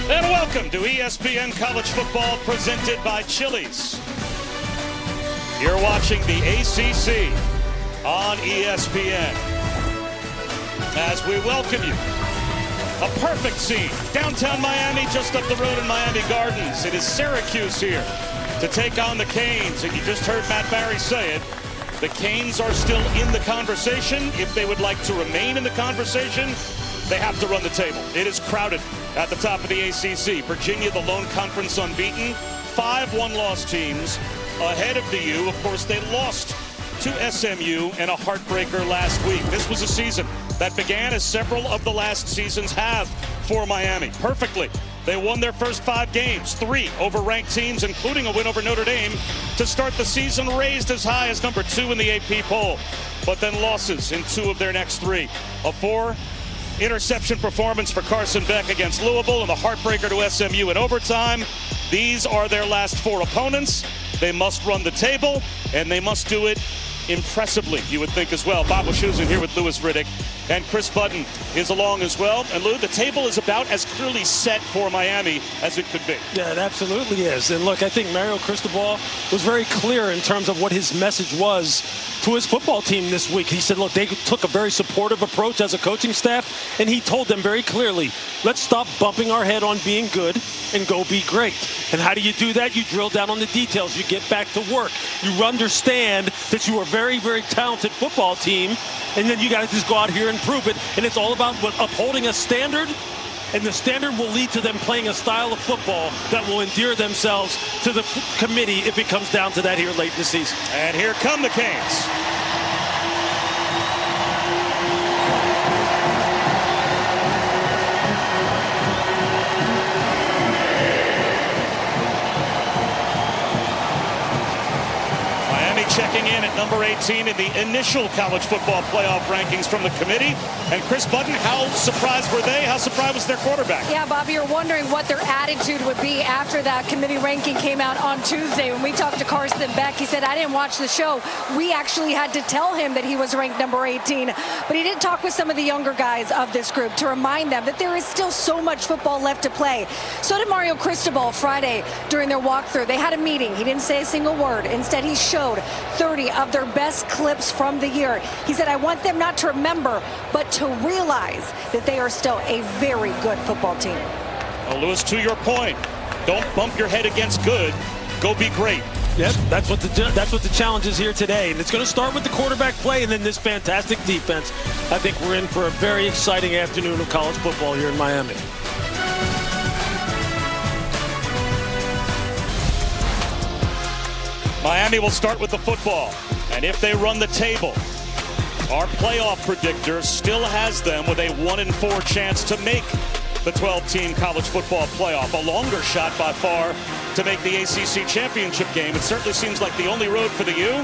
And welcome to ESPN College Football presented by Chili's. You're watching the ACC on ESPN as we welcome you. A perfect scene. Downtown Miami, just up the road in Miami Gardens. It is Syracuse here to take on the Canes. And you just heard Matt Barry say it. The Canes are still in the conversation. If they would like to remain in the conversation, they have to run the table. It is crowded at the top of the ACC. Virginia, the lone conference unbeaten. 5 one-loss teams ahead of the U. Of course, they lost to SMU in a heartbreaker last week. This was a season that began as several of the last seasons have for Miami. Perfectly. They won their first 5 games, 3 over ranked teams, including a win over Notre Dame to start the season, raised as high as number 2 in the AP poll. But then losses in 2 of their next 3. A 4-interception performance for Carson Beck against Louisville and the heartbreaker to SMU in overtime. These are their last 4 opponents. They must run the table, and they must do it impressively, you would think as well. Bob Wischusen here with Louis Riddick, and Chris Button is along as well. And Lou, the table is about as clearly set for Miami as it could be. Yeah, it absolutely is. And look, I think Mario Cristobal was very clear in terms of what his message was to his football team this week. He said, look, they took a very supportive approach as a coaching staff, and he told them very clearly, let's stop bumping our head on being good and go be great. And how do you do that? You drill down on the details. You get back to work. You understand that you are a very, very talented football team, and then you got to just go out here and prove it. And it's all about upholding a standard, and the standard will lead to them playing a style of football that will endear themselves to the committee if it comes down to that here late in the season. And here come the Canes. Checking in at number 18 in the initial college football playoff rankings from the committee. And Chris Button, how surprised were they? How surprised was their quarterback? Yeah, Bobby, you're wondering what their attitude would be after that committee ranking came out on Tuesday. When we talked to Carson Beck, he said, I didn't watch the show. We actually had to tell him that he was ranked number 18. But he did talk with some of the younger guys of this group to remind them that there is still so much football left to play. So did Mario Cristobal Friday during their walkthrough. They had a meeting. He didn't say a single word. Instead, he showed 30 of their best clips from the year. He said, I want them not to remember, but to realize that they are still a very good football team. Well, Louis, to your point, don't bump your head against good. Go be great. Yep, that's what the challenge is here today. And it's going to start with the quarterback play and then this fantastic defense. I think we're in for a very exciting afternoon of college football here in Miami. Miami will start with the football, and if they run the table, our playoff predictor still has them with a 1-in-4 chance to make the 12-team college football playoff. A longer shot by far to make the ACC championship game. It certainly seems like the only road for the U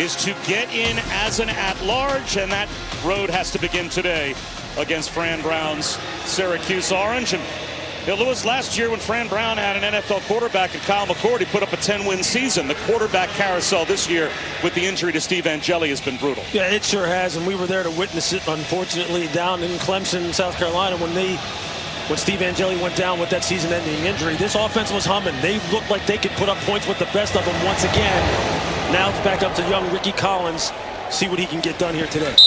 is to get in as an at-large, and that road has to begin today against Fran Brown's Syracuse Orange. And Louis, last year when Fran Brown had an NFL quarterback at Kyle McCord, he put up a 10-win season. The quarterback carousel this year with the injury to Steve Angeli has been brutal. Yeah, it sure has, and we were there to witness it, unfortunately, down in Clemson, South Carolina, when Steve Angeli went down with that season-ending injury. This offense was humming. They looked like they could put up points with the best of them once again. Now it's back up to young Ricky Collins. See what he can get done here today.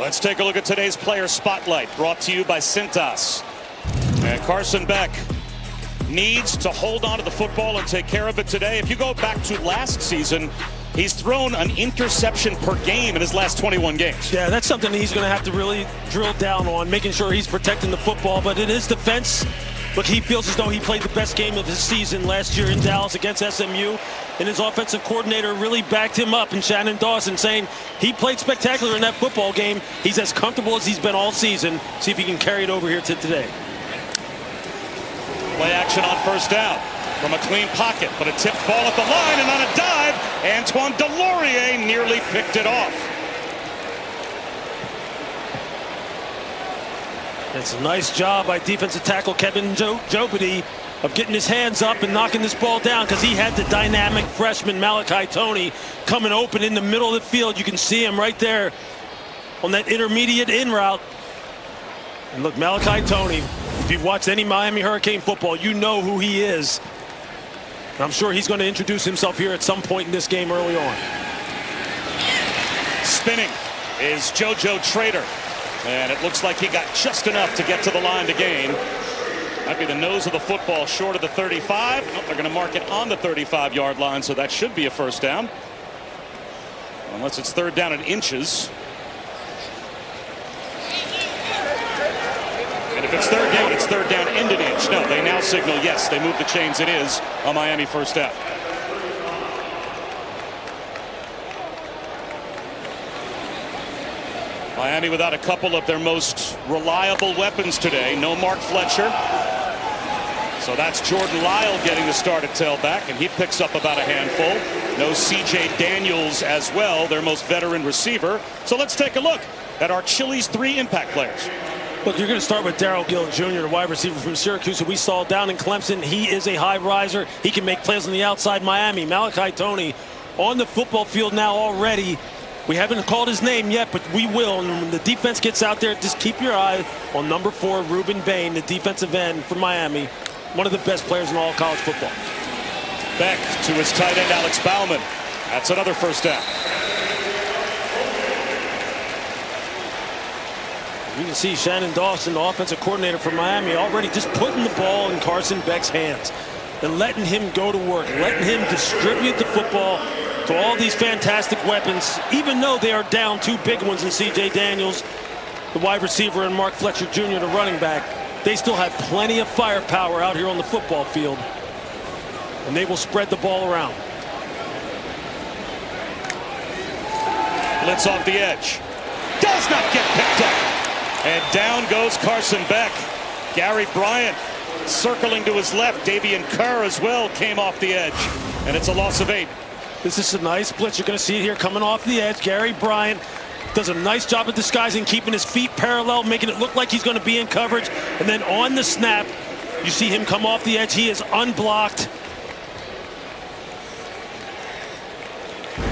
Let's take a look at today's player spotlight, brought to you by Cintas. And Carson Beck needs to hold on to the football and take care of it today. If you go back to last season, he's thrown an interception per game in his last 21 games. Yeah, that's something he's going to have to really drill down on, making sure he's protecting the football. But in his defense, look, he feels as though he played the best game of his season last year in Dallas against SMU. And his offensive coordinator really backed him up in Shannon Dawson, saying he played spectacular in that football game. He's as comfortable as he's been all season. See if he can carry it over here to today. Play action on first down from a clean pocket, but a tipped ball at the line, and on a dive, Antoine Delorier nearly picked it off. It's a nice job by defensive tackle Kevin Jobity of getting his hands up and knocking this ball down, because he had the dynamic freshman Malachi Toney coming open in the middle of the field. You can see him right there on that intermediate in route. And look, Malachi Tony, if you've watched any Miami Hurricane football, you know who he is. I'm sure he's going to introduce himself here at some point in this game early on. Spinning is JoJo Trader. And it looks like he got just enough to get to the line to gain. Might be the nose of the football short of the 35. Nope, they're going to mark it on the 35-yard line, so that should be a first down. Unless it's third down in inches. And if it's third down end an inch. No, they now signal yes, they move the chains. It is a Miami first down. Miami without a couple of their most reliable weapons today. No Mark Fletcher. So that's Jordan Lyle getting the start at tailback, and he picks up about a handful. No CJ Daniels as well, their most veteran receiver. So let's take a look at our Chili's 3 impact players. Look, you're going to start with Darrell Gill Jr., the wide receiver from Syracuse, who we saw down in Clemson. He is a high riser. He can make plays on the outside. Miami, Malachi Tony on the football field now already. We haven't called his name yet, but we will. And when the defense gets out there, just keep your eye on number 4, Ruben Bain, the defensive end for Miami. One of the best players in all of college football. Beck to his tight end, Alex Bauman. That's another first down. You can see Shannon Dawson, the offensive coordinator for Miami, already just putting the ball in Carson Beck's hands and letting him go to work, letting him distribute the football to all these fantastic weapons, even though they are down 2 big ones in C.J. Daniels, the wide receiver, and Mark Fletcher Jr., the running back. They still have plenty of firepower out here on the football field, and they will spread the ball around. Blitz off the edge. Does not get picked up. And down goes Carson Beck. Gary Bryant circling to his left. Davian Kerr as well came off the edge. And it's a loss of 8. This is a nice blitz. You're going to see it here coming off the edge. Gary Bryant does a nice job of disguising, keeping his feet parallel, making it look like he's going to be in coverage. And then on the snap, you see him come off the edge. He is unblocked.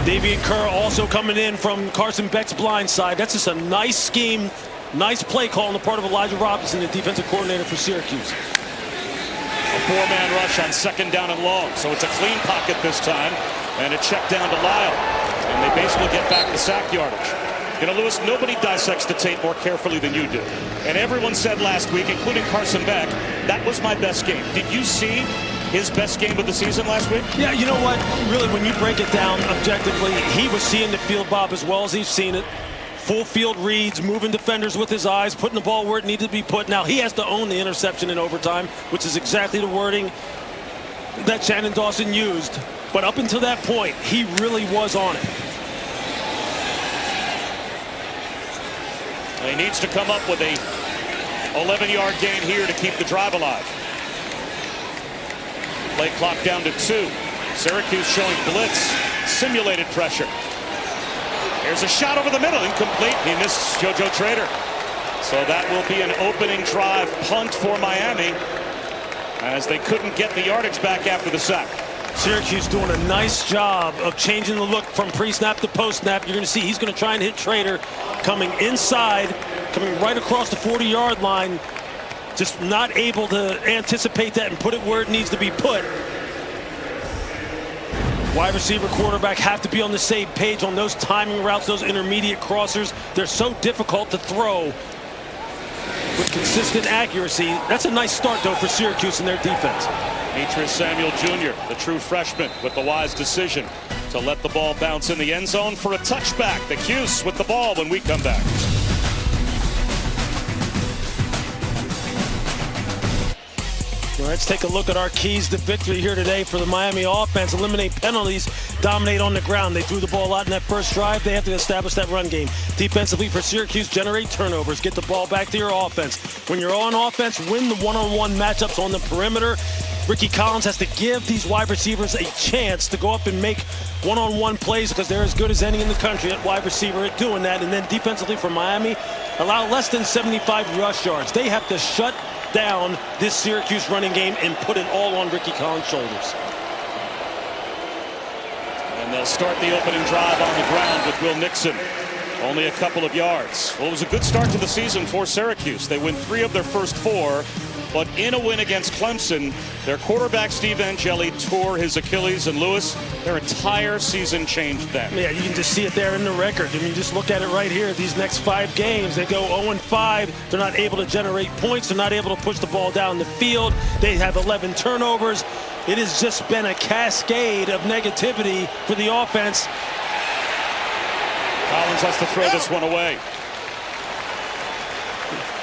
Davian Kerr also coming in from Carson Beck's blind side. That's just a nice scheme, nice play call on the part of Elijah Robinson, the defensive coordinator for Syracuse. A 4-man rush on second down and long. So it's a clean pocket this time. And a check down to Lyle. And they basically get back the sack yardage. You know, Lewis, nobody dissects the tape more carefully than you do. And everyone said last week, including Carson Beck, that was my best game. Did you see his best game of the season last week? Yeah, you know what? Really, when you break it down objectively, he was seeing the field, Bob, as well as he's seen it. Full field reads, moving defenders with his eyes, putting the ball where it needed to be put. Now, he has to own the interception in overtime, which is exactly the wording that Shannon Dawson used. But up until that point, he really was on it. He needs to come up with a 11-yard gain here to keep the drive alive. Play clock down to 2. Syracuse showing blitz, simulated pressure. Here's a shot over the middle, incomplete. He missed JoJo Trader. So that will be an opening drive punt for Miami, as they couldn't get the yardage back after the sack. Syracuse doing a nice job of changing the look from pre-snap to post-snap. You're going to see he's going to try and hit Trader coming inside, coming right across the 40-yard line. Just not able to anticipate that and put it where it needs to be put. Wide receiver, quarterback have to be on the same page on those timing routes, those intermediate crossers. They're so difficult to throw with consistent accuracy. That's a nice start, though, for Syracuse and their defense. Demetrius Samuel Jr., the true freshman, with the wise decision to let the ball bounce in the end zone for a touchback. The Cuse with the ball when we come back. Let's take a look at our keys to victory here today for the Miami offense. Eliminate penalties, dominate on the ground. They threw the ball out in that first drive. They have to establish that run game. Defensively for Syracuse, generate turnovers. Get the ball back to your offense. When you're on offense, win the one-on-one matchups on the perimeter. Ricky Collins has to give these wide receivers a chance to go up and make one-on-one plays because they're as good as any in the country at wide receiver at doing that. And then defensively for Miami, allow less than 75 rush yards. They have to shut down this Syracuse running game and put it all on Ricky Collins' shoulders. And they'll start the opening drive on the ground with Will Nixon. Only a couple of yards. Well, it was a good start to the season for Syracuse. They win 3 of their first 4, but in a win against Clemson, their quarterback Steve Angeli tore his Achilles, and Lewis, their entire season changed then. Yeah, you can just see it there in the record. I mean, just look at it right here. These next 5 games, they go 0-5. They're not able to generate points. They're not able to push the ball down the field. They have 11 turnovers. It has just been a cascade of negativity for the offense. Collins has to throw this one away.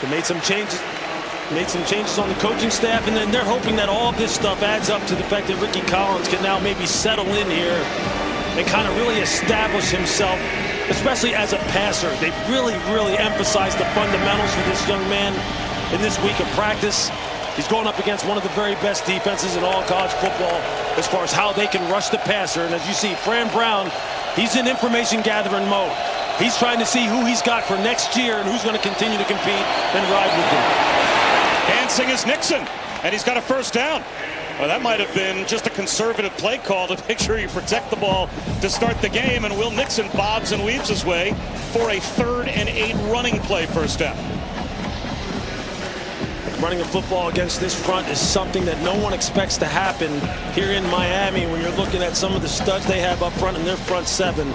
They made some changes. On the coaching staff, and then they're hoping that all of this stuff adds up to the fact that Ricky Collins can now maybe settle in here and kind of really establish himself, especially as a passer. They really emphasize the fundamentals for this young man in this week of practice. He's going up against one of the very best defenses in all college football as far as how they can rush the passer. And as you see, Fran Brown, he's in information gathering mode. He's trying to see who he's got for next year and who's going to continue to compete and ride with him. Dancing is Nixon, and he's got a first down. Well, that might have been just a conservative play call to make sure you protect the ball to start the game, and Will Nixon bobs and weaves his way for a 3rd and 8 running play first down. Running a football against this front is something that no one expects to happen here in Miami when you're looking at some of the studs they have up front in their front 7.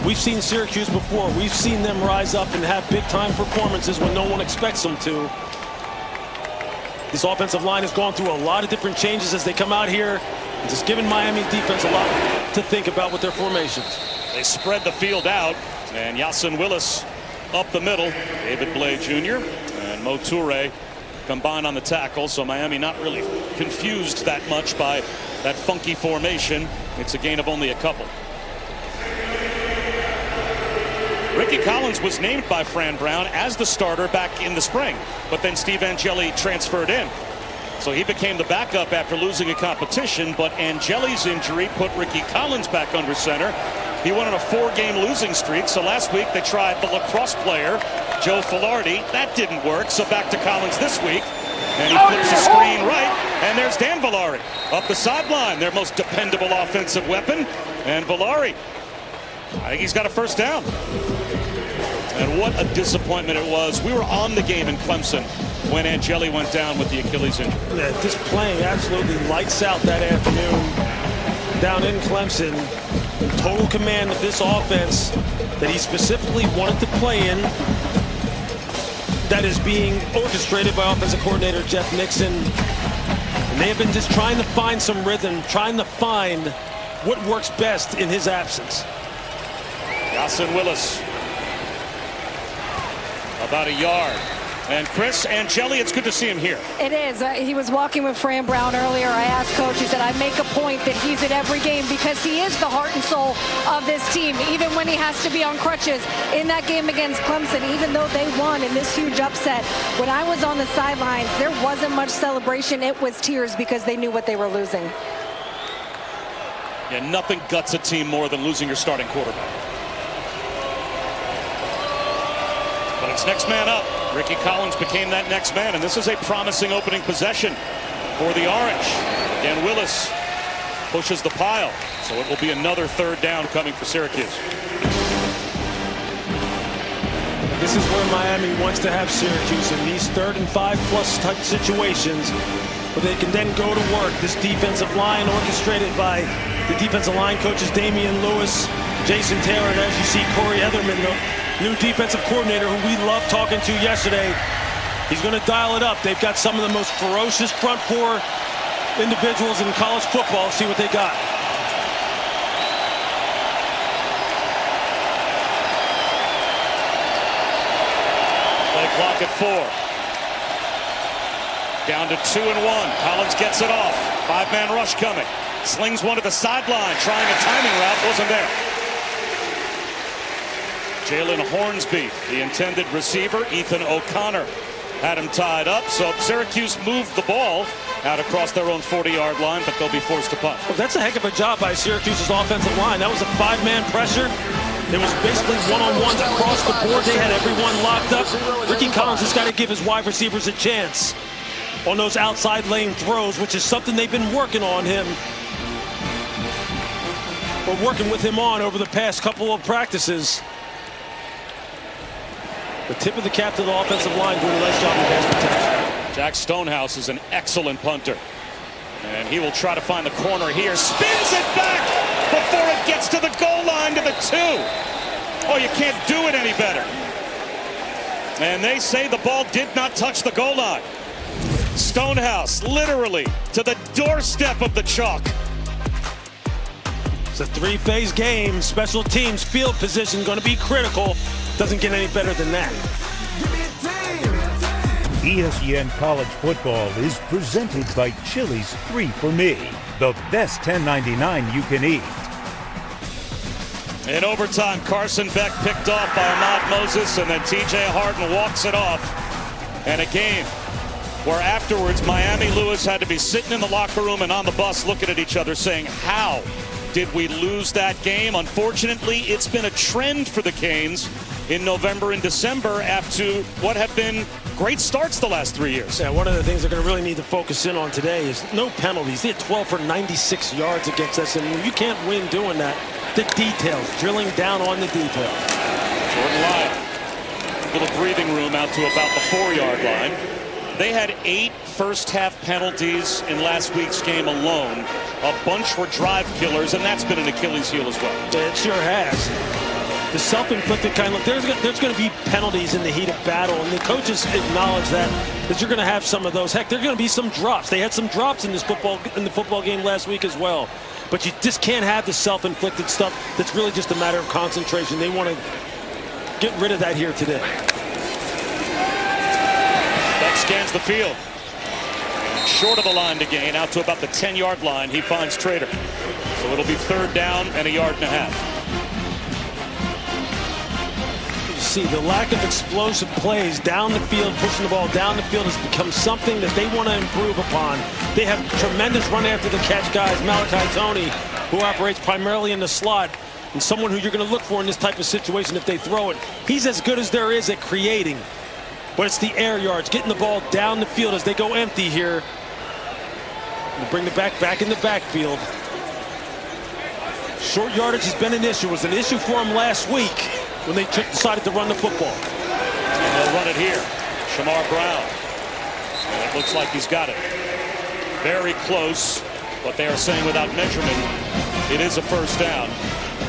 We've seen Syracuse before. We've seen them rise up and have big-time performances when no one expects them to. This offensive line has gone through a lot of different changes as they come out here, just giving Miami's defense a lot to think about with their formations. They spread the field out, and Yasin Willis up the middle. David Blay Jr. and Mo Toure combined on the tackle, so Miami not really confused that much by that funky formation. It's a gain of only a couple. Ricky Collins was named by Fran Brown as the starter back in the spring, but then Steve Angeli transferred in. So he became the backup after losing a competition, but Angeli's injury put Ricky Collins back under center. He went on a 4-game losing streak, so last week they tried the lacrosse player, Joe Filardi. That didn't work, so back to Collins this week. And he flips the screen right, and there's Dan Villari up the sideline, their most dependable offensive weapon. And Villari, I think he's got a first down. And what a disappointment it was. We were on the game in Clemson when Angeli went down with the Achilles injury. Yeah, just playing absolutely lights out that afternoon down in Clemson. In total command of this offense that he specifically wanted to play in. That is being orchestrated by offensive coordinator Jeff Nixon. And they have been just trying to find some rhythm, trying to find what works best in his absence. Yasin Willis, about a yard. And Chris, Angeli, it's good to see him here. It is. He was walking with Fran Brown earlier. I asked Coach, he said, I make a point that he's at every game because he is the heart and soul of this team, even when he has to be on crutches. In that game against Clemson, even though they won in this huge upset, when I was on the sidelines, there wasn't much celebration. It was tears because they knew what they were losing. Yeah, nothing guts a team more than losing your starting quarterback. But it's next man up. Ricky Collins became that next man, and this is a promising opening possession for the Orange. Dan Willis pushes the pile, so it will be another 3rd down coming for Syracuse. This is where Miami wants to have Syracuse in these 3rd and 5+ type situations where they can then go to work. This defensive line orchestrated by the defensive line coaches Damian Lewis, Jason Taylor, and as you see, Corey Etherman, the new defensive coordinator who we loved talking to yesterday. He's going to dial it up. They've got some of the most ferocious front 4 individuals in college football. See what they got. Play clock at 4. Down to 2 and 1. Collins gets it off. 5-man rush coming. Slings one to the sideline, trying a timing route. Wasn't there. Jalen Hornsby, the intended receiver. Ethan O'Connor had him tied up. So Syracuse moved the ball out across their own 40-yard line, but they'll be forced to punt. Well, that's a heck of a job by Syracuse's offensive line. That was a 5-man pressure. It was basically one-on-ones across the board. They had everyone locked up. Ricky Collins has got to give his wide receivers a chance on those outside lane throws, which is something they've been working on him. Or working with him on over the past couple of practices. The tip of the cap to the offensive line doing a nice job in pass protection. Jack Stonehouse is an excellent punter. And he will try to find the corner here. Spins it back before it gets to the goal line to the 2. Oh, you can't do it any better. And they say the ball did not touch the goal line. Stonehouse literally to the doorstep of the chalk. It's a 3-phase game. Special teams, field position going to be critical. Doesn't get any better than that. ESPN College Football is presented by Chili's 3 for Me, the best $10.99 you can eat. In overtime, Carson Beck picked off by Ahmad Moses, and then TJ Harden walks it off. And a game where afterwards Miami Lewis had to be sitting in the locker room and on the bus looking at each other saying, how did we lose that game? Unfortunately, it's been a trend for the Canes in November and December after what have been great starts the last 3 years. Yeah, one of the things they're going to really need to focus in on today is no penalties. They had 12 for 96 yards against us, and you can't win doing that. The details, drilling down on the details. Jordan Lyle, little breathing room out to about the 4-yard line. They had 8 first-half penalties in last week's game alone. A bunch were drive killers, and that's been an Achilles heel as well. It sure has. The self-inflicted kind of, there's going to be penalties in the heat of battle, and the coaches acknowledge that you're going to have some of those. Heck, there are going to be some drops. They had some drops in the football game last week as well. But you just can't have the self-inflicted stuff that's really just a matter of concentration. They want to get rid of that here today. Beck scans the field. Short of the line to gain, out to about the 10-yard line. He finds Trader. So it'll be 3rd down and 1.5 yards. See, the lack of explosive plays down the field, pushing the ball down the field has become something that they want to improve upon. They have tremendous run after the catch guys. Malachi Tony, who operates primarily in the slot, and someone who you're going to look for in this type of situation if they throw it. He's as good as there is at creating, but it's the air yards, getting the ball down the field as they go empty here. And bring the back in the backfield. Short yardage has been an issue. It was an issue for him last week when they decided to run the football. And they'll run it here. Shamar Brown. And it looks like he's got it. Very close, but they are saying without measurement, it is a 1st down.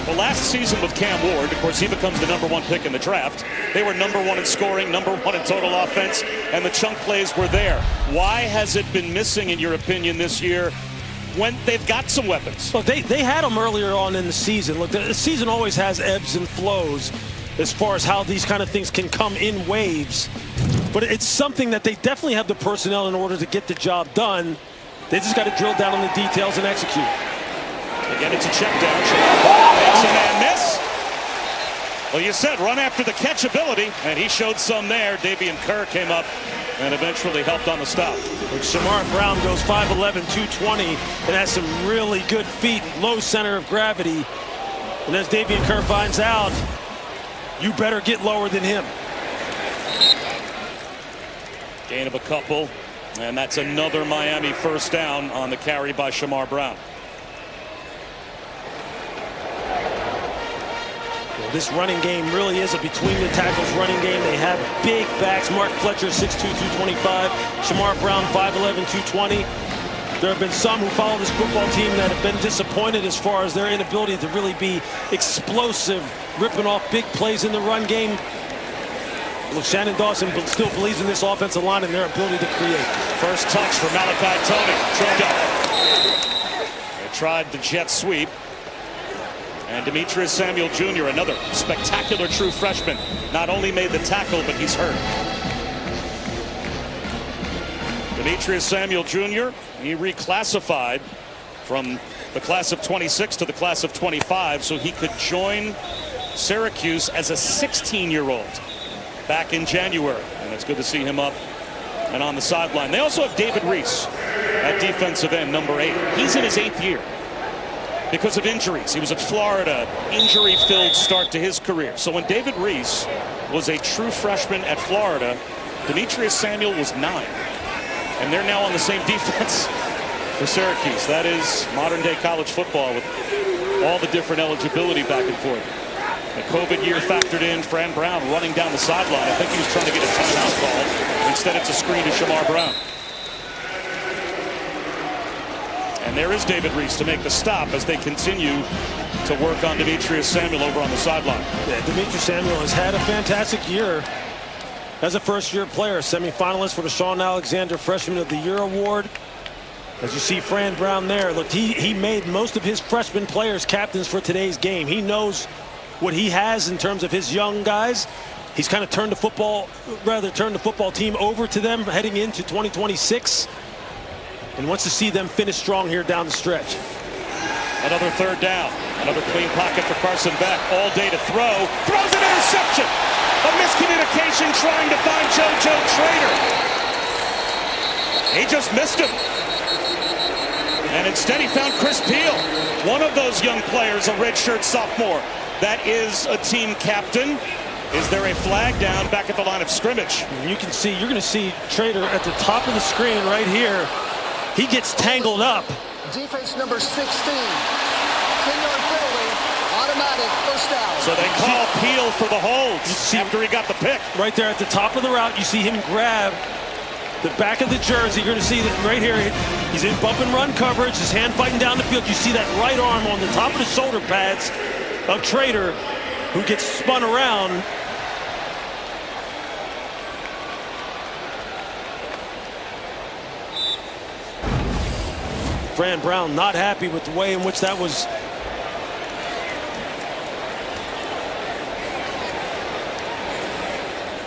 Well, last season with Cam Ward, of course, he becomes the #1 pick in the draft. They were #1 in scoring, #1 in total offense, and the chunk plays were there. Why has it been missing, in your opinion, this year when they've got some weapons? Well, they had them earlier on in the season. Look, the season always has ebbs and flows as far as how these kind of things can come in waves. But it's something that they definitely have the personnel in order to get the job done. They just got to drill down on the details and execute. Again, it's a check down. Makes a man miss. Well, you said run after the catchability, and he showed some there. Davian Kerr came up and eventually helped on the stop. Shamar Brown goes 5'11", 220, and has some really good feet, low center of gravity. And as Davian Kerr finds out, you better get lower than him. Gain of a couple, and that's another Miami 1st down on the carry by Shamar Brown. Well, this running game really is a between the tackles running game. They have big backs. Mark Fletcher, 6'2", 225. Shamar Brown, 5'11", 220. There have been some who follow this football team that have been disappointed as far as their inability to really be explosive, ripping off big plays in the run game. Look, Shannon Dawson still believes in this offensive line and their ability to create. First touch for Malachi Tony. They tried the jet sweep. And Demetrius Samuel Jr., another spectacular true freshman, not only made the tackle, but he's hurt. Demetrius Samuel Jr., he reclassified from the class of 26 to the class of 25 so he could join Syracuse as a 16-year-old back in January. And it's good to see him up and on the sideline. They also have David Reese at defensive end, number 8. He's in his 8th year because of injuries. He was at Florida, injury-filled start to his career. So when David Reese was a true freshman at Florida, Demetrius Samuel was 9. And they're now on the same defense for Syracuse. That is modern-day college football with all the different eligibility back and forth. The COVID year factored in. Fran Brown running down the sideline. I think he was trying to get a timeout call. Instead, it's a screen to Shamar Brown. And there is David Reese to make the stop as they continue to work on Demetrius Samuel over on the sideline. Yeah, Demetrius Samuel has had a fantastic year as a first-year player. Semi-finalist for the Shaun Alexander Freshman of the Year Award. As you see Fran Brown there, look, he made most of his freshman players captains for today's game. He knows what he has in terms of his young guys. He's kind of turned the football team over to them heading into 2026 and wants to see them finish strong here down the stretch. Another third down. Another clean pocket for Carson Beck. All day to throw. Throws an interception. A miscommunication trying to find JoJo Trader. He just missed him. And instead he found Chris Peel, one of those young players, a redshirt sophomore. That is a team captain. Is there a flag down back at the line of scrimmage? You can see, you're going to see Trader at the top of the screen right here. He gets tangled up. Defense number 16. 10-yard penalty, automatic first down. So they call Peel for the hold after he got the pick. Right there at the top of the route, you see him grab the back of the jersey. You're going to see that right here. He's in bump and run coverage. His hand fighting down the field. You see that right arm on the top of the shoulder pads of Trader, who gets spun around. Fran Brown not happy with the way in which that was.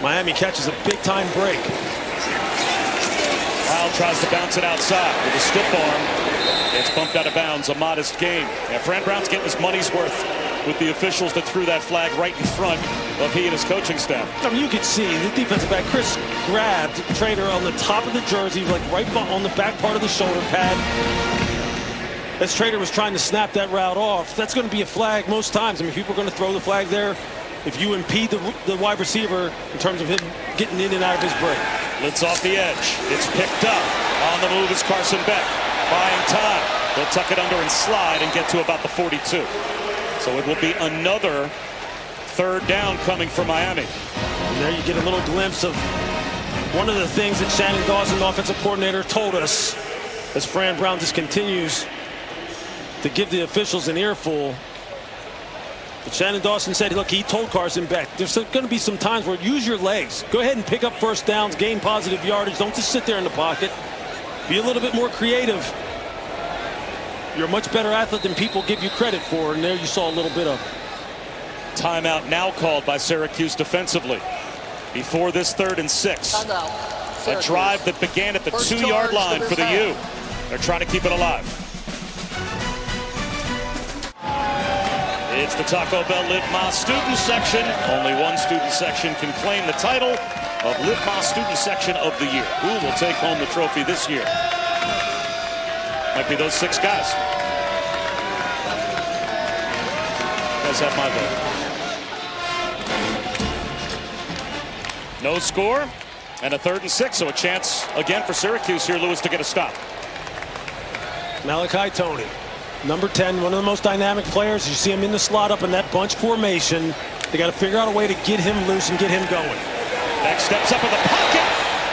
Miami catches a big-time break. Lyle tries to bounce it outside with a stiff arm. It's bumped out of bounds, a modest gain. Yeah, Fran Brown's getting his money's worth with the officials that threw that flag right in front of he and his coaching staff. I mean, you could see the defensive back, Chris, grabbed Trader on the top of the jersey, like right on the back part of the shoulder pad. As Trader was trying to snap that route off. That's going to be a flag most times. I mean, people are going to throw the flag there if you impede the wide receiver in terms of him getting in and out of his break. Blitz off the edge. It's picked up. On the move is Carson Beck. Buying time. They'll tuck it under and slide and get to about the 42. So it will be another third down coming for Miami. And there you get a little glimpse of one of the things that Shannon Dawson, the offensive coordinator, told us as Fran Brown just continues to give the officials an earful. But Shannon Dawson said, look, he told Carson Beck, there's going to be some times where use your legs. Go ahead and pick up first downs, gain positive yardage. Don't just sit there in the pocket. Be a little bit more creative. You're a much better athlete than people give you credit for. And there you saw a little bit of timeout now called by Syracuse defensively before this 3rd and 6. A drive that began at the 2-yard line for the U. They're trying to keep it alive. It's the Taco Bell Live Más Student Section. Only one student section can claim the title of Live Más Student Section of the Year. Who will take home the trophy this year? Might be those 6 guys. You guys have my vote. No score and a 3rd and 6, so a chance again for Syracuse here, Lewis, to get a stop. Malachi Tony. Number 10, one of the most dynamic players. You see him in the slot up in that bunch formation. They got to figure out a way to get him loose and get him going. Beck steps up in the pocket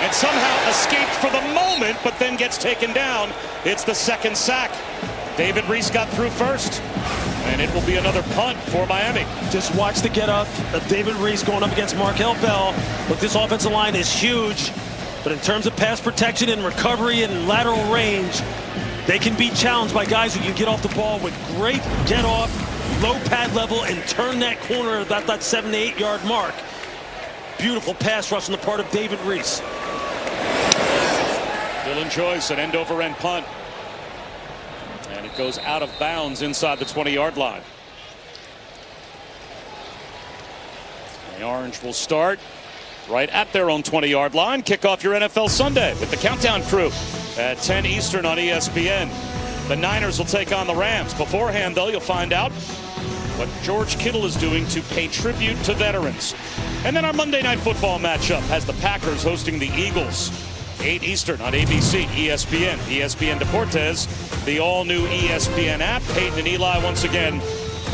and somehow escaped for the moment, but then gets taken down. It's the 2nd sack. David Reese got through first, and it will be another punt for Miami. Just watch the get up of David Reese going up against Markel Bell. Look, this offensive line is huge, but in terms of pass protection and recovery and lateral range, they can be challenged by guys who can get off the ball with great get off, low pad level, and turn that corner about that 7 to 8 yard mark. Beautiful pass rush on the part of David Reese. Dylan Joyce, an end over end punt. And it goes out of bounds inside the 20-yard line. The Orange will start right at their own 20-yard line. Kick off your NFL Sunday with the Countdown Crew at 10 Eastern on ESPN. The Niners will take on the Rams. Beforehand, though, you'll find out what George Kittle is doing to pay tribute to veterans. And then our Monday Night Football matchup has the Packers hosting the Eagles. 8 Eastern on ABC, ESPN, ESPN Deportes, the all-new ESPN app. Peyton and Eli once again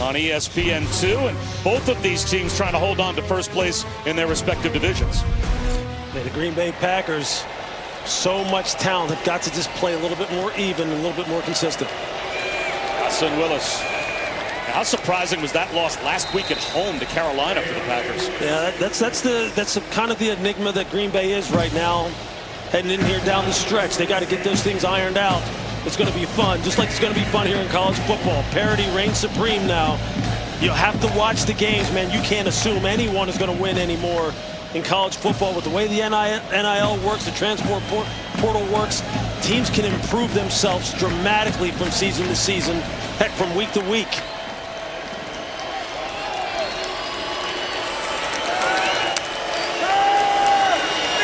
on ESPN2, and both of these teams trying to hold on to first place in their respective divisions. Yeah, the Green Bay Packers, so much talent, have got to just play a little bit more even and a little bit more consistent. Hassan Willis. How surprising was that loss last week at home to Carolina for the Packers? Yeah, that's kind of the enigma that Green Bay is right now, heading in here down the stretch. They got to get those things ironed out. It's going to be fun, just like it's going to be fun here in college football. Parity reigns supreme now. You have to watch the games, man. You can't assume anyone is going to win anymore in college football. With the way the NIL works, the transfer portal works, teams can improve themselves dramatically from season to season, heck, from week to week.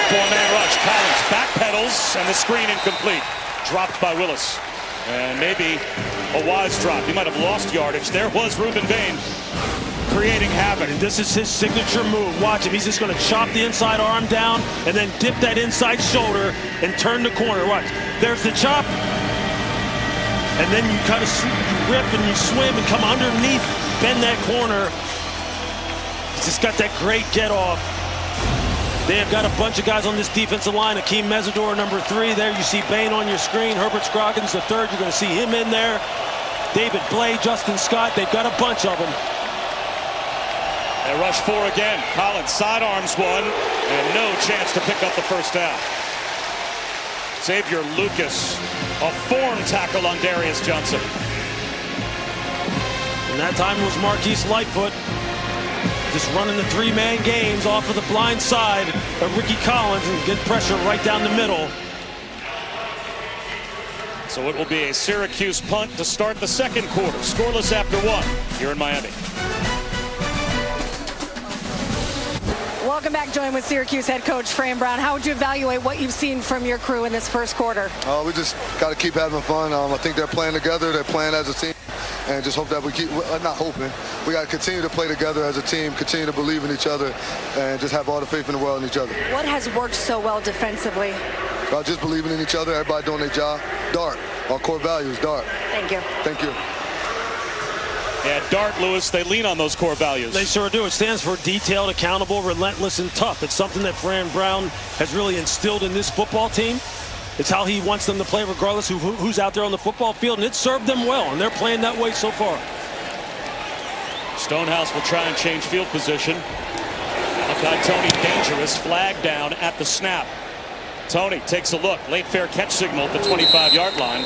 Four-man rush. Collins backpedals, and the screen incomplete. Dropped by Willis. And maybe a wise drop. He might have lost yardage. There was Reuben Bain creating havoc. And this is his signature move. Watch him. He's just going to chop the inside arm down and then dip that inside shoulder and turn the corner. Watch. There's the chop. And then you kind of rip and you swim and come underneath, bend that corner. He's just got that great get off. They have got a bunch of guys on this defensive line. Akeem Mesidor, number 3. There you see Bain on your screen. Herbert Scroggins, the 3rd. You're going to see him in there. David Blay, Justin Scott. They've got a bunch of them. They rush 4 again. Collins sidearms one, and no chance to pick up the first down. Xavier Lucas, a form tackle on Darius Johnson. And that time was Marquise Lightfoot. Just running the 3-man games off of the blind side of Ricky Collins and get pressure right down the middle. So it will be a Syracuse punt to start the second quarter. Scoreless after 1 here in Miami. Welcome back. Joined with Syracuse head coach Fran Brown. How would you evaluate what you've seen from your crew in this first quarter? We just got to keep having fun. I think they're playing together. They're playing as a team. And just hope that we keep, not hoping, we got to continue to play together as a team, continue to believe in each other, and just have all the faith in the world in each other. What has worked so well defensively? Just believing in each other, everybody doing their job. Dart, our core values, Dart. Thank you. Thank you. Yeah, Dart, Lewis, they lean on those core values. They sure do. It stands for detailed, accountable, relentless, and tough. It's something that Fran Brown has really instilled in this football team. It's how he wants them to play regardless of who's out there on the football field, and it's served them well, and they're playing that way so far. Stonehouse will try and change field position. Tony dangerous, flag down at the snap. Tony takes a look, late fair catch signal at the 25-yard line.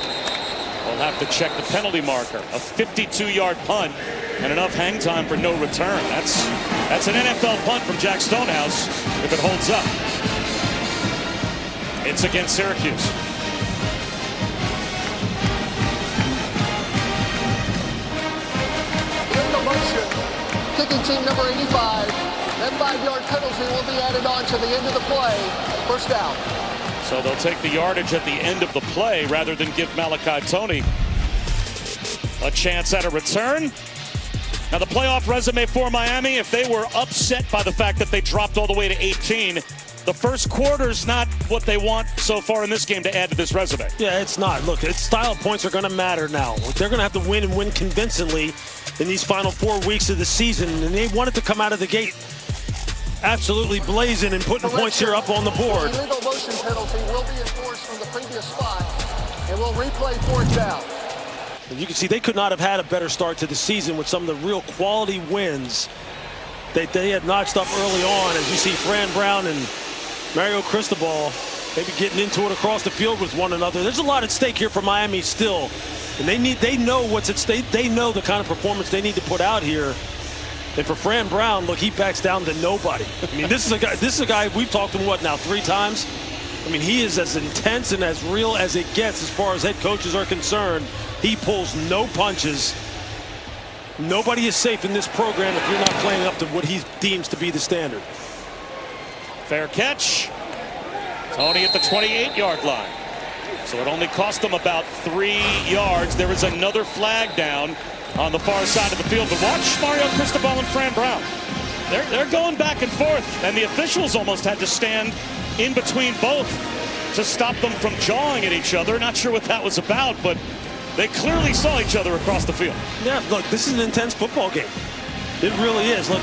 We'll have to check the penalty marker. A 52-yard punt and enough hang time for no return. That's an NFL punt from Jack Stonehouse if it holds up. It's against Syracuse. In the motion, kicking team number 85. That 5-yard penalty will be added on to the end of the play. First down. So they'll take the yardage at the end of the play rather than give Malachi Tony a chance at a return. Now the playoff resume for Miami, if they were upset by the fact that they dropped all the way to 18, the first quarter's not what they want so far in this game to add to this resume. Yeah, it's not. Look, style points are going to matter now. They're going to have to win and win convincingly in these final 4 weeks of the season, and they wanted to come out of the gate absolutely blazing and putting points here up on the board. The illegal motion penalty will be enforced from the previous spot, and we'll replay 4th down. And you can see they could not have had a better start to the season with some of the real quality wins that they had notched up early on. As you see Fran Brown and Mario Cristobal maybe getting into it across the field with one another. There's a lot at stake here for Miami still, and they know what's at stake. They know the kind of performance they need to put out here. And for Fran Brown, look, he backs down to nobody. I mean, this is a guy we've talked to him, what now, 3 times? I mean, he is as intense and as real as it gets as far as head coaches are concerned. He pulls no punches. Nobody is safe in this program if you're not playing up to what he deems to be the standard. Fair catch. Tony at the 28-yard line. So it only cost them about 3 yards. There is another flag down on the far side of the field. But watch Mario Cristobal and Fran Brown. They're going back and forth, and the officials almost had to stand in between both to stop them from jawing at each other. Not sure what that was about, but They clearly saw each other across the field. Yeah, look, this is an intense football game. It really is. Look,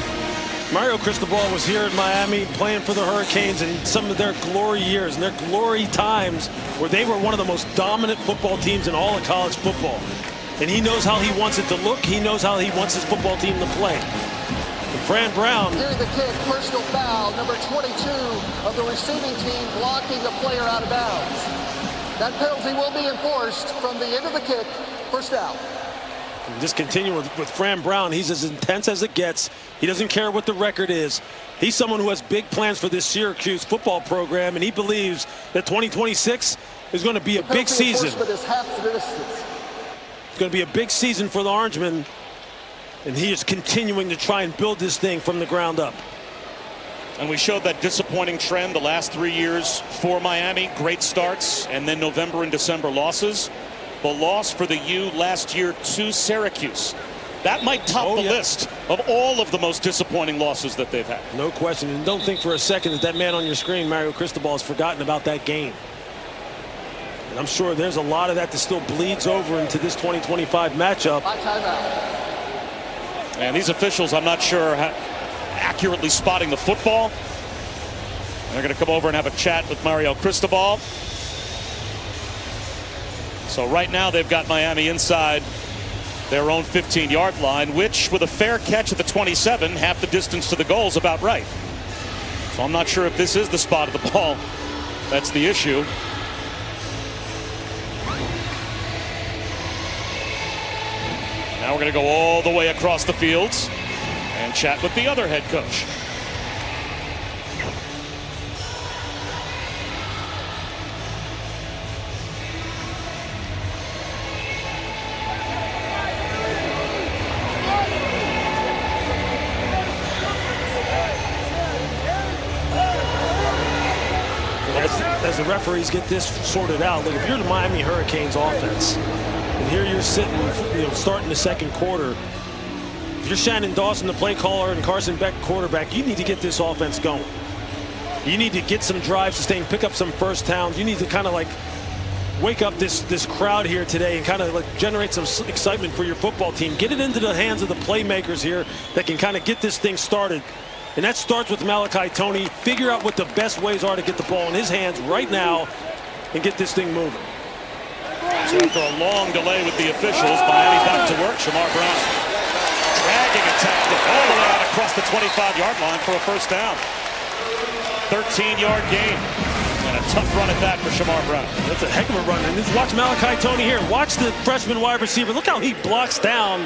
Mario Cristobal was here in Miami playing for the Hurricanes in some of their glory years and their glory times where they were one of the most dominant football teams in all of college football. And he knows how he wants it to look. He knows how he wants his football team to play. And Fran Brown. Here's the kick, personal foul, number 22 of the receiving team blocking the player out of bounds. That penalty will be enforced from the end of the kick, first down. And just continue with Fran Brown. He's as intense as it gets. He doesn't care what the record is. He's someone who has big plans for this Syracuse football program, and he believes that 2026 is going to be a big season. Is half the distance. It's going to be a big season for the Orangemen, and he is continuing to try and build this thing from the ground up. And we showed that disappointing trend the last 3 years for Miami. Great starts, and then November and December losses. The loss for the U last year to Syracuse. That might top the list of all of the most disappointing losses that they've had. No question. And don't think for a second that that man on your screen, Mario Cristobal, has forgotten about that game. And I'm sure there's a lot of that that still bleeds over into this 2025 matchup. And these officials, I'm not sure how accurately spotting the football. They're going to come over and have a chat with Mario Cristobal. So right now they've got Miami inside their own 15-yard line, which with a fair catch at the 27, half the distance to the goal is about right. So I'm not sure if this is the spot of the ball. That's the issue. Now we're going to go all the way across the fields and chat with the other head coach. As the referees get this sorted out, look, if you're the Miami Hurricanes offense, and here you're sitting, starting the second quarter, if you're Shannon Dawson, the play caller, and Carson Beck, quarterback, you need to get this offense going. You need to get some drives sustained, pick up some first downs. You need to kind of like wake up this crowd here today and kind of like generate some excitement for your football team. Get it into the hands of the playmakers here that can kind of get this thing started. And that starts with Malachi Toney. Figure out what the best ways are to get the ball in his hands right now and get this thing moving. So after a long delay with the officials, Miami back to work. Shamar Brown dragging a tackle all the way out across the 25-yard line for a first down. 13-yard gain. And a tough run at that for Shamar Brown. That's a heck of a run. And just watch Malachi Toney here. Watch the freshman wide receiver. Look how he blocks down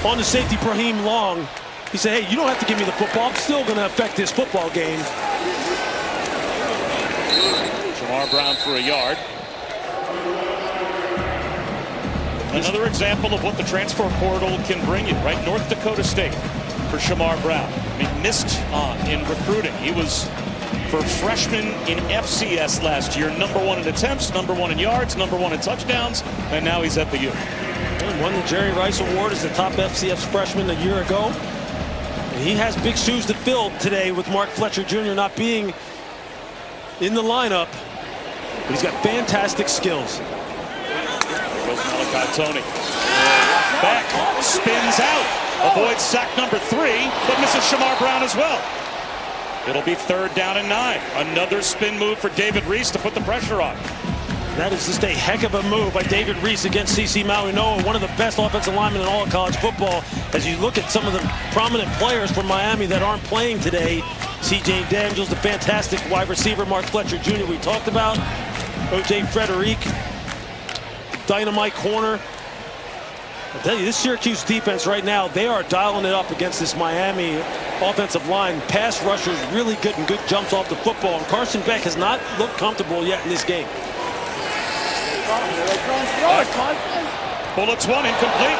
on the safety, Raheem Long. He said, hey, you don't have to give me the football. I'm still going to affect this football game. Shamar Brown for a yard. Another example of what the transfer portal can bring you, right? North Dakota State for Shamar Brown. I mean, missed in recruiting. He was, for freshman in FCS last year, #1 in attempts, #1 in yards, #1 in touchdowns, and now he's at the U. And won the Jerry Rice Award as the top FCS freshman a year ago. And he has big shoes to fill today with Mark Fletcher Jr. not being in the lineup. But he's got fantastic skills. Goes Malachi Toney. Back, spins out, avoids sack number 3, but misses Shamar Brown as well. It'll be 3rd down and 9. Another spin move for David Reese to put the pressure on. That is just a heck of a move by David Reese against C.C. Mauinoa, one of the best offensive linemen in all of college football. As you look at some of the prominent players from Miami that aren't playing today, C.J. Daniels, the fantastic wide receiver, Mark Fletcher Jr. we talked about, O.J. Frederick, dynamite corner. I'll tell you, this Syracuse defense right now, they are dialing it up against this Miami offensive line. Pass rushers really good and good jumps off the football. And Carson Beck has not looked comfortable yet in this game. Bullets 1 incomplete.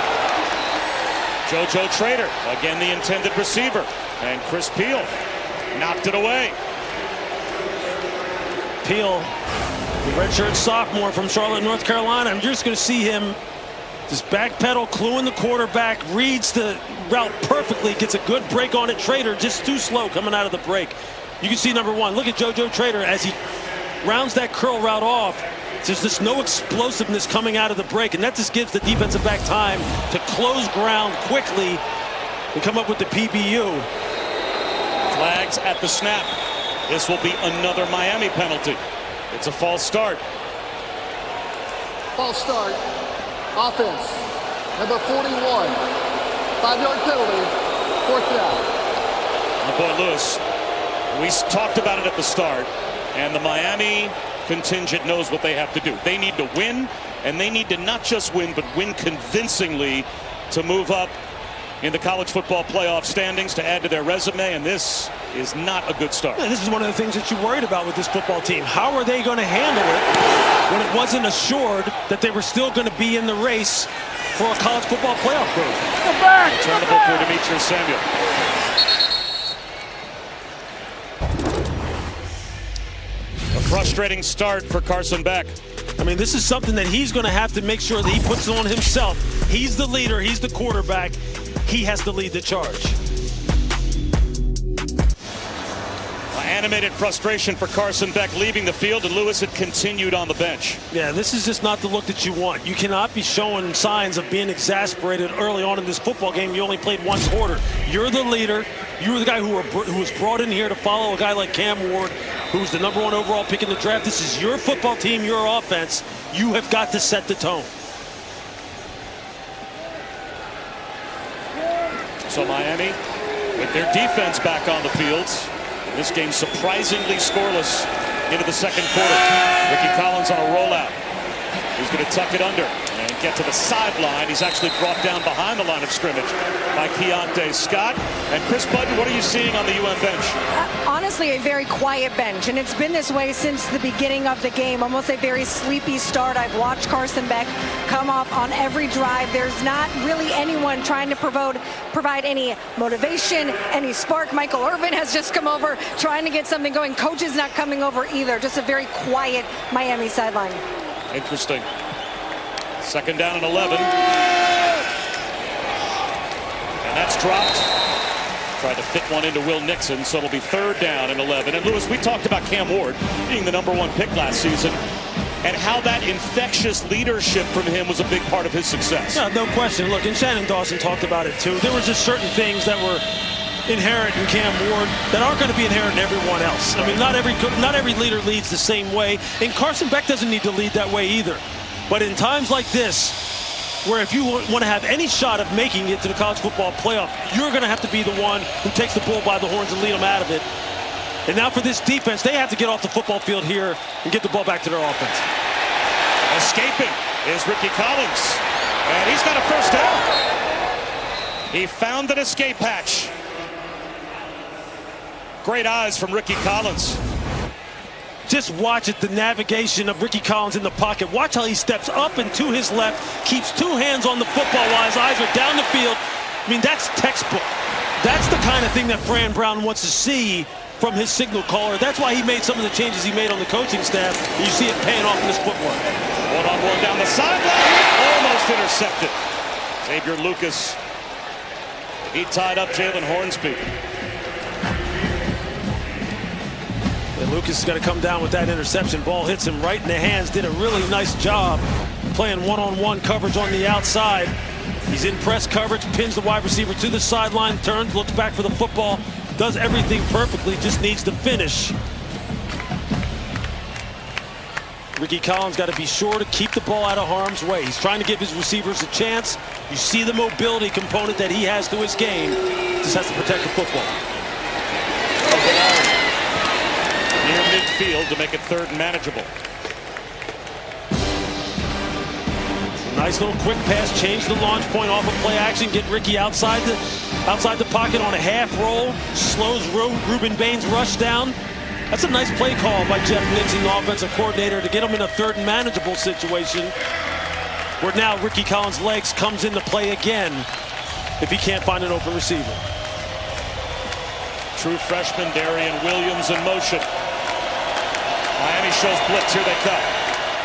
JoJo Trader, again the intended receiver. And Chris Peel knocked it away. Peel, the redshirt sophomore from Charlotte, North Carolina. I'm just going to see him just backpedal, cluing the quarterback, reads the route perfectly, gets a good break on it. Trader just too slow coming out of the break. You can see #1. Look at JoJo Trader as he rounds that curl route off. There's just no explosiveness coming out of the break, and that just gives the defensive back time to close ground quickly and come up with the PBU. Flags at the snap. This will be another Miami penalty. It's a false start. False start. Offense. Number 41. 5-yard penalty. 4th down. My boy Lewis, we talked about it at the start, and the Miami contingent knows what they have to do. They need to win, and they need to not just win, but win convincingly to move up in the college football playoff standings, to add to their resume, and this is not a good start. Yeah, this is one of the things that you worried about with this football team. How are they going to handle it when it wasn't assured that they were still going to be in the race for a college football playoff berth? Returnable for Demetrius Samuel. A frustrating start for Carson Beck. I mean, this is something that he's going to have to make sure that he puts on himself. He's the leader. He's the quarterback. He has to lead the charge. Animated frustration for Carson Beck leaving the field, and Lewis had continued on the bench. Yeah, this is just not the look that you want. You cannot be showing signs of being exasperated early on in this football game. You only played one quarter. You're the leader. You were the guy who was brought in here to follow a guy like Cam Ward, who was the #1 overall pick in the draft. This is your football team, your offense. You have got to set the tone. So Miami, with their defense back on the field, this game surprisingly scoreless into the second quarter. Ricky Collins on a rollout. He's going to tuck it under and get to the sideline. He's actually brought down behind the line of scrimmage by Keontae Scott. And Chris Budden, what are you seeing on the UM bench? Honestly, a very quiet bench, and it's been this way since the beginning of the game. Almost a very sleepy start. I've watched Carson Beck come off on every drive. There's not really anyone trying to provide any motivation, any spark. Michael Irvin has just come over trying to get something going. Coach is not coming over either. Just a very quiet Miami sideline. Interesting. Second down and 11. And that's dropped. Tried to fit one into Will Nixon, so it'll be 3rd down and 11. And Lewis, we talked about Cam Ward being the #1 pick last season, and how that infectious leadership from him was a big part of his success. Yeah, no question. Look, and Shannon Dawson talked about it too. There were just certain things that were inherent in Cam Ward that aren't going to be inherent in everyone else. I mean, not every leader leads the same way, and Carson Beck doesn't need to lead that way either. But in times like this, where if you want to have any shot of making it to the college football playoff, you're going to have to be the one who takes the bull by the horns and lead them out of it. And now for this defense, they have to get off the football field here and get the ball back to their offense. Escaping is Ricky Collins, and he's got a 1st down. He found an escape hatch. Great eyes from Ricky Collins. Just watch it, the navigation of Ricky Collins in the pocket. Watch how he steps up and to his left, keeps 2 hands on the football while his eyes are down the field. I mean, that's textbook. That's the kind of thing that Fran Brown wants to see from his signal caller. That's why he made some of the changes he made on the coaching staff. You see it paying off in his footwork. One-on-one down the sideline, almost intercepted. Xavier Lucas, he tied up Jalen Hornsby. And Lucas is going to come down with that interception. Ball hits him right in the hands. Did a really nice job playing one-on-one coverage on the outside. He's in press coverage, pins the wide receiver to the sideline, turns, looks back for the football, does everything perfectly, just needs to finish. Ricky Collins got to be sure to keep the ball out of harm's way. He's trying to give his receivers a chance. You see the mobility component that he has to his game. Just has to protect the football. Near midfield to make it 3rd and manageable. Nice little quick pass, change the launch point off of play action, get Ricky outside the pocket on a half roll, slows Ruben Bain's rush down. That's a nice play call by Jeff Nixon, the offensive coordinator, to get him in a 3rd and manageable situation, where now Ricky Collins' legs comes into play again if he can't find an open receiver. True freshman Darian Williams in motion. Miami shows blitz, here they come.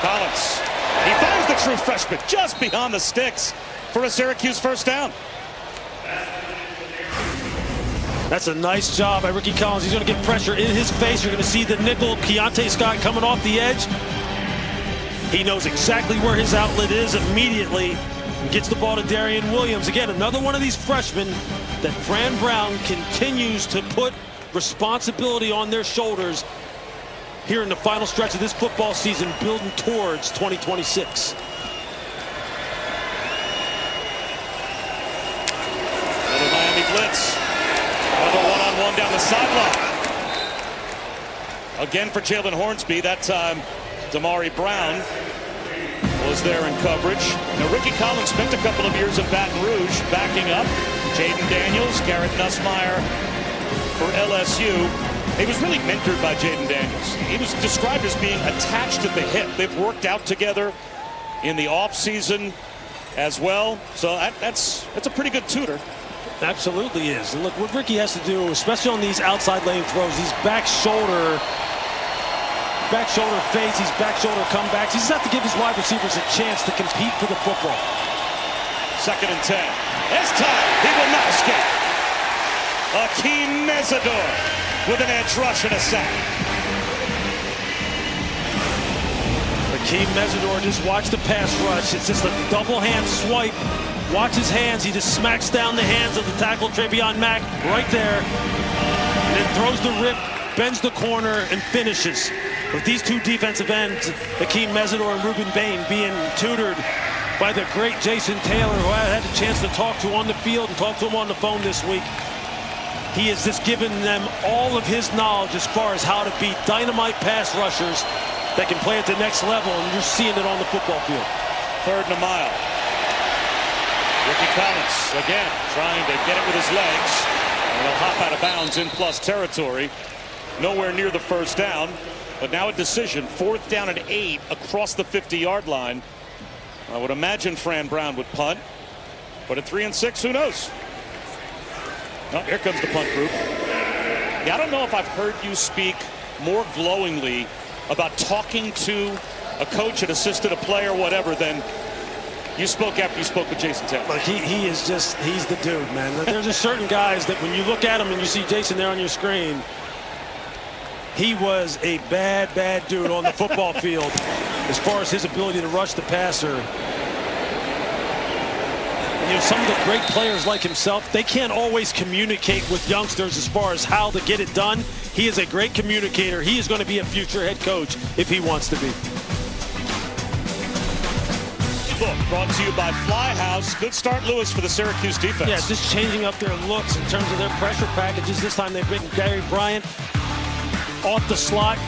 Collins, he finds the true freshman just beyond the sticks for a Syracuse 1st down. That's a nice job by Ricky Collins. He's going to get pressure in his face. You're going to see the nickel, Keontae Scott, coming off the edge. He knows exactly where his outlet is immediately and gets the ball to Darian Williams. Again, another one of these freshmen that Fran Brown continues to put responsibility on their shoulders here in the final stretch of this football season, building towards 2026. Another Miami blitz. Another one-on-one down the sideline. Again for Jalen Hornsby. That time, Damari Brown was there in coverage. Now, Ricky Collins spent a couple of years in Baton Rouge backing up Jaden Daniels, Garrett Nussmeier for LSU. He was really mentored by Jaden Daniels. He was described as being attached at the hip. They've worked out together in the offseason as well. So that's a pretty good tutor. Absolutely is. And look, what Ricky has to do, especially on these outside lane throws, these back shoulder fades, these back shoulder comebacks. He just has to give his wide receivers a chance to compete for the football. 2nd and 10. This time, he will not escape. Akeem Mesidor with an edge rush and a sack. Akeem Mesidor, just watch the pass rush. It's just a double hand swipe. Watch his hands. He just smacks down the hands of the tackle, Travion Mack, right there. And then throws the rip, bends the corner, and finishes. With these two defensive ends, Akeem Mesidor and Ruben Bain, being tutored by the great Jason Taylor, who I had a chance to talk to on the field and talk to him on the phone this week. He has just given them all of his knowledge as far as how to beat dynamite pass rushers that can play at the next level, and you're seeing it on the football field. 3rd and a mile. Ricky Collins, again, trying to get it with his legs. And he'll hop out of bounds in plus territory. Nowhere near the first down. But now a decision. 4th down and 8 across the 50-yard line. I would imagine Fran Brown would punt. But at 3 and 6, who knows? Oh, here comes the punt group. Yeah, I don't know if I've heard you speak more glowingly about talking to a coach, an assistant, a player, whatever, than you spoke after you spoke with Jason Taylor. Like he is just, he's the dude, man. There's just certain guys that when you look at him and you see Jason there on your screen, he was a bad dude on the football field as far as his ability to rush the passer. You know, some of the great players like himself, they can't always communicate with youngsters as far as how to get it done. He is a great communicator. He is going to be a future head coach if he wants to be. Look, brought to you by Fly House. Good start, Lewis, for the Syracuse defense. Yeah, just changing up their looks in terms of their pressure packages. This time they've been Gary Bryant off the slot.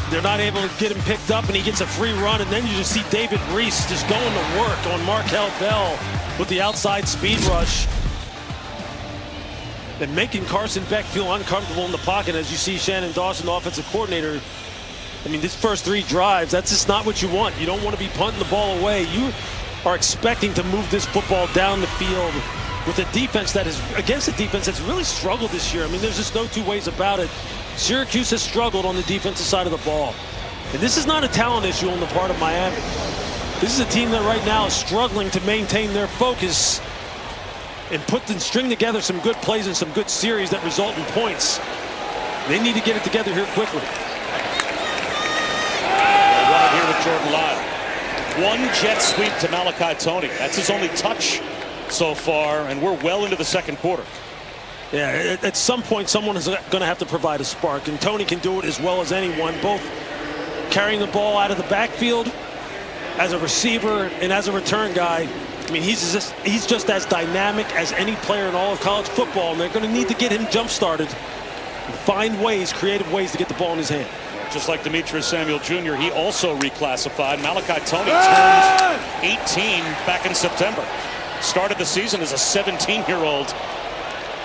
They're not able to get him picked up, and he gets a free run. And then you just see David Reese just going to work on Markel Bell with the outside speed rush. And making Carson Beck feel uncomfortable in the pocket as you see Shannon Dawson, the offensive coordinator. I mean, these first 3 drives, that's just not what you want. You don't want to be punting the ball away. You are expecting to move this football down the field with a defense that is against a defense that's really struggled this year. I mean, there's just no two ways about it. Syracuse has struggled on the defensive side of the ball. And this is not a talent issue on the part of Miami. This is a team that right now is struggling to maintain their focus and string together some good plays and some good series that result in points. They need to get it together here quickly. Right here with Jordan Lyle. 1 jet sweep to Malachi Toney. That's his only touch so far, and we're well into the 2nd quarter. Yeah, at some point, someone is going to have to provide a spark, and Toney can do it as well as anyone, both carrying the ball out of the backfield as a receiver and as a return guy. I mean, he's just as dynamic as any player in all of college football, and they're going to need to get him jump-started and find ways, creative ways to get the ball in his hand. Just like Demetrius Samuel Jr., he also reclassified. Malachi Toney turned 18 back in September. Started the season as a 17-year-old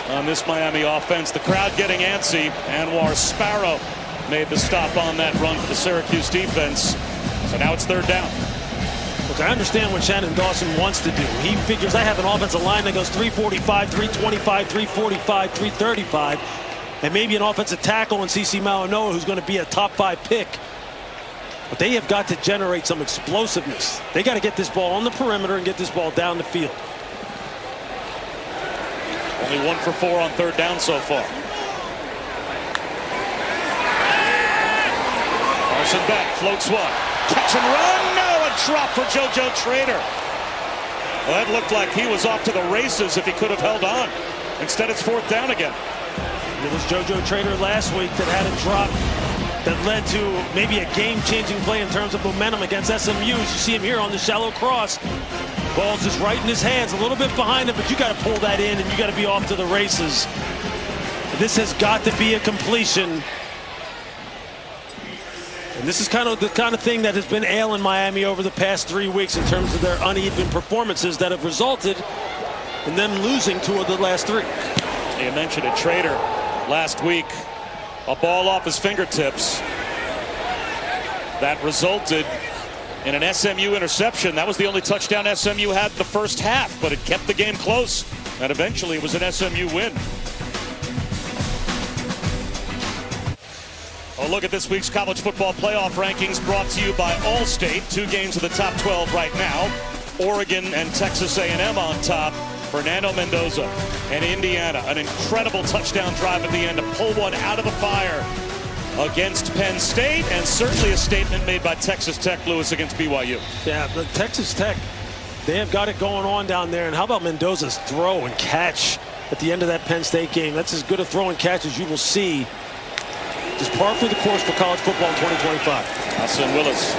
on this Miami offense. The crowd getting antsy. Anwar Sparrow made the stop on that run for the Syracuse defense. So now it's 3rd down. Look, I understand what Shannon Dawson wants to do. He figures I have an offensive line that goes 345, 325, 345, 335, and maybe an offensive tackle in CeCe Malanoa who's going to be a top 5 pick. But they have got to generate some explosiveness. They got to get this ball on the perimeter and get this ball down the field. Only 1 for 4 on 3rd down so far. Carson Beck floats one. Catch and run. No! drop for JoJo Trader. Well, that looked like he was off to the races if he could have held on. Instead, it's 4th down again. It was JoJo Trader last week that had a drop that led to maybe a game-changing play in terms of momentum against SMU. You see him here on the shallow cross. Ball's just right in his hands, a little bit behind him, but you got to pull that in and you got to be off to the races. This has got to be a completion. And this is kind of the thing that has been ailing Miami over the past 3 weeks in terms of their uneven performances that have resulted in them losing 2 of the last 3. You mentioned it, Trader last week, a ball off his fingertips that resulted in an SMU interception. That was the only touchdown SMU had the first half, but it kept the game close, and eventually it was an SMU win. A look at this week's college football playoff rankings brought to you by Allstate. 2 games of the top 12 right now. Oregon and Texas A&M on top. Fernando Mendoza and Indiana. An incredible touchdown drive at the end to pull one out of the fire against Penn State, and certainly a statement made by Texas Tech, Lewis, against BYU. Yeah, but Texas Tech, they have got it going on down there. And how about Mendoza's throw and catch at the end of that Penn State game? That's as good a throw and catch as you will see. Just par for the course for college football in 2025. Hassan Willis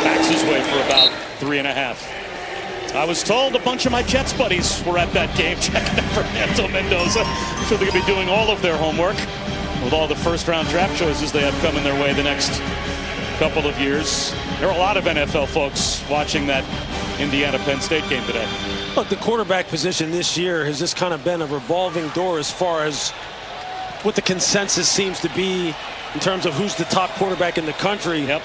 backs his way for about 3.5. I was told a bunch of my Jets buddies were at that game checking out Fernando Mendoza. I'm sure they're going to be doing all of their homework with all the first-round draft choices they have coming their way the next couple of years. There are a lot of NFL folks watching that Indiana-Penn State game today. Look, the quarterback position this year has just kind of been a revolving door as far as what the consensus seems to be in terms of who's the top quarterback in the country. Yep.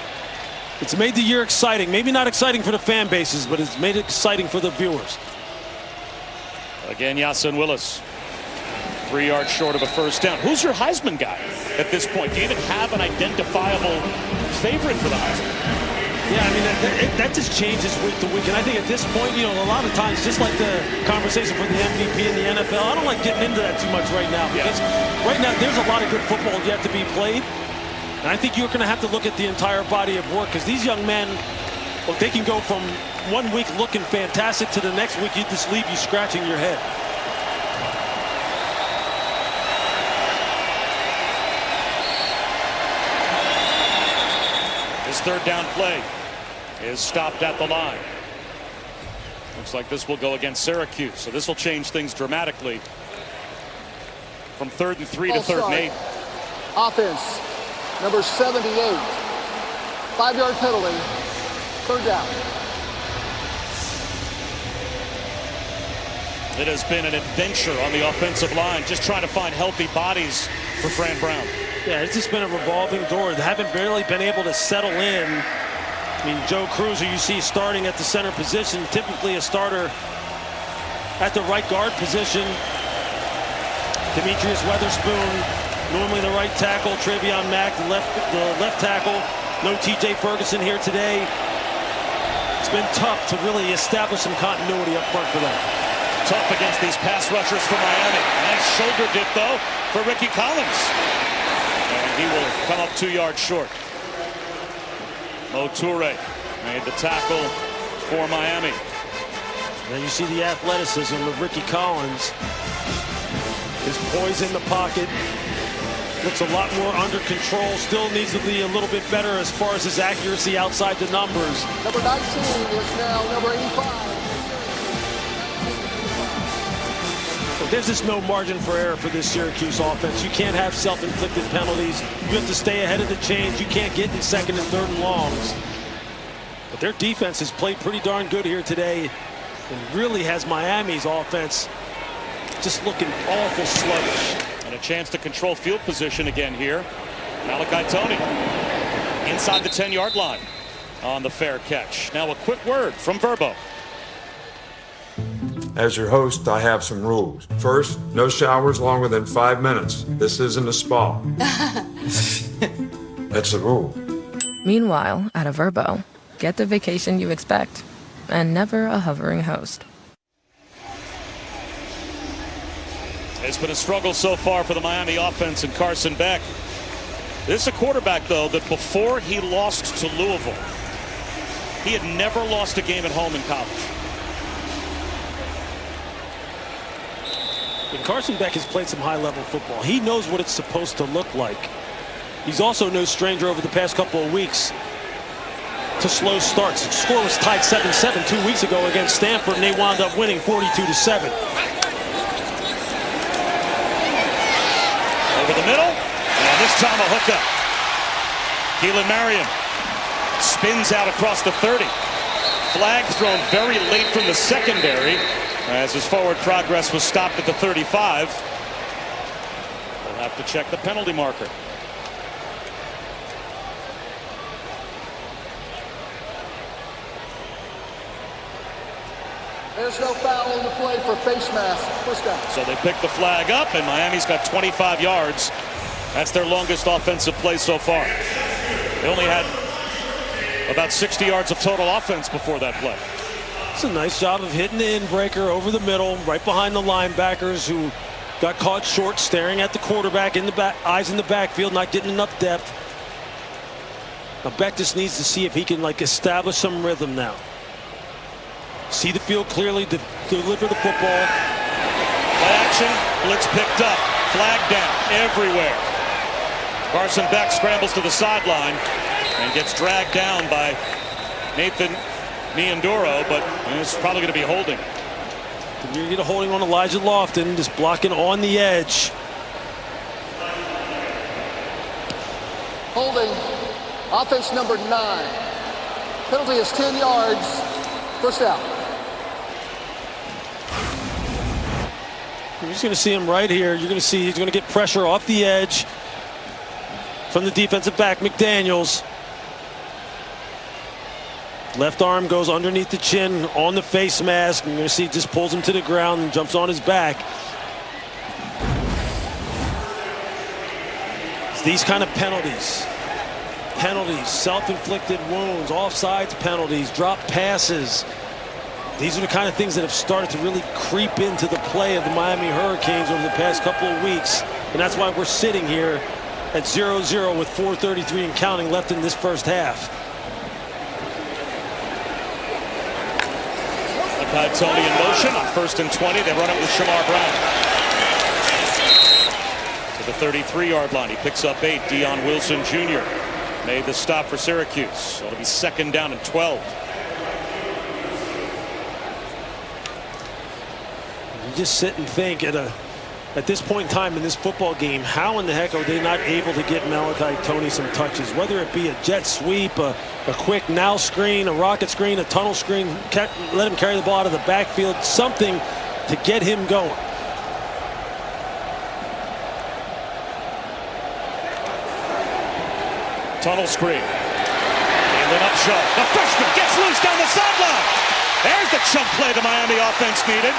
It's made the year exciting. Maybe not exciting for the fan bases, but it's made it exciting for the viewers. Again, Hassan Willis, 3 yards short of a first down. Who's your Heisman guy at this point? Do you even have an identifiable favorite for the Heisman? Yeah, I mean, that just changes week to week. And I think at this point, you know, a lot of times, just like the conversation for the MVP in the NFL, I don't like getting into that too much right now. Because right now, there's a lot of good football yet to be played. And I think you're going to have to look at the entire body of work, because these young men, well, they can go from 1 week looking fantastic to the next week, you just leave you scratching your head. His 3rd down play is stopped at the line. Looks like this will go against Syracuse, so this will change things dramatically from 3rd and 3 to 3rd and 8. Offense, number 78. 5-yard penalty, 3rd down. It has been an adventure on the offensive line, just trying to find healthy bodies for Fran Brown. Yeah, it's just been a revolving door. They haven't barely been able to settle in. I mean, Joe Cruz, who you see starting at the center position, typically a starter at the right guard position. Demetrius Weatherspoon, normally the right tackle. Travion Mack, the left tackle. No TJ Ferguson here today. It's been tough to really establish some continuity up front for them. Tough against these pass rushers for Miami. Nice shoulder dip, though, for Ricky Collins. And he will come up 2 yards short. Mo Toure made the tackle for Miami. And you see the athleticism of Ricky Collins. His poise in the pocket. Looks a lot more under control. Still needs to be a little bit better as far as his accuracy outside the numbers. Number 19 is now number 85. There's just no margin for error for this Syracuse offense. You can't have self-inflicted penalties. You have to stay ahead of the chains. You can't get in 2nd and 3rd and longs. But their defense has played pretty darn good here today, and really has Miami's offense just looking awful sluggish. And a chance to control field position again here. Malachi Tony inside the 10-yard line on the fair catch. Now a quick word from Verbo. As your host, I have some rules. First, no showers longer than 5 minutes. This isn't a spa. That's the rule. Meanwhile, at a Verbo, get the vacation you expect and never a hovering host. It's been a struggle so far for the Miami offense and Carson Beck. This is a quarterback, though, that before he lost to Louisville He had never lost a game at home in college. And Carson Beck has played some high-level football. He knows what it's supposed to look like. He's also no stranger over the past couple of weeks to slow starts. The score was tied 7-7 2 weeks ago against Stanford, and they wound up winning 42-7. Over the middle, and this time a hookup. Keelan Marion spins out across the 30. Flag thrown very late from the secondary as his forward progress was stopped at the 35. They'll have to check the penalty marker. There's no foul on the play for face mask. First down. So they pick the flag up, and Miami's got 25 yards. That's their longest offensive play so far. They only had about 60 yards of total offense before that play. It's a nice job of hitting the in-breaker over the middle, right behind the linebackers who got caught short, staring at the quarterback in the back, eyes in the backfield, not getting enough depth. Now Beck just needs to see if he can establish some rhythm now. See the field clearly, deliver the football. Play action, blitz picked up, flag down everywhere. Carson Beck scrambles to the sideline and gets dragged down by Nathan Niandoro, but it's probably going to be holding. You're going to get a holding on Elijah Lofton, just blocking on the edge. Holding, offense number 9. Penalty is 10 yards. First down. You're just going to see him right here. You're going to see he's going to get pressure off the edge from the defensive back, McDaniels. Left arm goes underneath the chin on the face mask. You're going to see he just pulls him to the ground and jumps on his back. It's these kind of penalties, self-inflicted wounds, offsides penalties, drop passes. These are the kind of things that have started to really creep into the play of the Miami Hurricanes over the past couple of weeks. And that's why we're sitting here at 0-0 with 4:33 and counting left in this first half. Tony in motion on 1st and 20. They run it with Shamar Brown to the 33-yard line. He picks up 8. Dion Wilson Jr. made the stop for Syracuse. So it'll be 2nd down and 12. You just sit and think at this point in time in this football game, how in the heck are they not able to get Malachi Tony some touches? Whether it be a jet sweep, a quick now screen, a rocket screen, a tunnel screen, let him carry the ball out of the backfield, something to get him going. Tunnel screen. Jalen Upshaw. The freshman gets loose down the sideline. There's the chunk play the Miami offense needed.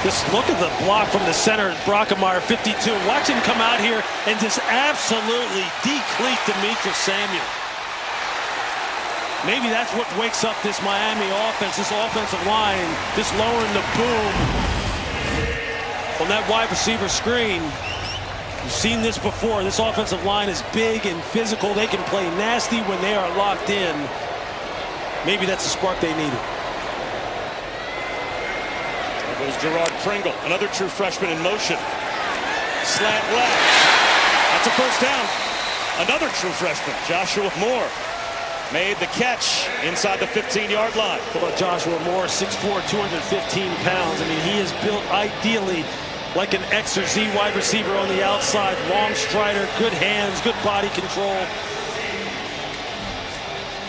Just look at the block from the center, Brockemeyer, 52. Watch him come out here and just absolutely decleat Demetrius Samuel. Maybe that's what wakes up this Miami offense, this offensive line, just lowering the boom on that wide receiver screen. You've seen this before. This offensive line is big and physical. They can play nasty when they are locked in. Maybe that's the spark they needed. There goes Gerard Pringle, another true freshman in motion. Slant left. That's a first down. Another true freshman, Joshua Moore, made the catch inside the 15-yard line. How about Joshua Moore, 6'4", 215 pounds. I mean, he is built ideally like an X or Z wide receiver on the outside. Long strider, good hands, good body control.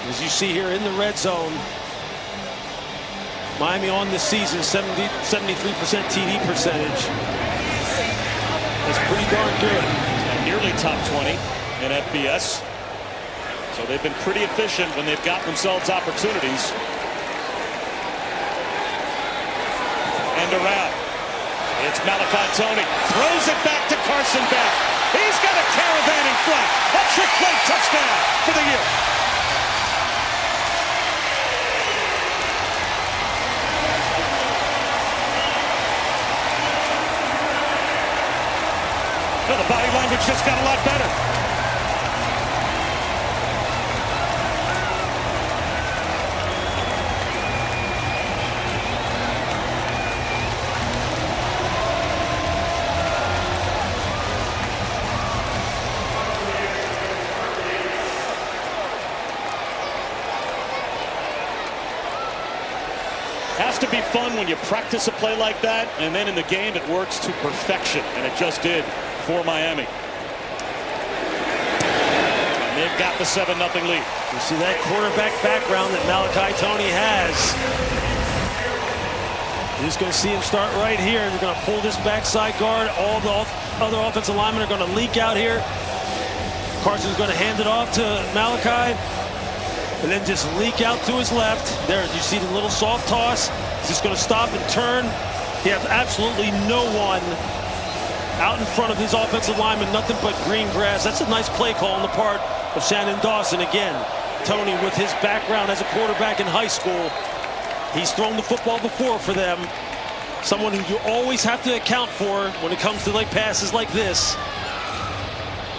As you see here in the red zone, Miami on this season, 73% TD percentage. That's pretty darn good. Nearly top 20 in FBS. So they've been pretty efficient when they've got themselves opportunities. And around. It's Malachi Tony. Throws it back to Carson Beck. He's got a caravan in front. A trick play touchdown for the year. The body language just got a lot better. Has to be fun when you practice a play like that, and then in the game it works to perfection, and it just did for Miami. And they've got the 7-0 lead. You see that quarterback background that Malachi Tony has. You're just going to see him start right here. They're going to pull this backside guard. All the other offensive linemen are going to leak out here. Carson's going to hand it off to Malachi. And then just leak out to his left. There, you see the little soft toss. He's just going to stop and turn. He has absolutely no one out in front of his offensive lineman, nothing but green grass. That's a nice play call on the part of Shannon Dawson. Again, Tony, with his background as a quarterback in high school, he's thrown the football before for them. Someone who you always have to account for when it comes to like passes like this.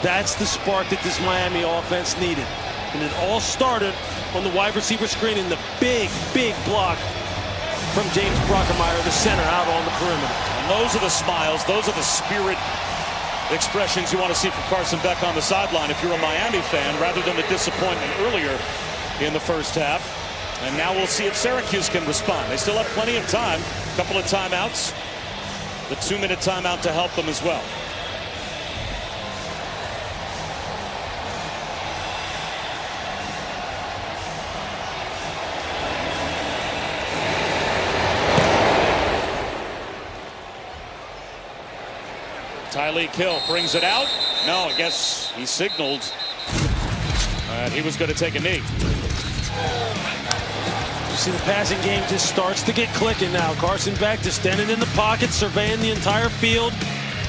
That's the spark that this Miami offense needed. And it all started on the wide receiver screen in the big block from James Brockermeyer, the center, out on the perimeter. And those are the smiles, those are the spirit expressions you want to see from Carson Beck on the sideline if you're a Miami fan, rather than the disappointment earlier in the first half. And now we'll see if Syracuse can respond. They still have plenty of time, a couple of timeouts, the 2-minute timeout to help them as well. Tyreek Hill brings it out. No, I guess he signaled that he was going to take a knee. You see the passing game just starts to get clicking now. Carson Beck just standing in the pocket, surveying the entire field.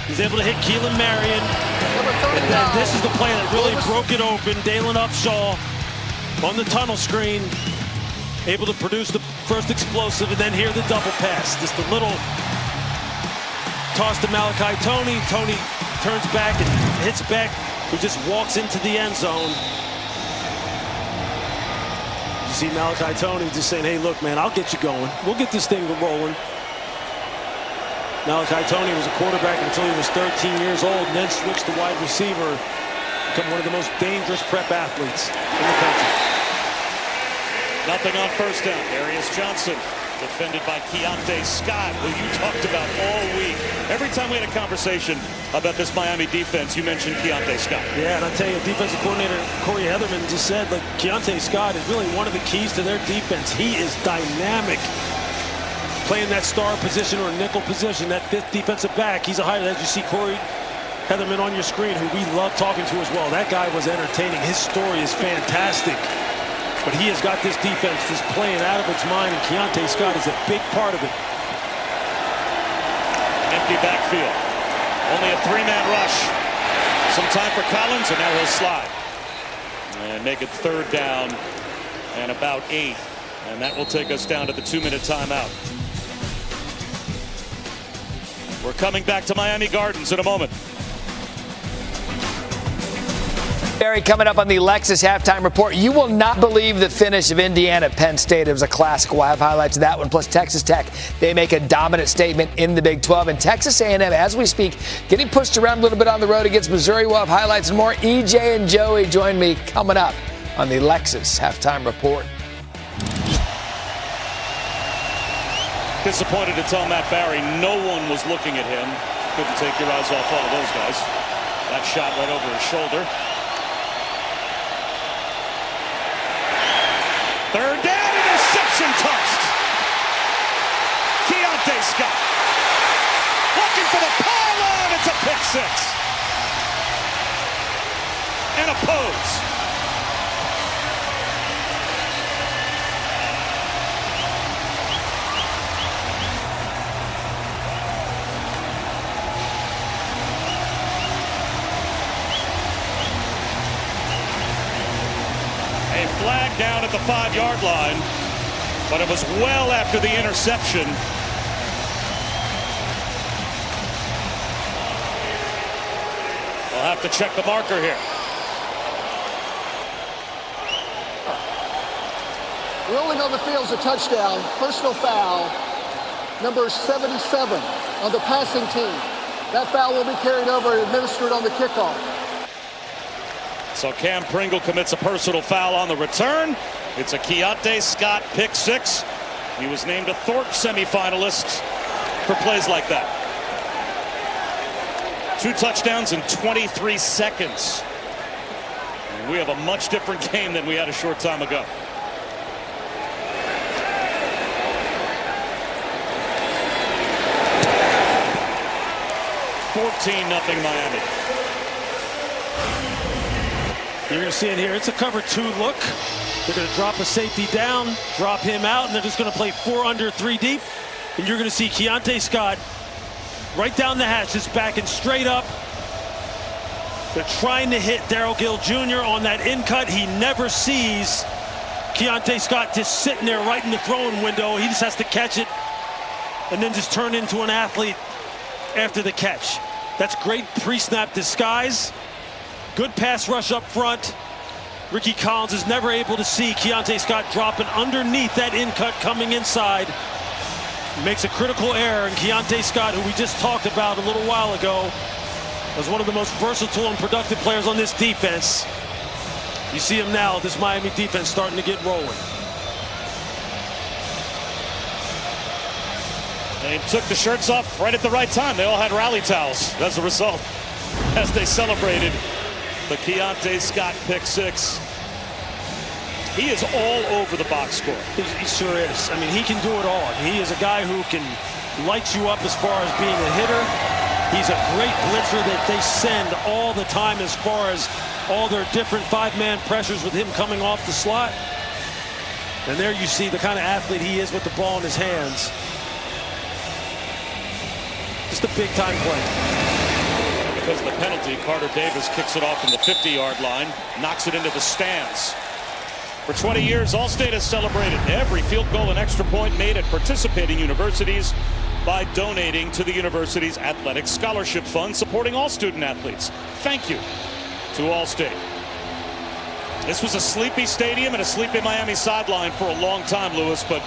He's able to hit Keelan Marion. And then this is the play that really broke it open. Dalen Upshaw on the tunnel screen, able to produce the first explosive, and then here the double pass. Just a little toss to Malachi Tony. Tony turns back and hits Beck, who just walks into the end zone. You see Malachi Tony just saying, hey, look, man, I'll get you going. We'll get this thing rolling. Malachi Tony was a quarterback until he was 13 years old, and then switched to wide receiver, become one of the most dangerous prep athletes in the country. Nothing on first down. Darius Johnson, defended by Keontae Scott, who you talked about all week. Every time we had a conversation about this Miami defense, you mentioned Keontae Scott. Yeah, and I tell you, defensive coordinator Corey Heatherman just said that Keontae Scott is really one of the keys to their defense. He is dynamic, playing that star position or nickel position, that fifth defensive back. He's a highlight, as you see Corey Heatherman on your screen, who we love talking to as well. That guy was entertaining. His story is fantastic. But he has got this defense just playing out of its mind, and Keontae Scott is a big part of it. Empty backfield. Only a 3-man rush. Some time for Collins, and now he'll slide. And make it 3rd down and about 8. And that will take us down to the 2-minute timeout. We're coming back to Miami Gardens in a moment. Barry, coming up on the Lexus Halftime Report, you will not believe the finish of Indiana at Penn State. It was a classic. We'll have highlights of that one. Plus Texas Tech, they make a dominant statement in the Big 12. And Texas A&M, as we speak, getting pushed around a little bit on the road against Missouri. We'll have highlights and more. EJ and Joey join me coming up on the Lexus Halftime Report. Disappointed to tell Matt Barry no one was looking at him. Couldn't take your eyes off all of those guys. That shot right over his shoulder. 3rd down, interception tossed. Keontae Scott looking for the pylon. It's a pick 6. And a pose. A flag down at the 5-yard line, but it was well after the interception. Well, have to check the marker here. Rolling on the field is a touchdown. Personal foul, number 77 on the passing team. That foul will be carried over and administered on the kickoff. So Cam Pringle commits a personal foul on the return. It's a Keontae Scott pick six. He was named a Thorpe semifinalist for plays like that. 2 touchdowns in 23 seconds. And we have a much different game than we had a short time ago. $14-0 Miami. You're going to see it here. It's a cover 2 look. They're going to drop a safety down, drop him out, and they're just going to play 4 under 3 deep. And you're going to see Keontae Scott right down the hatch, just backing straight up. They're trying to hit Darrell Gill Jr. on that in cut. He never sees Keontae Scott just sitting there right in the throwing window. He just has to catch it and then just turn into an athlete after the catch. That's great pre-snap disguise. Good pass rush up front. Ricky Collins is never able to see Keontae Scott dropping underneath that in cut coming inside. Makes a critical error, and Keontae Scott, who we just talked about a little while ago, was one of the most versatile and productive players on this defense. You see him now, this Miami defense starting to get rolling. They took the shirts off right at the right time. They all had rally towels as a result as they celebrated the Keontae Scott pick six. He is all over the box score. He sure is. I mean, he can do it all. He is a guy who can light you up as far as being a hitter. He's a great blitzer that they send all the time as far as all their different 5-man pressures with him coming off the slot. And there you see the kind of athlete he is with the ball in his hands. Just a big-time play. Because of the penalty, Carter Davis kicks it off from the 50-yard line, knocks it into the stands. For 20 years, Allstate has celebrated every field goal and extra point made at participating universities by donating to the university's athletic scholarship fund, supporting all student athletes. Thank you to Allstate. This was a sleepy stadium and a sleepy Miami sideline for a long time, Lewis, but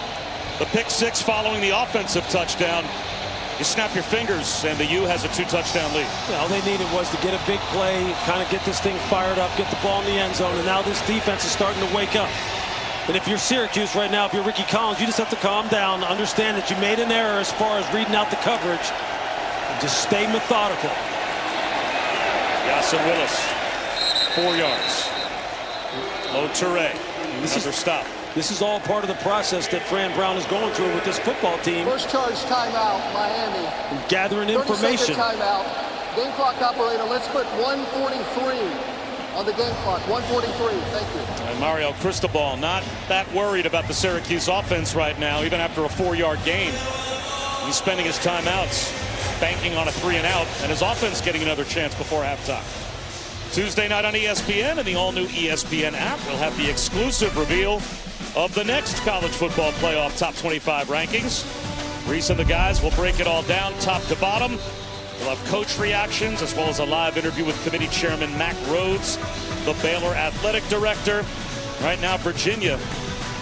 the pick six following the offensive touchdown, you snap your fingers and the U has a 2-touchdown lead. Yeah, all they needed was to get a big play, kind of get this thing fired up, get the ball in the end zone, and now this defense is starting to wake up. And if you're Syracuse right now, if you're Ricky Collins, you just have to calm down, understand that you made an error as far as reading out the coverage, and just stay methodical. Yasin Willis, 4 yards. Low Touré, another stop. This is all part of the process that Fran Brown is going through with this football team. First charge timeout, Miami. And gathering information. Timeout. Game clock operator, let's put 1:43 on the game clock. 1:43, thank you. And Mario Cristobal not that worried about the Syracuse offense right now, even after a 4-yard gain. He's spending his timeouts banking on a 3-and-out, and his offense getting another chance before halftime. Tuesday night on ESPN and the all-new ESPN app, we'll have the exclusive reveal of the next college football playoff top 25 rankings. Reese and the guys will break it all down top to bottom. We'll have coach reactions as well as a live interview with committee chairman Mack Rhodes, the Baylor athletic director. Right now, Virginia,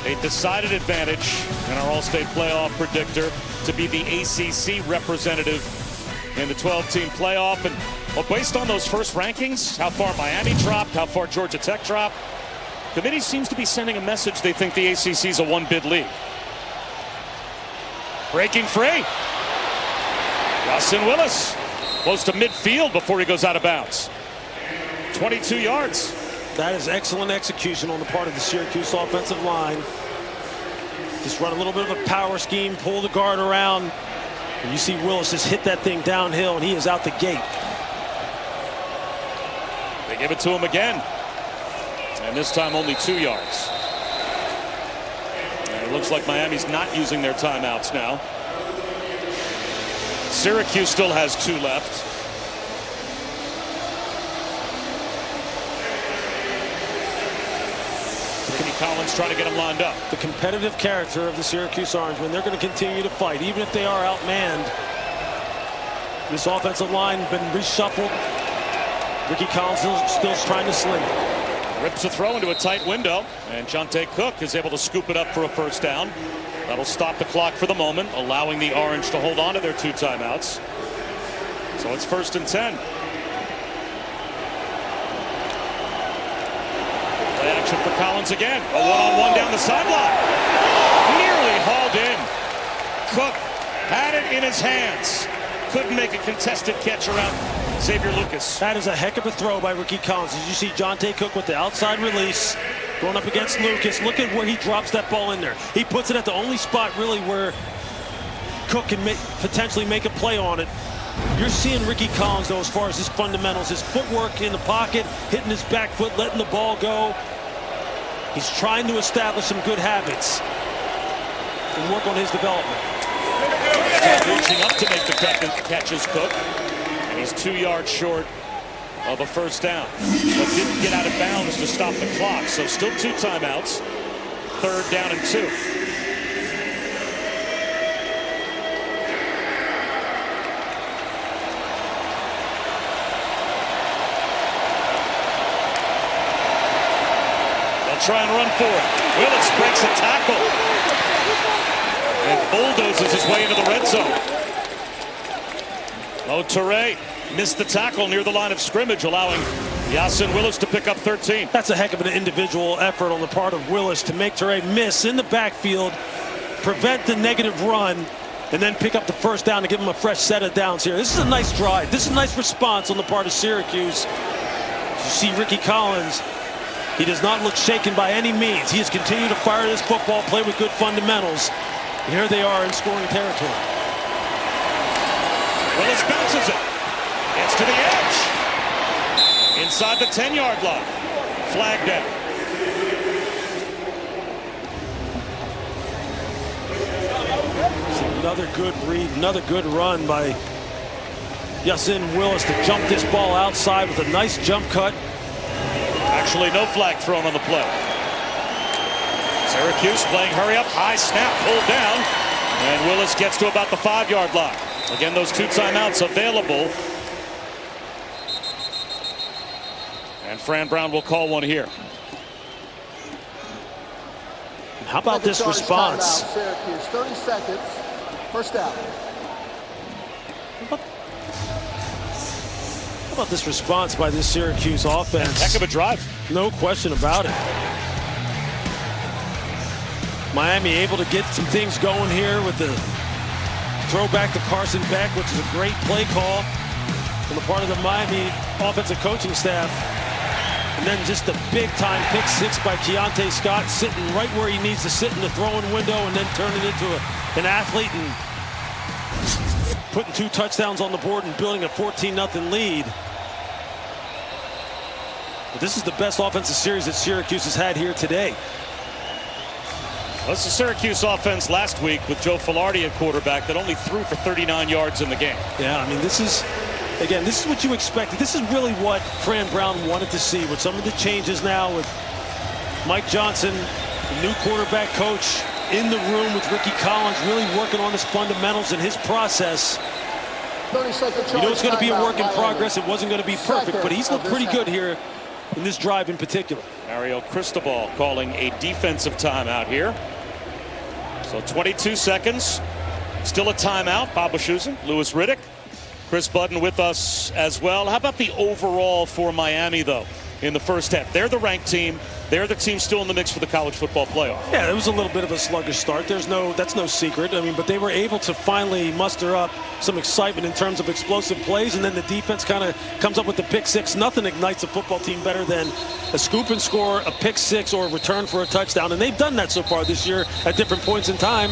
a decided advantage in our all-state playoff predictor to be the ACC representative in the 12-team playoff. And well, based on those first rankings, how far Miami dropped, how far Georgia Tech dropped, committee seems to be sending a message they think the ACC is a one-bid league. Breaking free. Yasin Willis close to midfield before he goes out of bounds. 22 yards. That is excellent execution on the part of the Syracuse offensive line. Just run a little bit of a power scheme, pull the guard around. And you see Willis just hit that thing downhill, and he is out the gate. They give it to him again. And this time only 2 yards. And it looks like Miami's not using their timeouts now. Syracuse still has 2 left. Ricky Collins trying to get him lined up. The competitive character of the Syracuse Orangemen, they're going to continue to fight, even if they are outmanned. This offensive line been reshuffled. Ricky Collins still trying to sling it. Rips a throw into a tight window, and Jonte Cook is able to scoop it up for a first down. That'll stop the clock for the moment, allowing the Orange to hold on to their 2 timeouts. So it's 1st and 10. Play action for Collins again. A one-on-one down the sideline. Nearly hauled in. Cook had it in his hands. Couldn't make a contested catch around Xavier Lucas. That is a heck of a throw by Ricky Collins. As you see Jonte Cook with the outside release going up against Lucas. Look at where he drops that ball in there. He puts it at the only spot really where Cook can potentially make a play on it. You're seeing Ricky Collins, though, as far as his fundamentals, his footwork in the pocket, hitting his back foot, letting the ball go. He's trying to establish some good habits and work on his development. Reaching up to make the catches, Cook. And he's 2 yards short of a first down. But didn't get out of bounds to stop the clock. So still 2 timeouts. 3rd down and 2. They'll try and run for it. Willis breaks a tackle and bulldozes his way into the red zone. Toure missed the tackle near the line of scrimmage, allowing Yasin Willis to pick up 13. That's a heck of an individual effort on the part of Willis to make Toure miss in the backfield, prevent the negative run, and then pick up the first down to give him a fresh set of downs here. This is a nice drive. This is a nice response on the part of Syracuse. You see Ricky Collins. He does not look shaken by any means. He has continued to fire this football, play with good fundamentals. And here they are in scoring territory. Willis bounces it. Gets to the edge. Inside the 10-yard line. Flag down. Another good read, another good run by Yasin Willis to jump this ball outside with a nice jump cut. Actually, no flag thrown on the play. Syracuse playing hurry up, high snap, pulled down, and Willis gets to about the 5-yard line. Again, those 2 timeouts available. And Fran Brown will call one here. How about this response? Syracuse, 30 seconds, first down. How about this response by this Syracuse offense? Heck of a drive. No question about it. Miami able to get some things going here with the throw back to Carson Beck, which is a great play call on the part of the Miami offensive coaching staff. And then just a big-time pick 6 by Keontae Scott, sitting right where he needs to sit in the throwing window and then turning into an athlete and putting 2 touchdowns on the board and building a 14-0 lead. But this is the best offensive series that Syracuse has had here today. Well, it's the Syracuse offense last week with Joe Filardi at quarterback that only threw for 39 yards in the game. Yeah, I mean, this is what you expected. This is really what Fran Brown wanted to see with some of the changes now with Mike Johnson, the new quarterback coach in the room with Ricky Collins, really working on his fundamentals and his process. 30-second charge. You know it's going to be a work in Miami. progress. It wasn't going to be perfect, but he's looked pretty good here in this drive in particular. Mario Cristobal calling a defensive timeout here. So 22 seconds. Still a timeout. Bob Wischusen, Louis Riddick, Chris Budden with us as well. How about the overall for Miami, though, in the first half? They're the ranked team. They're the team still in the mix for the college football playoff. Yeah, it was a little bit of a sluggish start. That's no secret. I mean, but they were able to finally muster up some excitement in terms of explosive plays, and then the defense kind of comes up with the pick 6. Nothing ignites a football team better than a scoop and score, a pick 6, or a return for a touchdown, and they've done that so far this year at different points in time.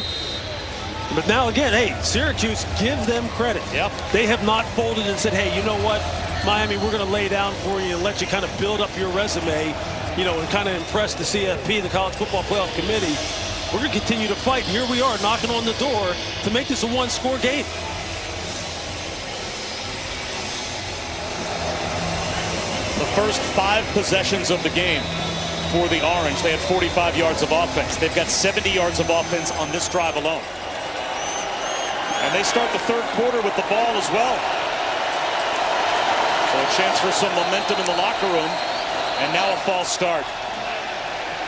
But now again, hey, Syracuse, give them credit. Yep. They have not folded and said, hey, you know what, Miami, we're going to lay down for you and let you kind of build up your resume, you know, and kind of impress the CFP, the College Football Playoff Committee. We're going to continue to fight. And here we are knocking on the door to make this a 1-score game. The first 5 possessions of the game for the Orange, they had 45 yards of offense. They've got 70 yards of offense on this drive alone. And they start the third quarter with the ball as well. So a chance for some momentum in the locker room, and now a false start.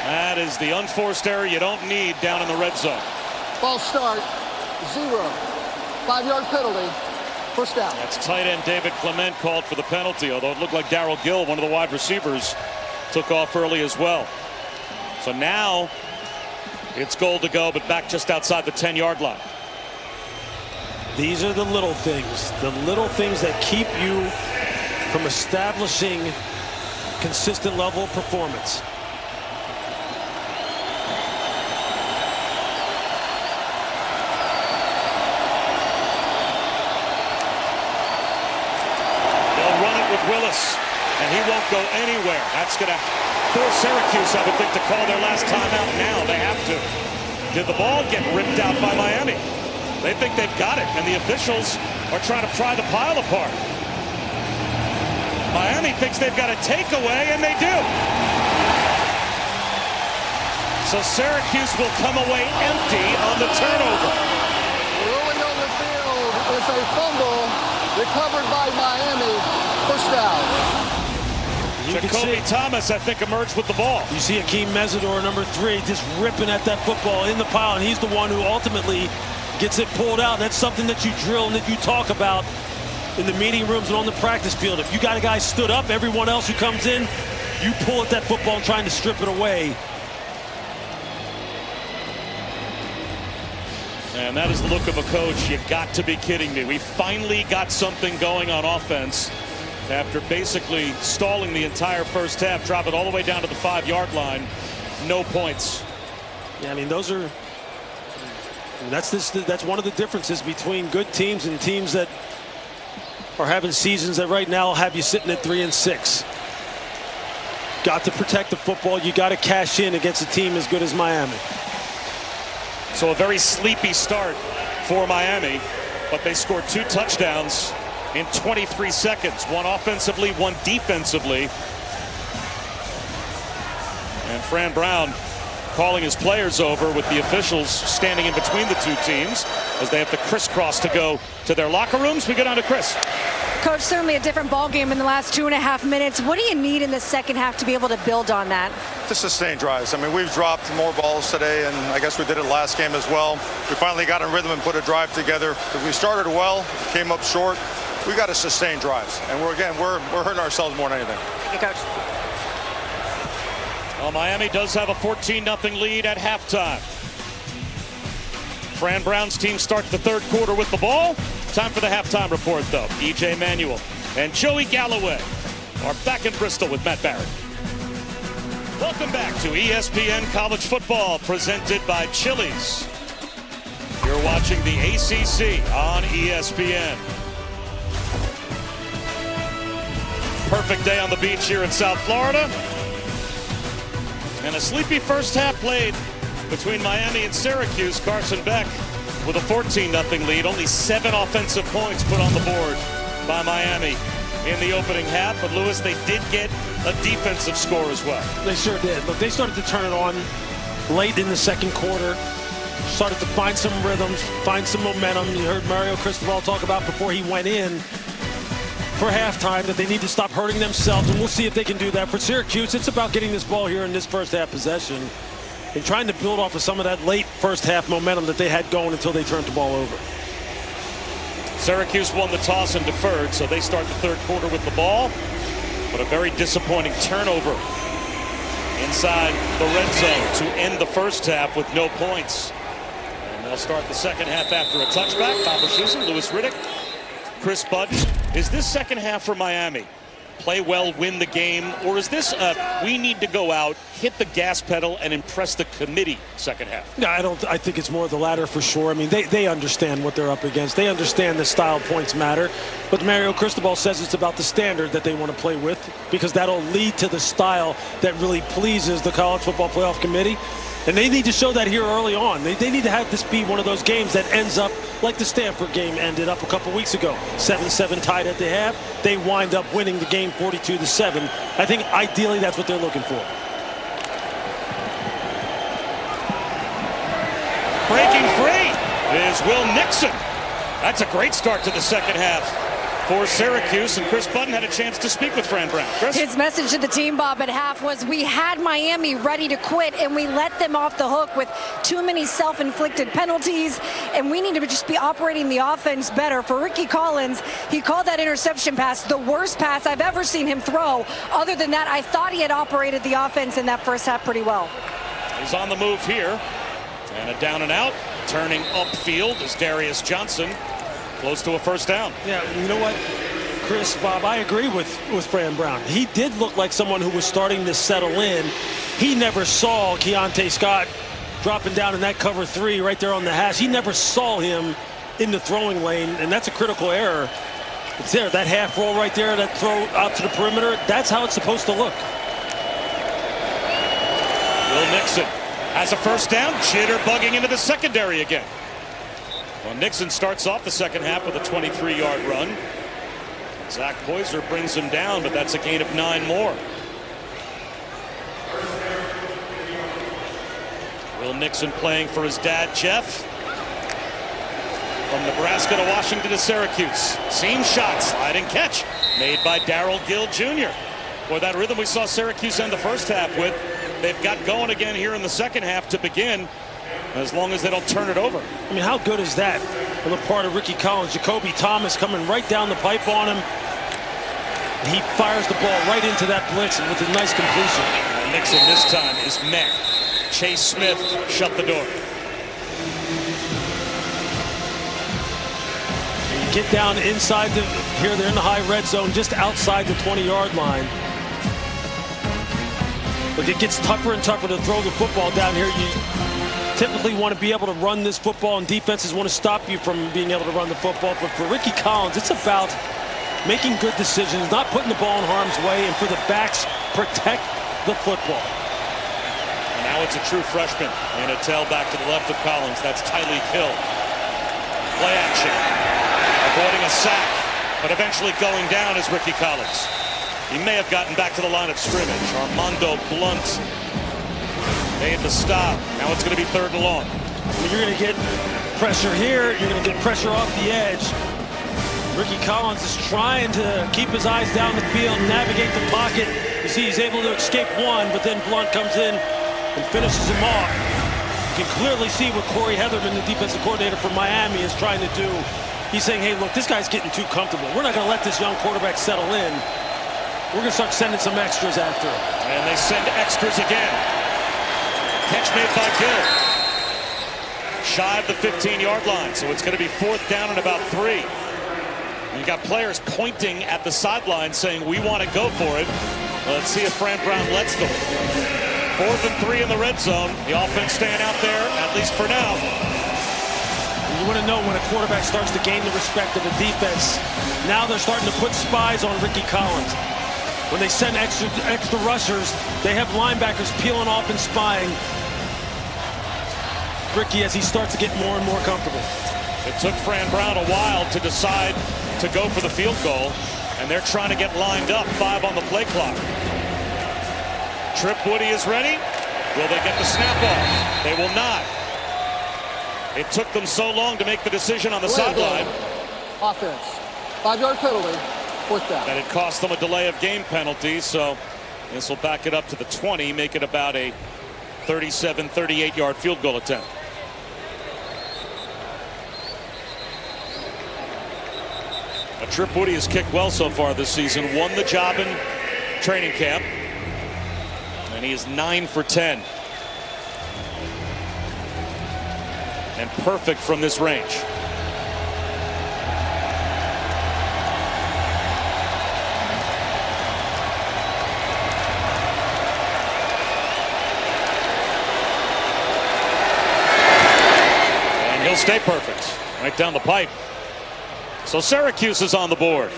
That is the unforced error you don't need down in the red zone. False start, 0. 5-yard penalty, first down. That's tight end David Clement called for the penalty, although it looked like Darryl Gill, one of the wide receivers, took off early as well. So now it's goal to go, but back just outside the 10-yard line. These are the little things that keep you from establishing consistent level of performance. Willis, and he won't go anywhere. That's going to force Syracuse, I would think, to call their last timeout now. They have to. Did the ball get ripped out by Miami? They think they've got it, and the officials are trying to pry the pile apart. Miami thinks they've got a takeaway, and they do. So Syracuse will come away empty on the turnover. Rolling on the field is a fumble recovered by Miami. First down. Jacoby Thomas, I think, emerged with the ball. You see Akeem Mesidor, number 3, just ripping at that football in the pile, and he's the one who ultimately gets it pulled out. That's something that you drill and that you talk about in the meeting rooms and on the practice field. If you got a guy stood up, everyone else who comes in, you pull at that football and trying to strip it away. And that is the look of a coach. You got to be kidding me. We finally got something going on offense after basically stalling the entire first half, drop it all the way down to the 5-yard line. No points. Yeah, I mean, that's one of the differences between good teams and teams that are having seasons that right now have you sitting at 3-6. Got to protect the football. You got to cash in against a team as good as Miami. So a very sleepy start for Miami, but they scored 2 touchdowns in 23 seconds, one offensively, one defensively. And Fran Brown calling his players over with the officials standing in between the two teams as they have to crisscross to go to their locker rooms. We go down to Chris. Coach, certainly a different ball game in the last 2.5 minutes. What do you need in the second half to be able to build on that? To sustain drives. I mean, we've dropped more balls today, and I guess we did it last game as well. We finally got in rhythm and put a drive together. We started well, came up short. We got to sustain drives, and we're hurting ourselves more than anything. Thank you, Coach. Well, Miami does have a 14-0 lead at halftime. Fran Brown's team starts the third quarter with the ball. Time for the halftime report, though. E.J. Manuel and Joey Galloway are back in Bristol with Matt Barrett. Welcome back to ESPN College Football, presented by Chili's. You're watching the ACC on ESPN. Perfect day on the beach here in South Florida. And a sleepy first half played between Miami and Syracuse. Carson Beck with a 14-0 lead. Only 7 offensive points put on the board by Miami in the opening half. But, Lewis, they did get a defensive score as well. They sure did. Look, they started to turn it on late in the second quarter. Started to find some rhythms, find some momentum. You heard Mario Cristobal talk about before he went in for halftime that they need to stop hurting themselves, and we'll see if they can do that. For Syracuse, it's about getting this ball here in this first half possession and trying to build off of some of that late first half momentum that they had going until they turned the ball over. Syracuse won the toss and deferred, so they start the third quarter with the ball. But a very disappointing turnover inside the red zone to end the first half with no points. And they'll start the second half after a touchback. Papa Schuster, Lewis Riddick, Chris Budden. Is this second half for Miami? Play well, win the game, or is this we need to go out, hit the gas pedal, and impress the committee second half? No, I think it's more the latter for sure. I mean, they understand what they're up against. They understand the style points matter. But Mario Cristobal says it's about the standard that they want to play with, because that'll lead to the style that really pleases the College Football Playoff Committee. And they need to show that here early on. They need to have this be one of those games that ends up like the Stanford game ended up a couple weeks ago. 7-7 tied at the half. They wind up winning the game 42-7. I think ideally that's what they're looking for. Breaking free is Will Nixon. That's a great start to the second half for Syracuse, and Chris Budden had a chance to speak with Fran Brown. Chris? His message to the team, Bob, at half was, we had Miami ready to quit, and we let them off the hook with too many self-inflicted penalties, and we need to just be operating the offense better. For Ricky Collins, he called that interception pass the worst pass I've ever seen him throw. Other than that, I thought he had operated the offense in that first half pretty well. He's on the move here, and a down and out. Turning upfield is Darius Johnson, close to a first down. Yeah, you know what, Chris, Bob, I agree with Fran Brown. He did look like someone who was starting to settle in. He never saw Keontae Scott dropping down in that cover 3 right there on the hash. He never saw him in the throwing lane, and that's a critical error. It's there, that half roll right there, that throw out to the perimeter, that's how it's supposed to look. Will Nixon has a first down, jitterbugging into the secondary again. Well, Nixon starts off the second half with a 23-yard run. Zach Poyser brings him down, but that's a gain of 9 more. Will Nixon playing for his dad, Jeff. From Nebraska to Washington to Syracuse. Seam shot, sliding catch, made by Darrell Gill Jr. Boy, that rhythm we saw Syracuse end the first half with, they've got going again here in the second half to begin, as long as they don't turn it over. I mean, how good is that on the part of Ricky Collins? Jacoby Thomas coming right down the pipe on him. He fires the ball right into that blitz with a nice completion. And Nixon this time is met. Chase Smith shut the door. You get down inside here they're in the high red zone, just outside the 20-yard line. Look, it gets tougher and tougher to throw the football down here. You typically want to be able to run this football, and defenses want to stop you from being able to run the football. But for Ricky Collins, it's about making good decisions, not putting the ball in harm's way, and for the backs, protect the football. And now it's a true freshman and a tailback to the left of Collins. That's Tyreek Hill. Play action. Avoiding a sack, but eventually going down is Ricky Collins. He may have gotten back to the line of scrimmage. Armando Blunt made the stop. Now it's going to be 3rd and long. You're going to get pressure here. You're going to get pressure off the edge. Ricky Collins is trying to keep his eyes down the field, navigate the pocket. You see he's able to escape one, but then Blunt comes in and finishes him off. You can clearly see what Corey Heatherman, the defensive coordinator for Miami, is trying to do. He's saying, hey, look, this guy's getting too comfortable. We're not going to let this young quarterback settle in. We're going to start sending some extras after him. And they send extras again. Catch made by Gill. Shy of the 15-yard line, so it's going to be 4th down and about 3. You got players pointing at the sideline saying, we want to go for it. Let's see if Fran Brown lets them. 4th and 3 in the red zone. The offense staying out there, at least for now. You want to know when a quarterback starts to gain the respect of the defense. Now they're starting to put spies on Ricky Collins. When they send extra rushers, they have linebackers peeling off and spying Ricky as he starts to get more and more comfortable. It took Fran Brown a while to decide to go for the field goal, and they're trying to get lined up. 5 on the play clock. Trip Woody is ready. Will they get the snap off? They will not. It took them so long to make the decision on the sideline. Offense. 5-yard penalty. 4th down. And it cost them a delay of game penalty, so this will back it up to the 20, make it about a 37, 38-yard field goal attempt. Trip Woody has kicked well so far this season. Won the job in training camp. And he is 9 for 10. And perfect from this range. And he'll stay perfect. Right down the pipe. So Syracuse is on the board.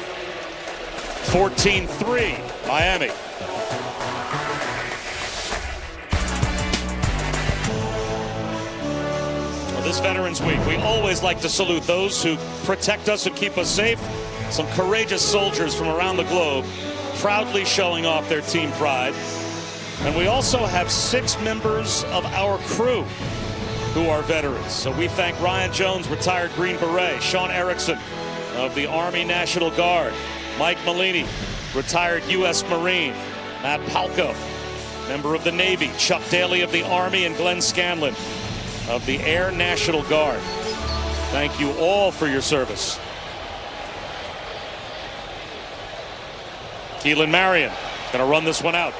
14-3, Miami. Well, this Veterans Week, we always like to salute those who protect us and keep us safe. Some courageous soldiers from around the globe proudly showing off their team pride. And we also have 6 members of our crew who are veterans. So we thank Ryan Jones, retired Green Beret, Sean Erickson, of the Army National Guard. Mike Malini, retired U.S. Marine. Matt Palco, member of the Navy. Chuck Daly of the Army, and Glenn Scanlon of the Air National Guard. Thank you all for your service. Keelan Marion going to run this one out.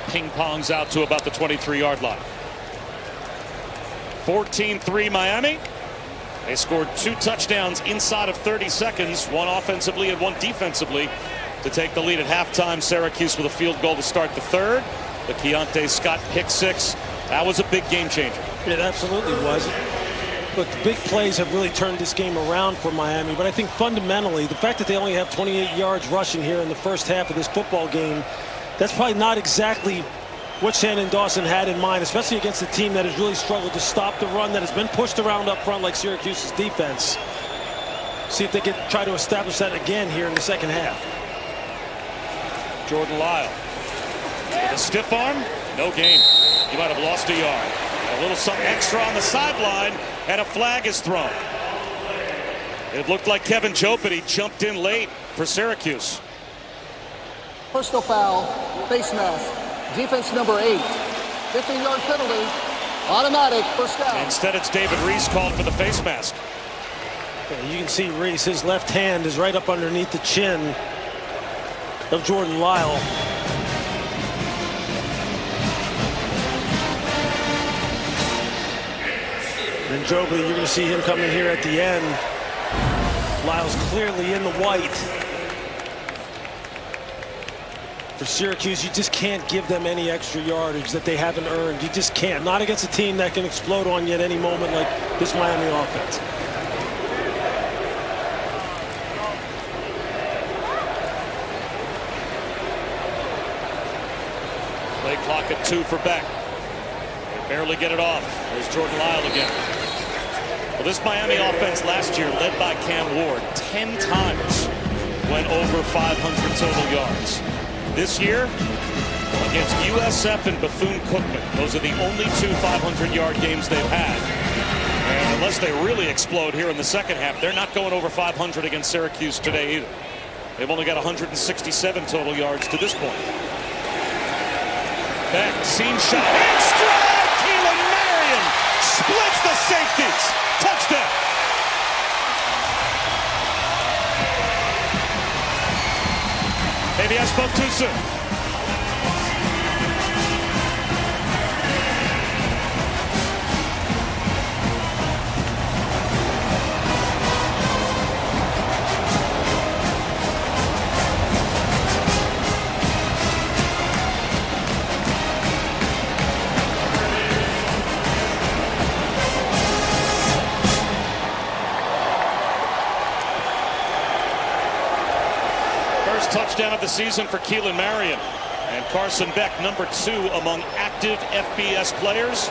Ping pongs out to about the 23-yard line. 14-3 Miami. They scored 2 touchdowns inside of 30 seconds, one offensively and one defensively, to take the lead at halftime. Syracuse with a field goal to start the third. The Keontae Scott pick six. That was a big game changer. It absolutely was. Look, the big plays have really turned this game around for Miami, but I think fundamentally the fact that they only have 28 yards rushing here in the first half of this football game, that's probably not exactly what Shannon Dawson had in mind, especially against a team that has really struggled to stop the run, that has been pushed around up front like Syracuse's defense. See if they can try to establish that again here in the second half. Jordan Lyle with a stiff arm, no gain. He might have lost a yard. A little something extra on the sideline, and a flag is thrown. It looked like Kevin Jopity jumped in late for Syracuse. Personal foul, face mask. Defense number 8. 15-yard penalty. Automatic first down. Instead, it's David Reese called for the face mask. Yeah, you can see Reese, his left hand is right up underneath the chin of Jordan Lyle. And Jopity, you're going to see him coming here at the end. Lyle's clearly in the white. For Syracuse, you just can't give them any extra yardage that they haven't earned. You just can't. Not against a team that can explode on you at any moment like this Miami offense. Play clock at 2 for Beck. They barely get it off. There's Jordan Lyle again. Well, this Miami offense last year, led by Cam Ward, 10 times went over 500 total yards. This year, against USF and Bethune-Cookman, those are the only 2 500-yard games they've had. And unless they really explode here in the second half, they're not going over 500 against Syracuse today either. They've only got 167 total yards to this point. Beck, seam shot, and strike! Keelan Marion splits the safeties. Touchdown. Maybe I spoke too soon. Touchdown of the season for Keelan Marion, and Carson Beck, number 2 among active FBS players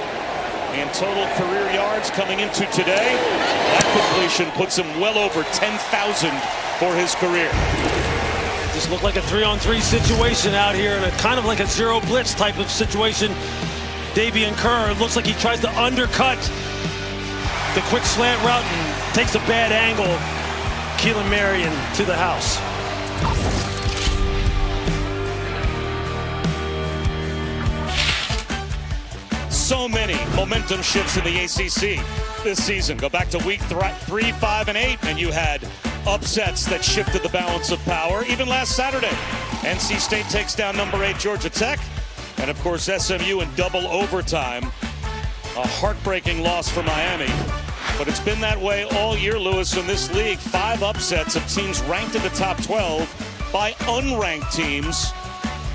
in total career yards coming into today. That completion puts him well over 10,000 for his career. Just looked like a 3-on-3 situation out here, and a kind of like a zero blitz type of situation. Davian Kerr, it looks like he tries to undercut the quick slant route and takes a bad angle. Keelan Marion to the house. So many momentum shifts in the ACC this season. Go back to week 3, 5, and 8, and you had upsets that shifted the balance of power. Even last Saturday, NC State takes down number 8 Georgia Tech, and of course SMU in double overtime. A heartbreaking loss for Miami, but it's been that way all year, Lewis, in this league. 5 upsets of teams ranked in the top 12 by unranked teams.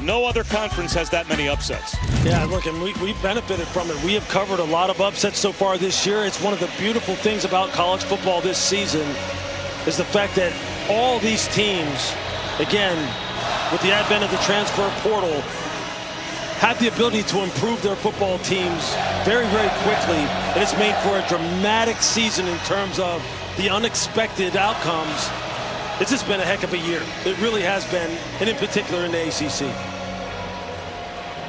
No other conference has that many upsets. Yeah, look, and we've benefited from it. We have covered a lot of upsets so far this year. It's one of the beautiful things about college football this season is the fact that all these teams, again, with the advent of the transfer portal, have the ability to improve their football teams very, very quickly. And it's made for a dramatic season in terms of the unexpected outcomes. It's just been a heck of a year. It really has been, and in particular in the ACC.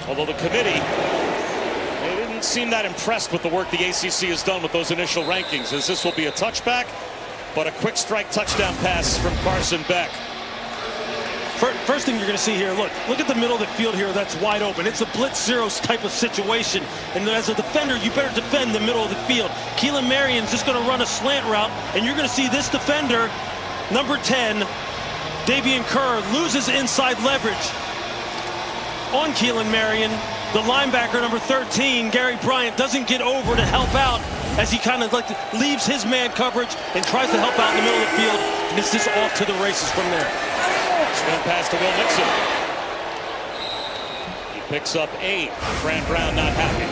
Although the committee, they didn't seem that impressed with the work the ACC has done with those initial rankings, as this will be a touchback. but a quick strike touchdown pass from Carson Beck. First thing you're going to see here, look at the middle of the field here. That's wide open. It's a blitz zero type of situation. And as a defender, you better defend the middle of the field. Keelan Marion's just going to run a slant route, and you're going to see this defender, number 10, Davian Kerr, loses inside leverage on Keelan Marion. The linebacker, number 13, Gary Bryant, doesn't get over to help out as he kind of leaves his man coverage and tries to help out in the middle of the field. And it's just off to the races from there. Swing pass to Will Nixon. He picks up 8. Fran Brown not happy.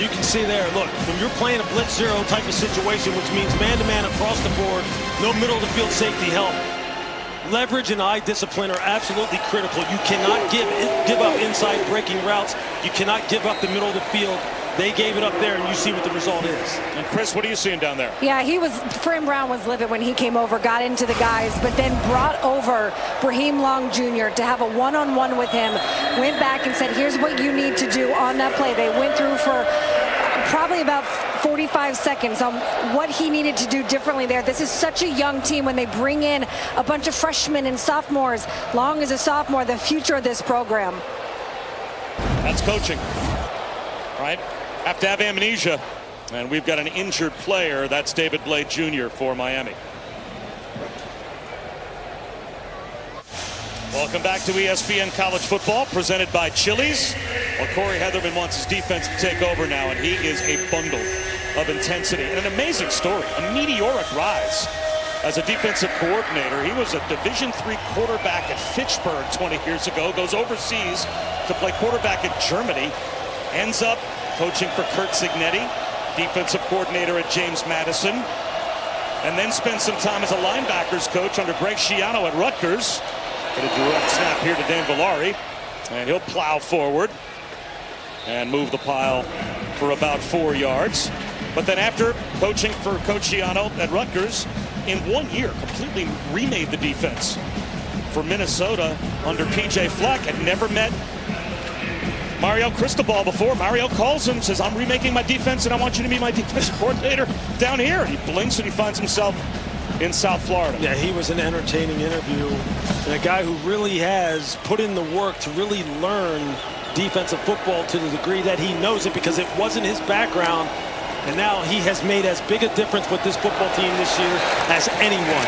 You can see there, look, when you're playing a blitz zero type of situation, which means man-to-man across the board, no middle of the field safety help, leverage and eye discipline are absolutely critical. You cannot give up inside breaking routes. You cannot give up the middle of the field. They gave it up there, and you see what the result is. And Chris, what are you seeing down there? Yeah, Fran Brown was livid when he came over, got into the guys, but then brought over Raheem Long Jr. to have a one-on-one with him, went back and said, here's what you need to do on that play. They went through for probably about 45 seconds on what he needed to do differently there. This is such a young team when they bring in a bunch of freshmen and sophomores. Long is a sophomore, the future of this program. That's coaching, right? Have to have amnesia, and we've got an injured player. That's David Blade Jr. for Miami. Welcome back to ESPN College Football, presented by Chili's. Well, Corey Heatherman wants his defense to take over now, and he is a bundle of intensity. And an amazing story, a meteoric rise as a defensive coordinator. He was a Division III quarterback at Fitchburg 20 years ago, goes overseas to play quarterback in Germany, ends up coaching for Curt Cignetti, defensive coordinator at James Madison, and then spent some time as a linebackers coach under Greg Schiano at Rutgers. Get a direct snap here to Dan Villari, and he'll plow forward and move the pile for about 4 yards. But then after coaching for Coach Schiano at Rutgers, in 1 year, completely remade the defense for Minnesota under P.J. Fleck. Had never met Mario Cristobal before. Mario calls him, says, I'm remaking my defense, and I want you to be my defensive coordinator down here. And he blinks and he finds himself in South Florida. Yeah, he was an entertaining interview, and a guy who really has put in the work to really learn defensive football to the degree that he knows it, because it wasn't his background, and now he has made as big a difference with this football team this year as anyone.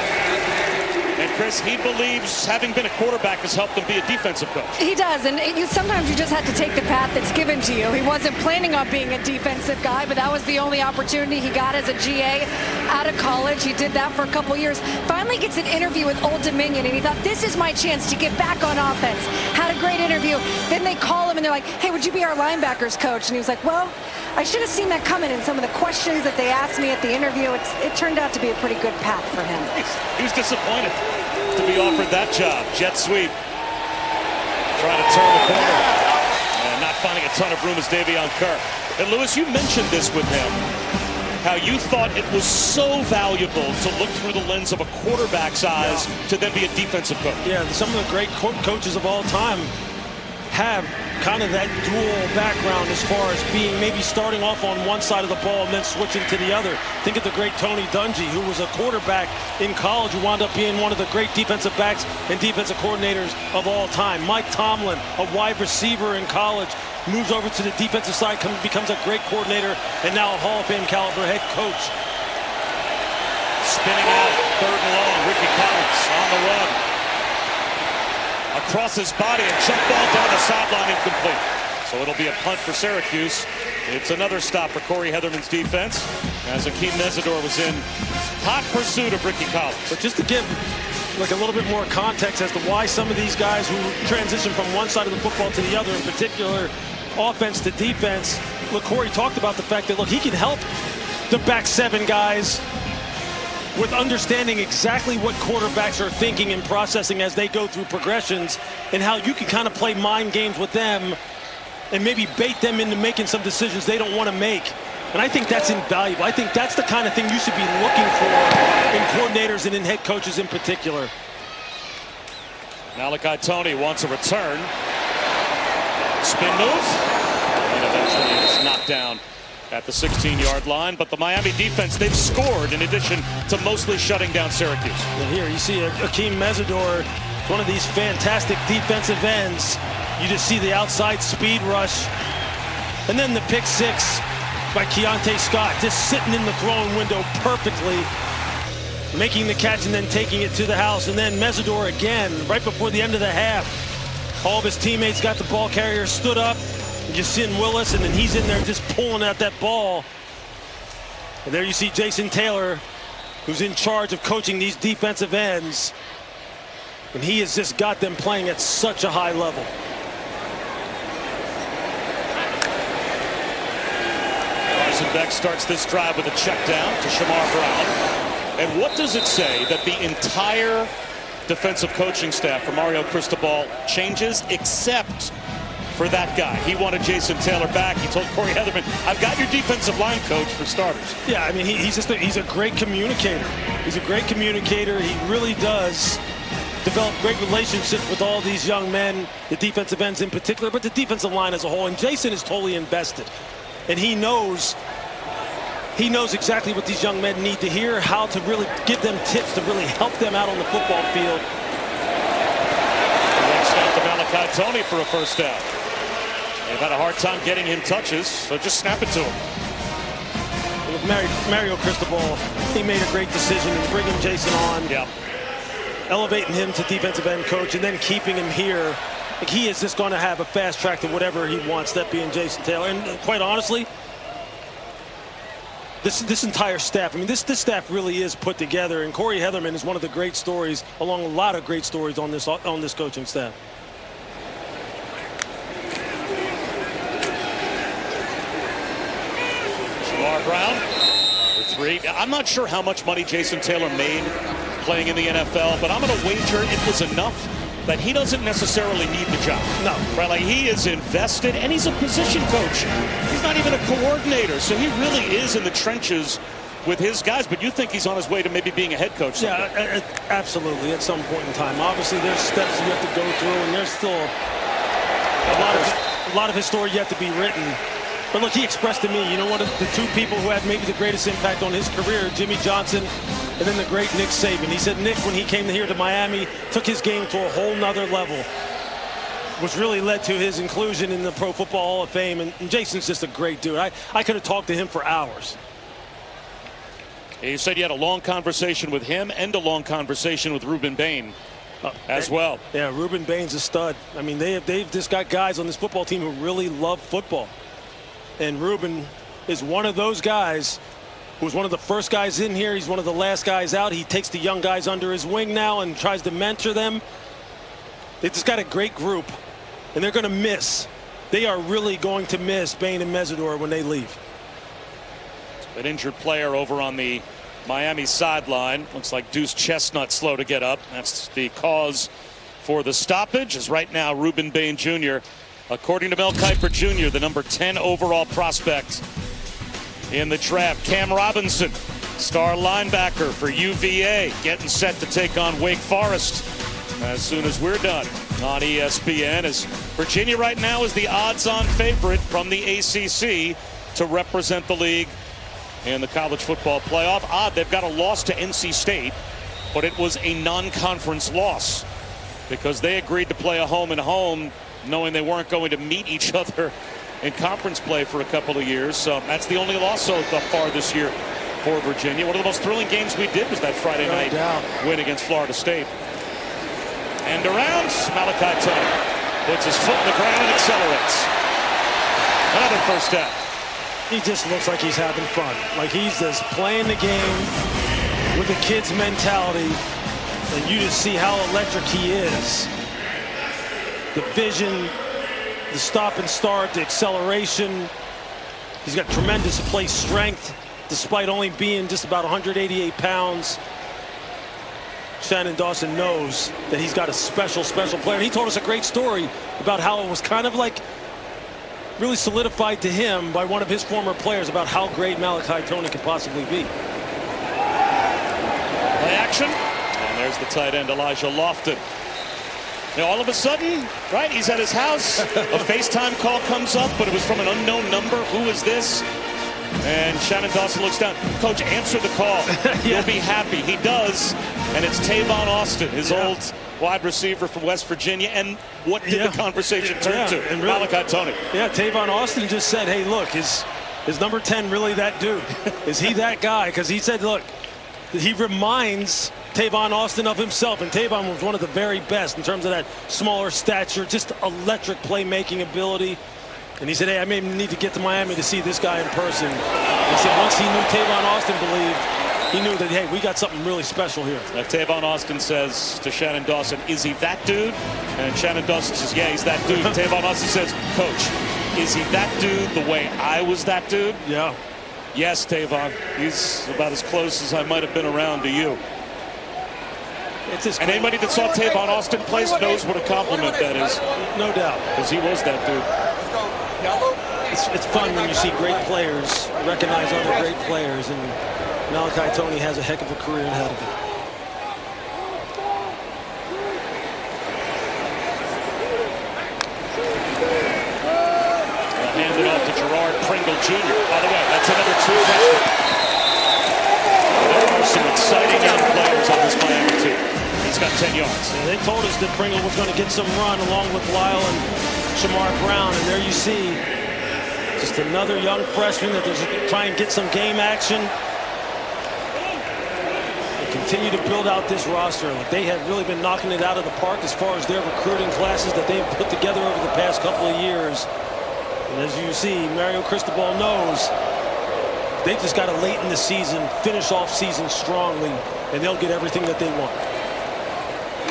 And Chris, he believes having been a quarterback has helped him be a defensive coach. He does, and sometimes you just have to take the path that's given to you. He wasn't planning on being a defensive guy, but that was the only opportunity he got as a GA out of college. He did that for a couple years. Finally gets an interview with Old Dominion, and he thought, this is my chance to get back on offense. Had a great interview. Then they call him, and they're like, hey, would you be our linebackers coach? And he was like, well, I should have seen that coming in some of the questions that they asked me at the interview. It turned out to be a pretty good path for him. He was disappointed to be offered that job. Jet sweep. Trying to turn the corner. And not finding a ton of room is Davion Kerr. And Lewis, you mentioned this with him, how you thought it was so valuable to look through the lens of a quarterback's eyes to then be a defensive coach. Yeah, some of the great coaches of all time have kind of that dual background as far as being maybe starting off on one side of the ball and then switching to the other. Think of the great Tony Dungy, who was a quarterback in college, who wound up being one of the great defensive backs and defensive coordinators of all time. Mike Tomlin, a wide receiver in college, moves over to the defensive side, becomes a great coordinator, and now a Hall of Fame caliber head coach. Spinning out, 3rd and long, Ricky Collins on the run. Across his body, and jump ball down the sideline, incomplete. So it'll be a punt for Syracuse. It's another stop for Corey Heatherman's defense, as Akeem Mesidor was in hot pursuit of Ricky Collins. But just to give a little bit more context as to why some of these guys who transition from one side of the football to the other, in particular offense to defense, Corey talked about the fact that, he can help the back 7 guys with understanding exactly what quarterbacks are thinking and processing as they go through progressions, and how you can kind of play mind games with them and maybe bait them into making some decisions they don't want to make. And I think that's invaluable. I think that's the kind of thing you should be looking for in coordinators and in head coaches in particular. Malachi Tony wants a return. Spin move. And a Eventually it's knocked down at the 16-yard line. But the Miami defense, they've scored in addition to mostly shutting down Syracuse. And here you see Akeem Mesidor, one of these fantastic defensive ends. You just see the outside speed rush. And then the pick six by Keontae Scott, just sitting in the throwing window perfectly, making the catch and then taking it to the house. And then Mesidor again, right before the end of the half. All of his teammates got the ball carrier, stood up, and just seeing Willis, and then he's in there just pulling out that ball. And there you see Jason Taylor, who's in charge of coaching these defensive ends. And he has just got them playing at such a high level. Carson Beck starts this drive with a check down to Shamar Brown. And what does it say that the entire defensive coaching staff for Mario Cristobal changes except for that guy? He wanted Jason Taylor back. He told Corey Heatherman, I've got your defensive line coach for starters. Yeah, I mean, he's a great communicator. He's a great communicator. He really does develop great relationships with all these young men, the defensive ends in particular, but the defensive line as a whole. And Jason is totally invested. And he knows exactly what these young men need to hear, how to really give them tips to really help them out on the football field. Next down to Malachi Tony for a first down. They've had a hard time getting him touches, so just snap it to him. With Mario Cristobal, he made a great decision in bringing Jason on, elevating him to defensive end coach, and then keeping him here. Like, he is just going to have a fast track to whatever he wants, that being Jason Taylor. And quite honestly, this entire staff, I mean, this staff really is put together, and Corey Heatherman is one of the great stories, along a lot of great stories on this coaching staff. Shamar Brown for three. I'm not sure how much money Jason Taylor made playing in the NFL, but I'm going to wager it was enough that he doesn't necessarily need the job. No. Right, like he is invested, and he's a position coach. He's not even a coordinator, so he really is in the trenches with his guys, but you think he's on his way to maybe being a head coach someday. Yeah, absolutely, at some point in time. Obviously, there's steps you have to go through, and there's still a lot of his story yet to be written. But look, he expressed to me, you know, one of the two people who had maybe the greatest impact on his career, Jimmy Johnson, and then the great Nick Saban. He said Nick, when he came here to Miami, took his game to a whole nother level, which really led to his inclusion in the Pro Football Hall of Fame. And Jason's just a great dude. I could have talked to him for hours. You said you had a long conversation with him and a long conversation with Ruben Bain as well. Yeah, Ruben Bain's a stud. I mean, they've just got guys on this football team who really love football. And Ruben is one of those guys who was one of the first guys in here. He's one of the last guys out. He takes the young guys under his wing now and tries to mentor them. They've just got a great group, and they're going to miss. They are really going to miss Bain and Mesidor when they leave. An injured player over on the Miami sideline. Looks like Deuce Chestnut slow to get up. That's the cause for the stoppage, as right now Ruben Bain Jr., according to Mel Kiper Jr., the number 10 overall prospect in the draft. Cam Robinson, star linebacker for UVA, getting set to take on Wake Forest as soon as we're done on ESPN, as Virginia right now is the odds-on favorite from the ACC to represent the league in the college football playoff. Odd, they've got a loss to NC State, but it was a non-conference loss because they agreed to play a home-and-home, knowing they weren't going to meet each other in conference play for a couple of years. So that's the only loss so far this year for Virginia. One of the most thrilling games we did was that Friday night win against Florida State. And around, Malachi Tony puts his foot in the ground and accelerates. Another first down. He just looks like he's having fun. Like he's just playing the game with the kid's mentality. And you just see how electric he is. The vision, the stop and start, the acceleration. He's got tremendous play strength, despite only being just about 188 pounds. Shannon Dawson knows that he's got a special player. And he told us a great story about how it was kind of like really solidified to him by one of his former players about how great Malachi Tony could possibly be. Play action. And there's the tight end, Elijah Lofton. All of a sudden, right, he's at his house. A FaceTime call comes up, but it was from an unknown number. Who is this? And Shannon Dawson looks down. Coach, answer the call. You'll be happy. He does. And it's Tavon Austin, his old wide receiver from West Virginia. And what did the conversation turn to? And really, Malachi Tony. Yeah, Tavon Austin just said, hey, look, is number 10 really that dude? Is he that guy? Because he said, look, he reminds Tavon Austin of himself. And Tavon was one of the very best in terms of that smaller stature, just electric playmaking ability. And he said, hey, I may need to get to Miami to see this guy in person. He said once he knew Tavon Austin believed, he knew that, hey, we got something really special here. Tavon Austin says to Shannon Dawson, is he that dude? And Shannon Dawson says, yeah, he's that dude. Tavon Austin says, Coach, is he that dude the way I was that dude? Yeah. Yes, Tavon. He's about as close as I might have been around to you. And anybody that saw Tavon Austin play knows what a compliment that is. No doubt. Because he was that dude. It's fun when you see great players recognize other great players, and Malachi Tony has a heck of a career ahead of him. Hand it off to Gerard Pringle Jr. By the way, that's another true freshman. There are some exciting young players on this Miami team. He's got 10 yards. Yeah, they told us that Pringle was going to get some run along with Lyle and Shamar Brown, and there you see just another young freshman that is trying to get some game action. They continue to build out this roster. Like, they have really been knocking it out of the park as far as their recruiting classes that they've put together over the past couple of years. And as you see, Mario Cristobal knows they just got to late in the season finish off season strongly, and they'll get everything that they want.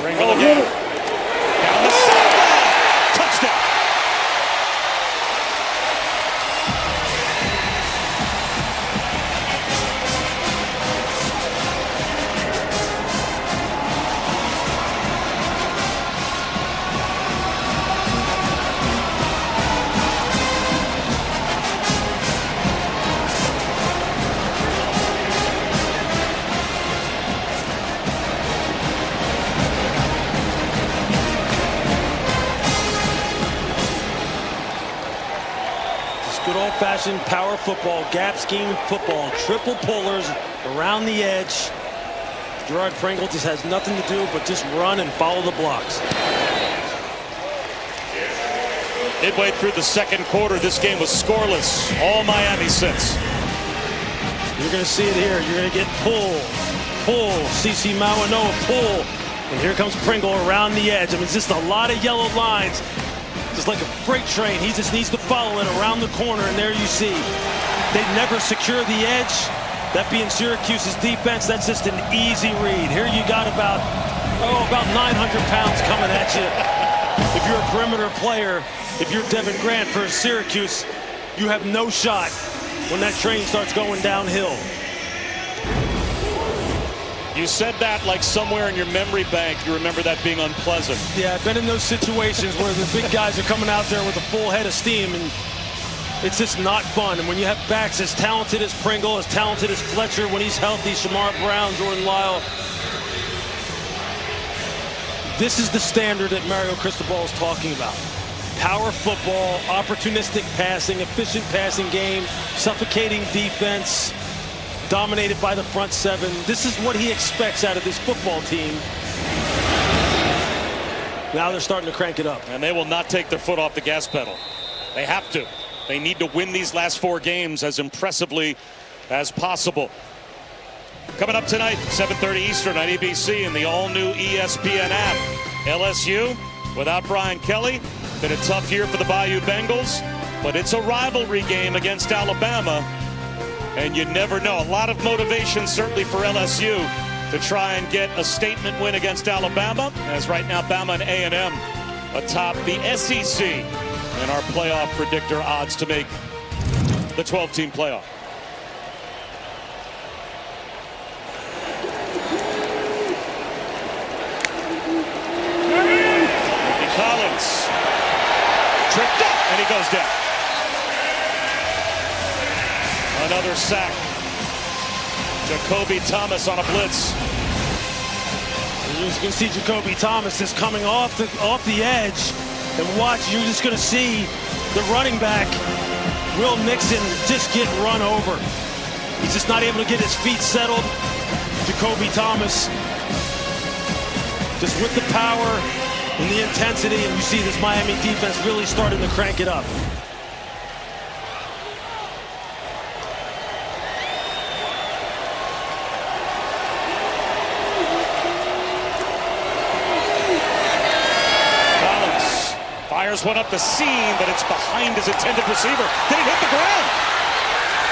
Pringle again. Down the sideline. Touchdown. Good old-fashioned power football, gap scheme football, triple pullers around the edge. Gerard Pringle just has nothing to do but just run and follow the blocks. Midway through the second quarter, this game was scoreless. All Miami since. You're going to see it here. You're going to get pull, CC Mawanoa, pull. And here comes Pringle around the edge. I mean, it's just a lot of yellow lines. Just like a freight train, he just needs to follow it around the corner, and there you see. They never secure the edge. That being Syracuse's defense, that's just an easy read. Here you got about 900 pounds coming at you. If you're a perimeter player, if you're Devin Grant for Syracuse, you have no shot when that train starts going downhill. You said that like somewhere in your memory bank you remember that being unpleasant. Yeah, I've been in those situations where the big guys are coming out there with a full head of steam, and it's just not fun. And when you have backs as talented as Pringle, as talented as Fletcher when he's healthy, Shamar Brown, Jordan Lyle, this is the standard that Mario Cristobal is talking about. Power football, opportunistic passing, efficient passing game, suffocating defense, dominated by the front seven. This is what he expects out of this football team. Now they're starting to crank it up. And they will not take their foot off the gas pedal. They have to. They need to win these last 4 games as impressively as possible. Coming up tonight, 7:30 Eastern on ABC and the all-new ESPN app. LSU, without Brian Kelly, been a tough year for the Bayou Bengals, but it's a rivalry game against Alabama. And you never know. A lot of motivation certainly for LSU to try and get a statement win against Alabama, as right now Bama and A&M atop the SEC and our playoff predictor odds to make the 12-team playoff. Collins tripped up and he goes down. Another sack. Jacoby Thomas on a blitz. You're just going to see Jacoby Thomas is coming off the edge. And watch, you're just going to see the running back, Will Nixon, just get run over. He's just not able to get his feet settled. Jacoby Thomas, just with the power and the intensity, and you see this Miami defense really starting to crank it up. Fires one up the seam, but it's behind his intended receiver. Did it hit the ground?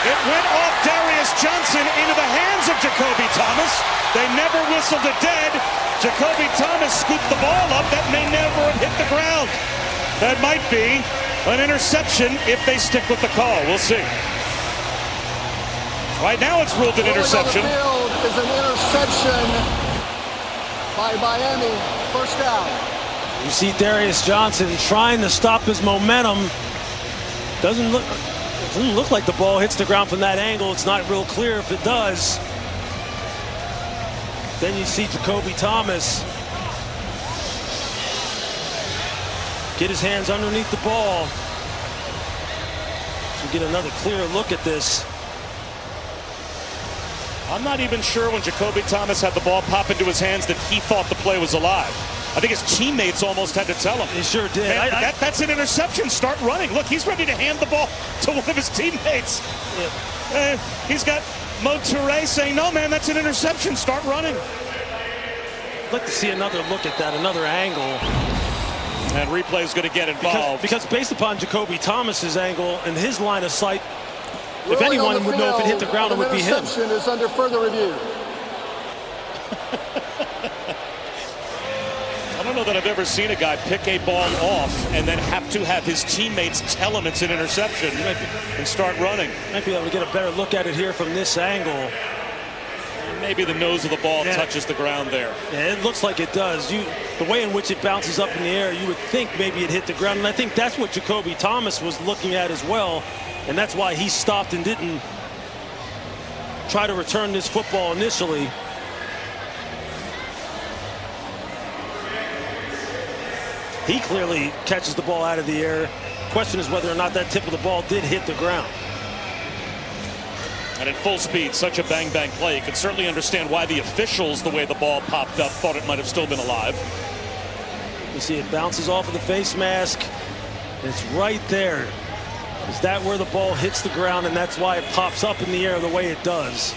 It went off Darius Johnson into the hands of Jacoby Thomas. They never whistled it dead. Jacoby Thomas scooped the ball up. That may never have hit the ground. That might be an interception if they stick with the call. We'll see. Right now it's ruled an interception. The field is an interception by Miami. First down. You see Darius Johnson trying to stop his momentum. Doesn't look like the ball hits the ground from that angle. It's not real clear if it does. Then you see Jacoby Thomas get his hands underneath the ball. So we get another clear look at this. I'm not even sure when Jacoby Thomas had the ball pop into his hands that he thought the play was alive. I think his teammates almost had to tell him. He sure did. Man, that's an interception. Start running. Look, he's ready to hand the ball to one of his teammates. Yeah. He's got Mo Toure saying, no, man, that's an interception. Start running. I'd like to see another look at that, another angle. And replay is going to get involved. Because based upon Jacoby Thomas's angle and his line of sight, if anyone would know if it hit the ground, it would be him. Interception is under further review. I don't know that I've ever seen a guy pick a ball off and then have to have his teammates tell him it's an interception and start running. Might be able to get a better look at it here from this angle. And maybe the nose of the ball touches the ground there. Yeah, it looks like it does. The way in which it bounces up in the air, you would think maybe it hit the ground. And I think that's what Jacoby Thomas was looking at as well. And that's why he stopped and didn't try to return this football initially. He clearly catches the ball out of the air. Question is whether or not that tip of the ball did hit the ground. And at full speed, such a bang-bang play. You can certainly understand why the officials, the way the ball popped up, thought it might have still been alive. You see it bounces off of the face mask. It's right there. Is that where the ball hits the ground, and that's why it pops up in the air the way it does?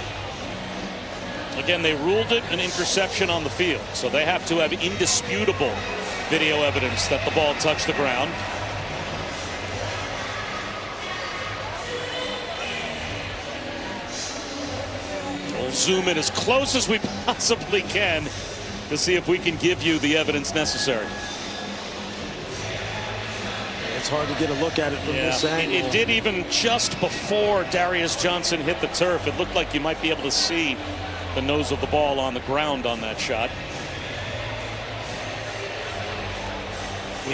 Again, they ruled it an interception on the field, so they have to have indisputable video evidence that the ball touched the ground. We'll zoom in as close as we possibly can to see if we can give you the evidence necessary. It's hard to get a look at it from this angle. It did even just before Darius Johnson hit the turf. It looked like you might be able to see the nose of the ball on the ground on that shot.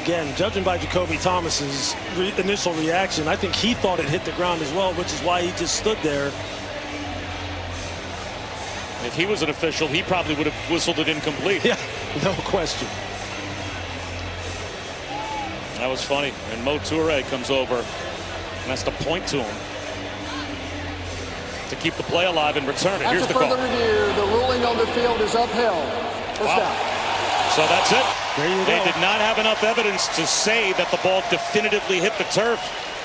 Again, judging by Jacoby Thomas's initial reaction, I think he thought it hit the ground as well, which is why he just stood there. If he was an official, he probably would have whistled it incomplete. Yeah, no question. That was funny. And Mo Toure comes over and has to point to him to keep the play alive and return it. Here's the call. After further review, the ruling on the field is upheld. First down. So that's it. There you go. They did not have enough evidence to say that the ball definitively hit the turf,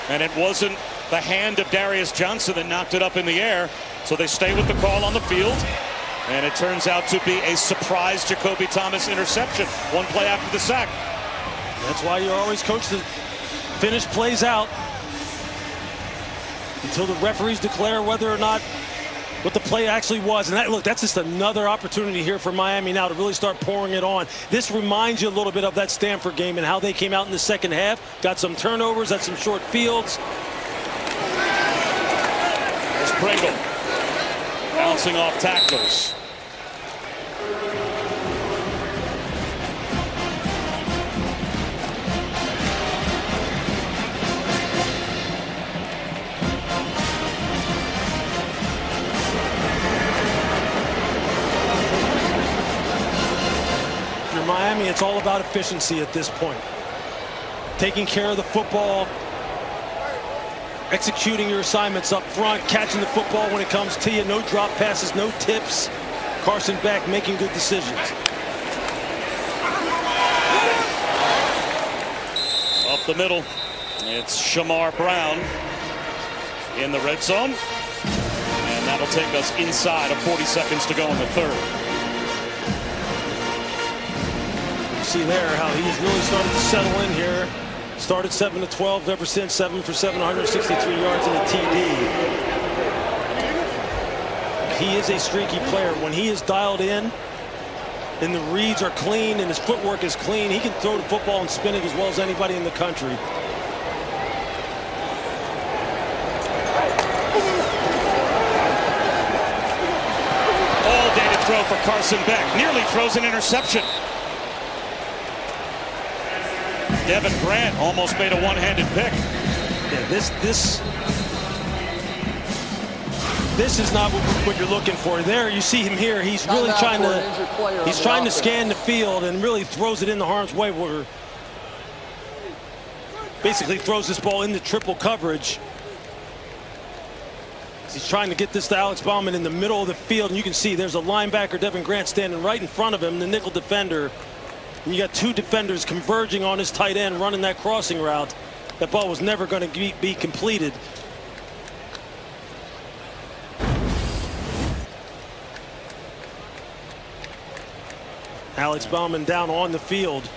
and it wasn't the hand of Darius Johnson that knocked it up in the air. So they stay with the call on the field, and it turns out to be a surprise Jacoby Thomas interception, one play after the sack. That's why you're always coached to finish plays out until the referees declare whether or not what the play actually was. And look, that's just another opportunity here for Miami now to really start pouring it on. This reminds you a little bit of that Stanford game and how they came out in the second half, got some turnovers, had some short fields. There's Pringle bouncing off tacklers. Miami, it's all about efficiency at this point. Taking care of the football, executing your assignments up front, catching the football when it comes to you. No drop passes, no tips. Carson Beck making good decisions. Up the middle, it's Shamar Brown in the red zone. And that'll take us inside of 40 seconds to go in the third. You see there how he's really started to settle in here. Started 7 of 12 ever since, 7 for 763 yards and a TD. He is a streaky player. When he is dialed in and the reads are clean and his footwork is clean, he can throw the football and spin it as well as anybody in the country. All day to throw for Carson Beck. Nearly throws an interception. Devin Grant almost made a one-handed pick. Yeah, this is not what you're looking for. There, you see him here. He's really trying to scan the field and really throws it in the harm's way, where basically throws this ball into triple coverage. He's trying to get this to Alex Bauman in the middle of the field, and you can see there's a linebacker, Devin Grant, standing right in front of him, the nickel defender. And you got two defenders converging on his tight end, running that crossing route. That ball was never going to be completed. Alex Bauman down on the field.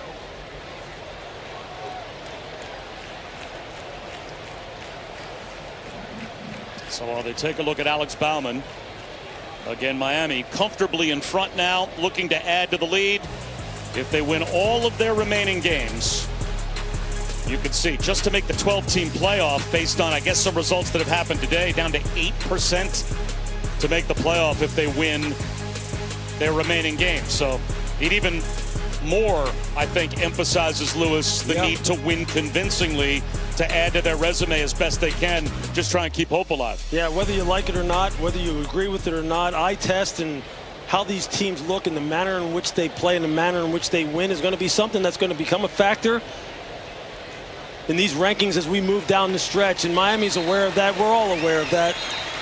So while they take a look at Alex Bauman, again, Miami comfortably in front now, looking to add to the lead. If they win all of their remaining games, you can see, just to make the 12-team playoff, based on, I guess, some results that have happened today, down to 8% to make the playoff if they win their remaining games. So it even more, I think, emphasizes, Lewis, the need to win convincingly to add to their resume as best they can, just try and keep hope alive. Yeah, whether you like it or not, whether you agree with it or not, eye test and how these teams look and the manner in which they play and the manner in which they win is going to be something that's going to become a factor in these rankings as we move down the stretch. And Miami's aware of that. We're all aware of that.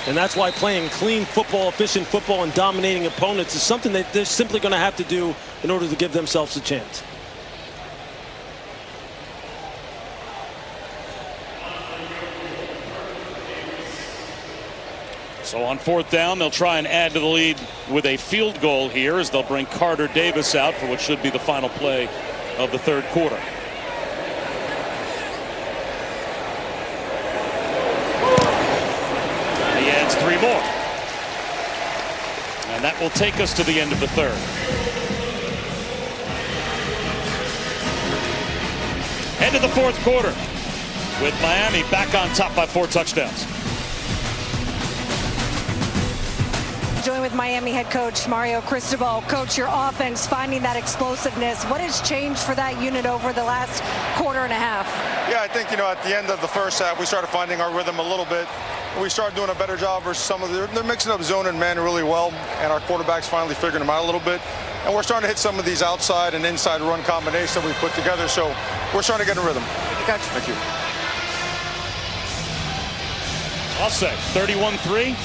And that's why playing clean football, efficient football, and dominating opponents is something that they're simply going to have to do in order to give themselves a chance. So on fourth down, they'll try and add to the lead with a field goal here as they'll bring Carter Davis out for what should be the final play of the third quarter. He adds 3 more. And that will take us to the end of the third. End of the fourth quarter with Miami back on top by 4 touchdowns. Join with Miami head coach Mario Cristobal. Coach, your offense finding that explosiveness. What has changed for that unit over the last quarter and a half? Yeah, I think, at the end of the first half, we started finding our rhythm a little bit. We started doing a better job versus some of they're mixing up zone and man really well, and our quarterback's finally figuring them out a little bit. And we're starting to hit some of these outside and inside run combinations that we put together, so we're starting to get in rhythm. Thank you, Coach. Thank you. I'll say 31-3.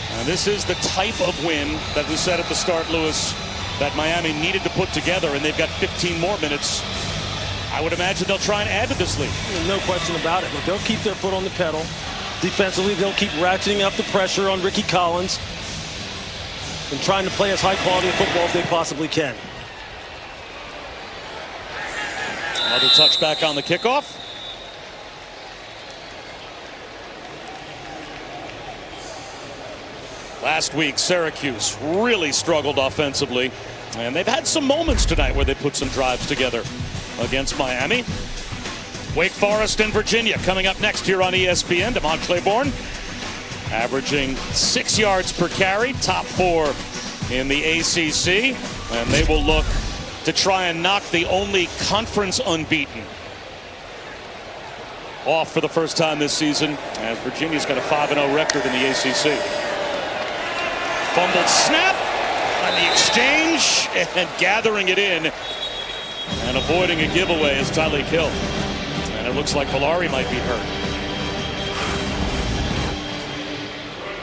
And this is the type of win that we said at the start, Lewis, that Miami needed to put together, and they've got 15 more minutes. I would imagine they'll try and add to this lead. No question about it. But they'll keep their foot on the pedal. Defensively, they'll keep ratcheting up the pressure on Ricky Collins and trying to play as high quality of football as they possibly can. Another touchback on the kickoff. Last week, Syracuse really struggled offensively, and they've had some moments tonight where they put some drives together against Miami. Wake Forest and Virginia coming up next here on ESPN. DeMont Claiborne averaging 6 yards per carry, top 4 in the ACC, and they will look to try and knock the only conference unbeaten off for the first time this season, as Virginia's got a 5-0 record in the ACC. Fumbled snap on the exchange, and gathering it in And avoiding a giveaway is Tyreek Hill. And it looks like Villari might be hurt.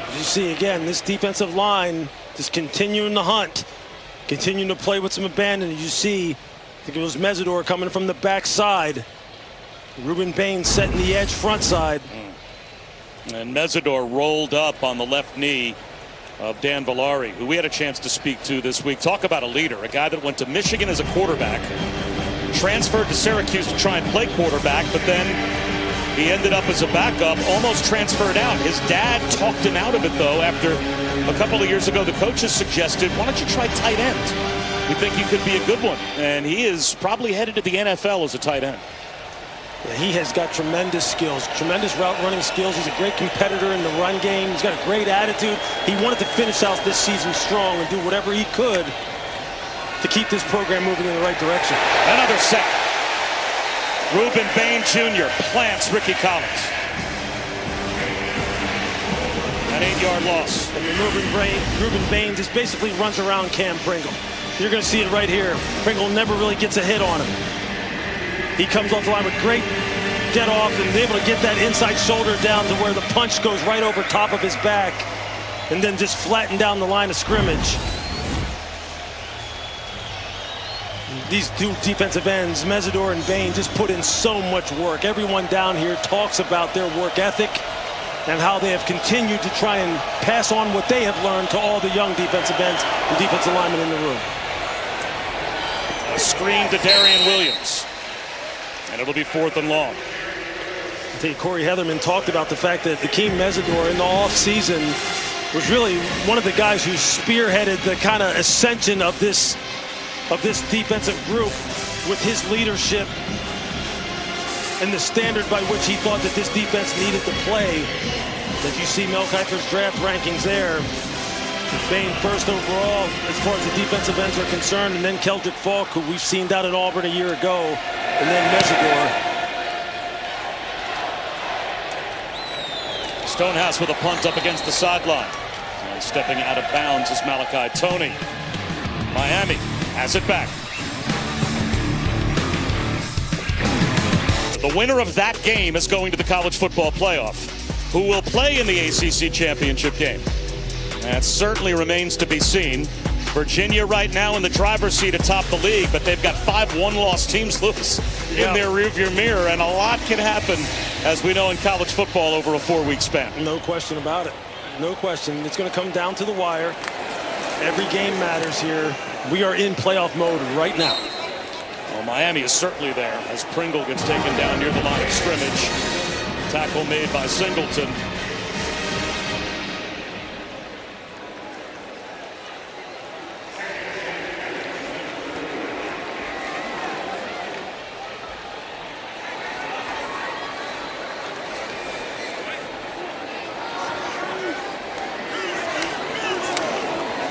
As you see again, this defensive line just continuing the hunt, continuing to play with some abandon. You see, I think it was Mesidor coming from the backside. Ruben Bain setting the edge front side. And Mesidor rolled up on the left knee of Dan Villari, who we had a chance to speak to this week. Talk about a leader, a guy that went to Michigan as a quarterback, transferred to Syracuse to try and play quarterback, but then he ended up as a backup, almost transferred out. His dad talked him out of it, though, after a couple of years ago the coaches suggested, why don't you try tight end? We think you could be a good one. And he is probably headed to the NFL as a tight end. Yeah, he has got tremendous skills, tremendous route running skills. He's a great competitor in the run game. He's got a great attitude. He wanted to finish out this season strong and do whatever he could to keep this program moving in the right direction. Another sack. Ruben Bain Jr. plants Ricky Collins. An 8-yard loss. And Ruben Bain just basically runs around Cam Pringle. You're going to see it right here. Pringle never really gets a hit on him. He comes off the line with great get off and is able to get that inside shoulder down to where the punch goes right over top of his back and then just flatten down the line of scrimmage. These two defensive ends, Mesidor and Bain, just put in so much work. Everyone down here talks about their work ethic and how they have continued to try and pass on what they have learned to all the young defensive ends and defensive linemen in the room. A screen to Darian Williams. And it'll be 4th and long. I think Corey Heatherman talked about the fact that Akeem Mesidor in the offseason was really one of the guys who spearheaded the kind of ascension of this defensive group with his leadership and the standard by which he thought that this defense needed to play. As you see Mel Kiper's draft rankings there, Bain first overall as far as the defensive ends are concerned, and then Keldrick Falk, who we've seen down in Auburn a year ago, and then Mesidor. Stonehouse with a punt up against the sideline. And stepping out of bounds is Malachi Toney. Miami has it back. The winner of that game is going to the college football playoff, who will play in the ACC championship game. That certainly remains to be seen. Virginia right now in the driver's seat atop the league, but they've got 5 one-loss teams loose in their rearview mirror, and a lot can happen, as we know, in college football over a 4-week span. No question about it. No question. It's going to come down to the wire. Every game matters here. We are in playoff mode right now. Well, Miami is certainly there as Pringle gets taken down near the line of scrimmage. Tackle made by Singleton.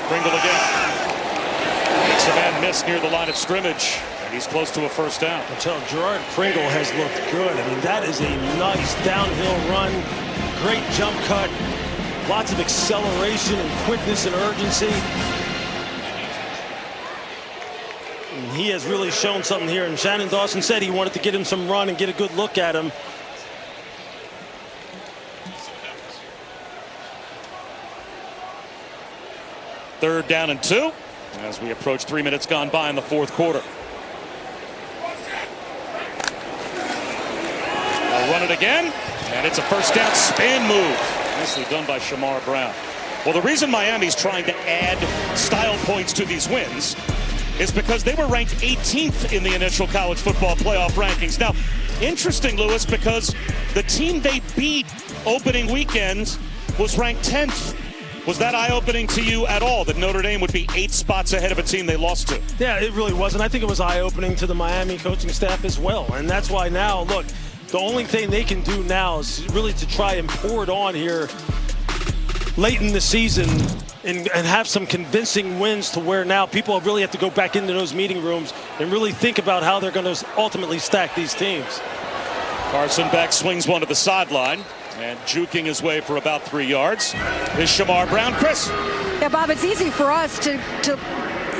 Pringle again. Makes a man miss near the line of scrimmage. And he's close to a first down. I tell Gerard Pringle has looked good. I mean, that is a nice downhill run. Great jump cut. Lots of acceleration and quickness and urgency. And he has really shown something here. And Shannon Dawson said he wanted to get him some run and get a good look at him. Third down and 2 as we approach 3 minutes gone by in the 4th quarter. They'll run it again, and it's a first down spin move. Nicely done by Shamar Brown. Well, the reason Miami's trying to add style points to these wins is because they were ranked 18th in the initial college football playoff rankings. Now, interesting, Lewis, because the team they beat opening weekend was ranked 10th. Was that eye-opening to you at all, that Notre Dame would be 8 spots ahead of a team they lost to? Yeah, it really was. And I think it was eye-opening to the Miami coaching staff as well. And that's why now, look, the only thing they can do now is really to try and pour it on here late in the season and have some convincing wins to where now people really have to go back into those meeting rooms and really think about how they're going to ultimately stack these teams. Carson Beck swings one to the sideline. And juking his way for about 3 yards is Shamar Brown. Chris. Yeah, Bob, it's easy for us to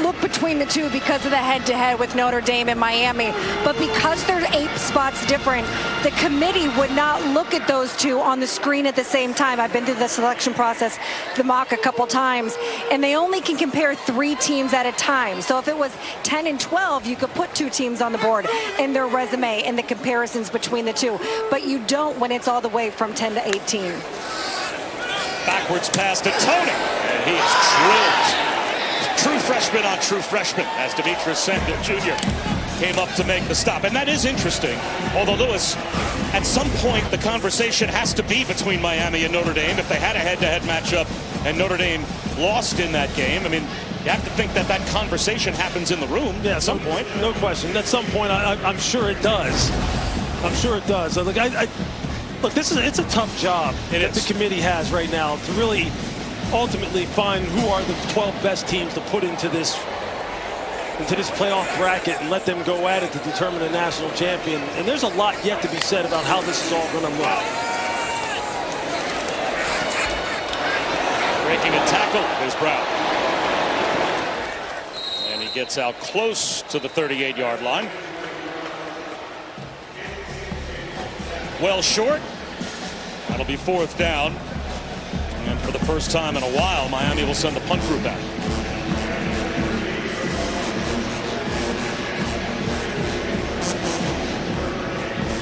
look between the two because of the head-to-head with Notre Dame and Miami. But because they're 8 spots different, the committee would not look at those two on the screen at the same time. I've been through the selection process, the mock a couple times, and they only can compare 3 teams at a time. So if it was 10 and 12, you could put 2 teams on the board in their resume and the comparisons between the two. But you don't when it's all the way from 10 to 18. Backwards pass to Tony, and he is drilled. True freshman on true freshman as Demetrius Sender Jr. came up to make the stop. And that is interesting. Although, Lewis, at some point the conversation has to be between Miami and Notre Dame. If they had a head-to-head matchup and Notre Dame lost in that game, I mean, you have to think that that conversation happens in the room at some point. No question. At some point, I'm sure it does. I'm sure it does. Look, it's a tough job that the committee has right now to really ultimately find who are the 12 best teams to put into this playoff bracket and let them go at it to determine a national champion. And there's a lot yet to be said about how this is all going to look. Breaking a tackle is Brown. And he gets out close to the 38-yard line. Well short. That'll be 4th down. And for the first time in a while, Miami will send the punt crew back.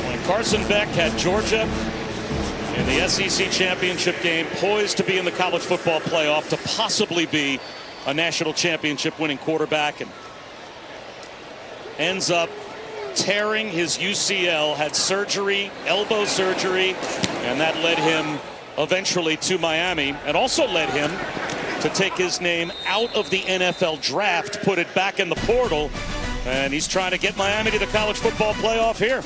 When Carson Beck had Georgia in the SEC championship game, poised to be in the college football playoff, to possibly be a national championship winning quarterback, and ends up tearing his UCL, had surgery, elbow surgery, and that led him eventually to Miami, and also led him to take his name out of the NFL draft, put it back in the portal, and he's trying to get Miami to the college football playoff here.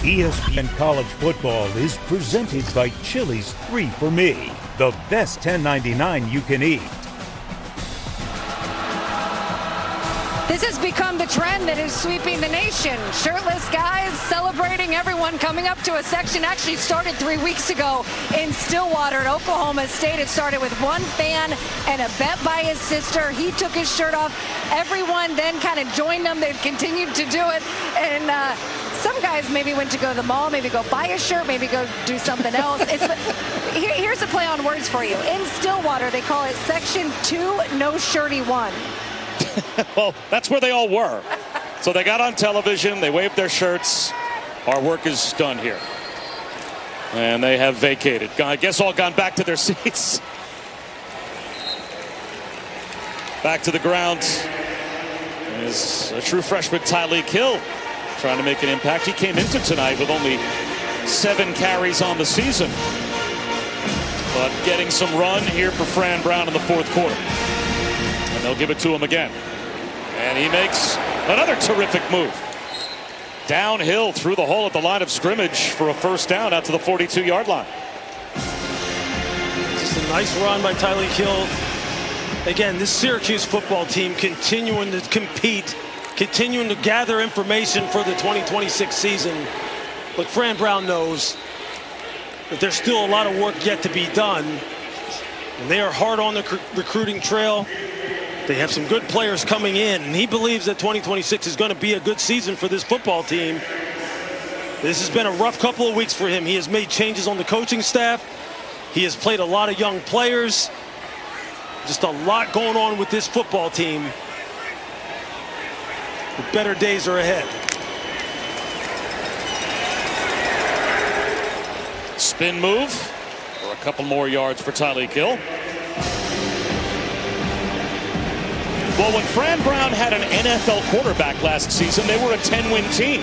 ESPN College Football is presented by Chili's 3 for Me, the best $10.99 you can eat. This has become the trend that is sweeping the nation. Shirtless guys celebrating, everyone coming up to a section. Actually started 3 weeks ago in Stillwater at Oklahoma State. It started with one fan and a bet by his sister. He took his shirt off. Everyone then kind of joined them. They've continued to do it. And some guys maybe went to go to the mall, maybe go buy a shirt, maybe go do something else. Here's a play on words for you. In Stillwater, they call it Section 2, No Shirty 1. Well, that's where they all were. So they got on television, they waved their shirts. Our work is done here. And they have vacated. I guess all gone back to their seats. Back to the ground is a true freshman, Tyleik Hill, trying to make an impact. He came into tonight with only 7 carries on the season, but getting some run here for Fran Brown in the 4th quarter. And they'll give it to him again. And he makes another terrific move. Downhill through the hole at the line of scrimmage for a 1st down out to the 42-yard line. Just a nice run by Tyleik Hill. Again, this Syracuse football team continuing to compete, continuing to gather information for the 2026 season. But Fran Brown knows that there's still a lot of work yet to be done. And they are hard on the recruiting trail. They have some good players coming in, and he believes that 2026 is going to be a good season for this football team. This has been a rough couple of weeks for him. He has made changes on the coaching staff. He has played a lot of young players. Just a lot going on with this football team. The better days are ahead. Spin move for a couple more yards for Tyleik Hill. Well, when Fran Brown had an NFL quarterback last season, they were a 10-win team.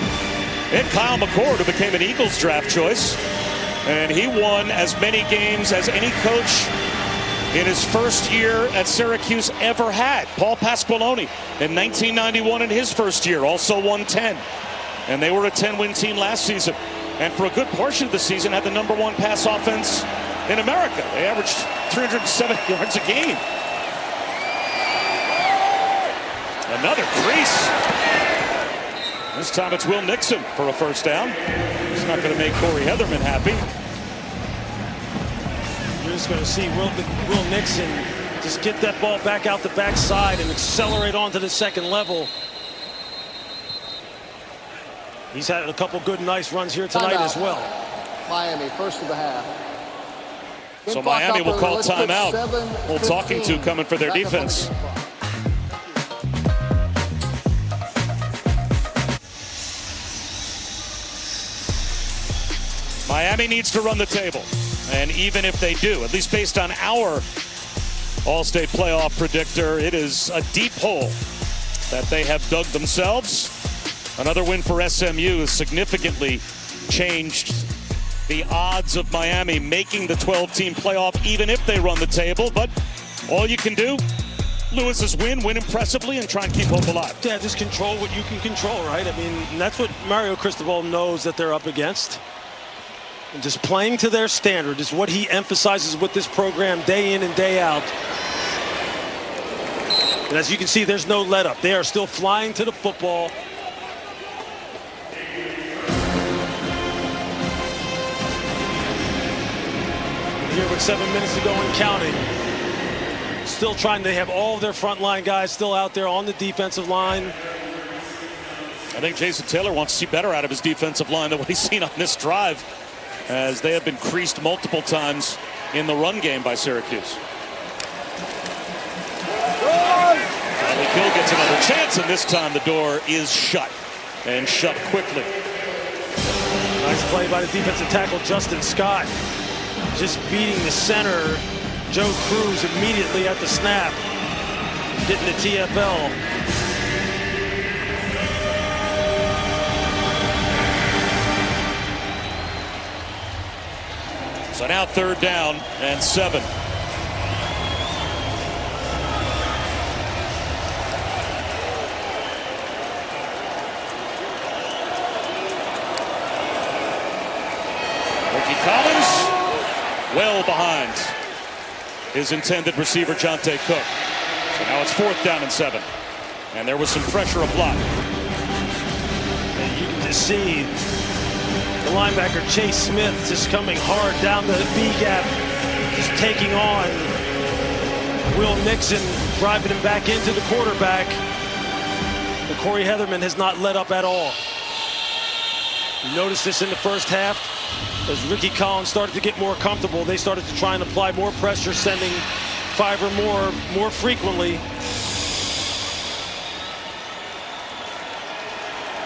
And Kyle McCord, who became an Eagles draft choice, and he won as many games as any coach in his first year at Syracuse ever had. Paul Pasqualoni in 1991 in his first year also won 10. And they were a 10-win team last season. And for a good portion of the season had the #1 pass offense in America. They averaged 370 yards a game. Another crease. This time it's Will Nixon for a 1st down. He's not going to make Corey Heatherman happy. You're just going to see Will Nixon Just get that ball back out the backside and accelerate onto the second level. He's had a couple good, nice runs here tonight as well. Miami, first of the half. So Miami will call timeout. Well, talking to coming for their defense. Miami needs to run the table. And even if they do, at least based on our All-State playoff predictor, it is a deep hole that they have dug themselves. Another win for SMU has significantly changed the odds of Miami making the 12-team playoff, even if they run the table. But all you can do, Lewis, is win impressively, and try and keep hope alive. Yeah, just control what you can control, right? I mean, that's what Mario Cristobal knows that they're up against. And just playing to their standard is what he emphasizes with this program day in and day out. And as you can see, there's no let up. They are still flying to the football. Here with 7 minutes to go and counting. Still trying to have all of their frontline guys still out there on the defensive line. I think Jason Taylor wants to see better out of his defensive line than what he's seen on this drive, as they have been creased multiple times in the run game by Syracuse. Riley Kill gets another chance, and this time the door is shut, and shut quickly. Nice play by the defensive tackle Justin Scott. Just beating the center, Joe Cruz, immediately at the snap. Getting the TFL. So now 3rd down and 7. Ricky Collins well behind his intended receiver, Jonte Cook. So now it's 4th down and 7. And there was some pressure applied. And you can just see the linebacker Chase Smith just coming hard down the B gap, just taking on Will Nixon, driving him back into the quarterback. But Corey Heatherman has not let up at all. You noticed this in the first half. As Ricky Collins started to get more comfortable, they started to try and apply more pressure, sending 5 or more frequently.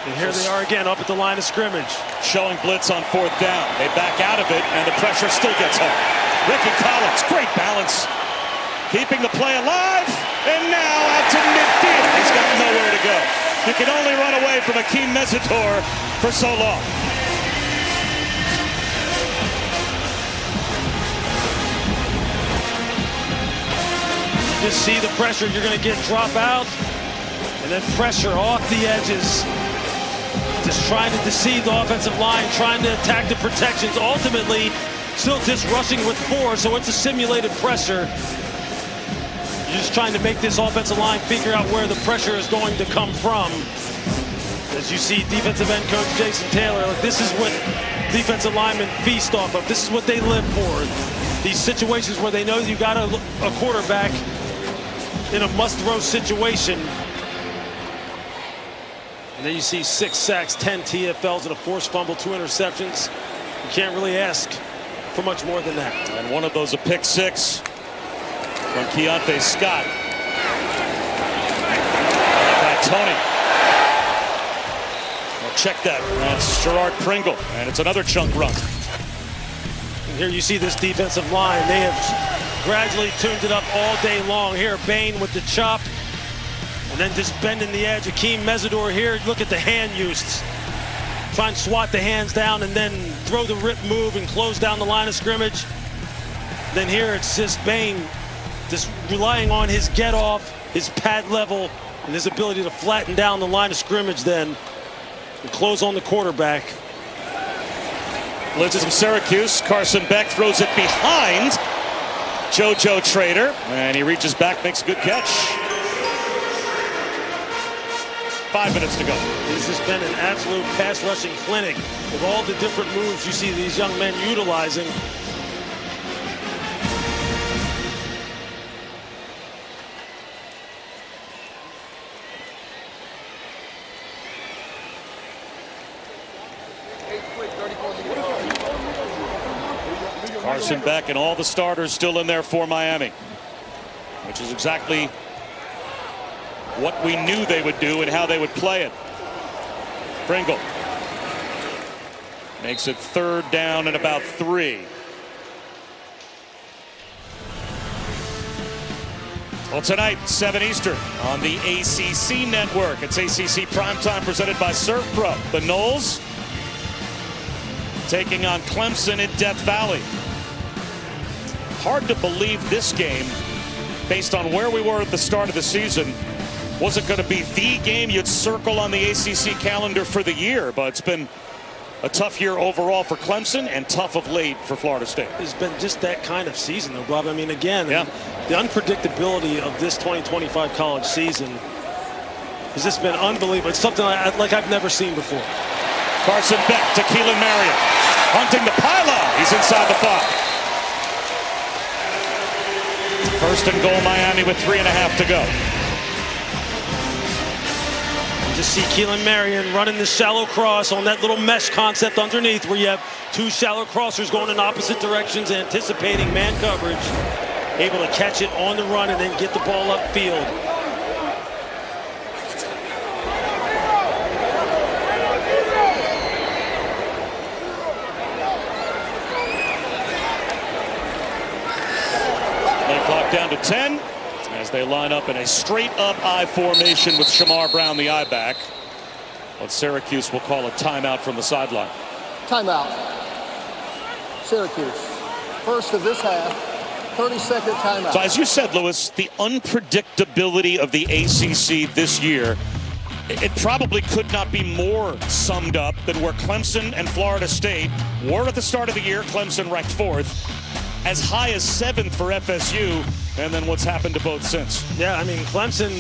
And here they are again up at the line of scrimmage. Showing blitz on 4th down. They back out of it, and the pressure still gets home. Ricky Collins, great balance. Keeping the play alive, and now out to midfield. He's got nowhere to go. You can only run away from Akeem Mesidor for so long. Just see the pressure. You're going to get drop out, and then pressure off the edges. Just trying to deceive the offensive line, trying to attack the protections. Ultimately, still just rushing with 4, so it's a simulated pressure. You're just trying to make this offensive line figure out where the pressure is going to come from. As you see defensive end coach Jason Taylor, this is what defensive linemen feast off of. This is what they live for. These situations where they know you got a quarterback in a must-throw situation. And then you see 6 sacks, 10 TFLs, and a forced fumble, 2 interceptions. You can't really ask for much more than that. And one of those a pick 6 from Keontae Scott. By Tony. Well, check that. That's Gerard Pringle, and it's another chunk run. And here you see this defensive line. They have gradually tuned it up all day long. Here, Bain with the chop. And then just bending the edge. Akeem Mesidor here. Look at the hand use. Try and swat the hands down and then throw the rip move and close down the line of scrimmage. Then here it's just Bain just relying on his get off, his pad level, and his ability to flatten down the line of scrimmage then and close on the quarterback. Blitz from Syracuse. Carson Beck throws it behind JoJo Trader, and he reaches back, makes a good catch. 5 minutes to go. This has been an absolute pass rushing clinic with all the different moves you see these young men utilizing. Carson Beck and all the starters still in there for Miami, which is exactly what we knew they would do and how they would play it. Pringle makes it 3rd down and about 3. Well, tonight, 7 Eastern on the ACC network. It's ACC Primetime presented by Surf Pro. The Noles taking on Clemson in Death Valley. Hard to believe this game, based on where we were at the start of the season, wasn't going to be the game you'd circle on the ACC calendar for the year, but it's been a tough year overall for Clemson and tough of late for Florida State. It's been just that kind of season, though, Bob. I mean, again, the unpredictability of this 2025 college season has just been unbelievable. It's something like I've never seen before. Carson Beck to Keelan Marion. Hunting the pylon. He's inside the 5. 1st and goal, Miami with 3.5 to go. You just see Keelan Marion running the shallow cross on that little mesh concept underneath where you have 2 shallow crossers going in opposite directions, anticipating man coverage, able to catch it on the run and then get the ball upfield. Clock down to 10 as they line up in a straight-up I formation with Shamar Brown, the I-back. But Syracuse will call a timeout from the sideline. Timeout. Syracuse. First of this half. 30-second timeout. So as you said, Lewis, the unpredictability of the ACC this year, it probably could not be more summed up than where Clemson and Florida State were at the start of the year. Clemson ranked 4th. As high as 7th for FSU, and then what's happened to both since. Yeah, I mean, Clemson,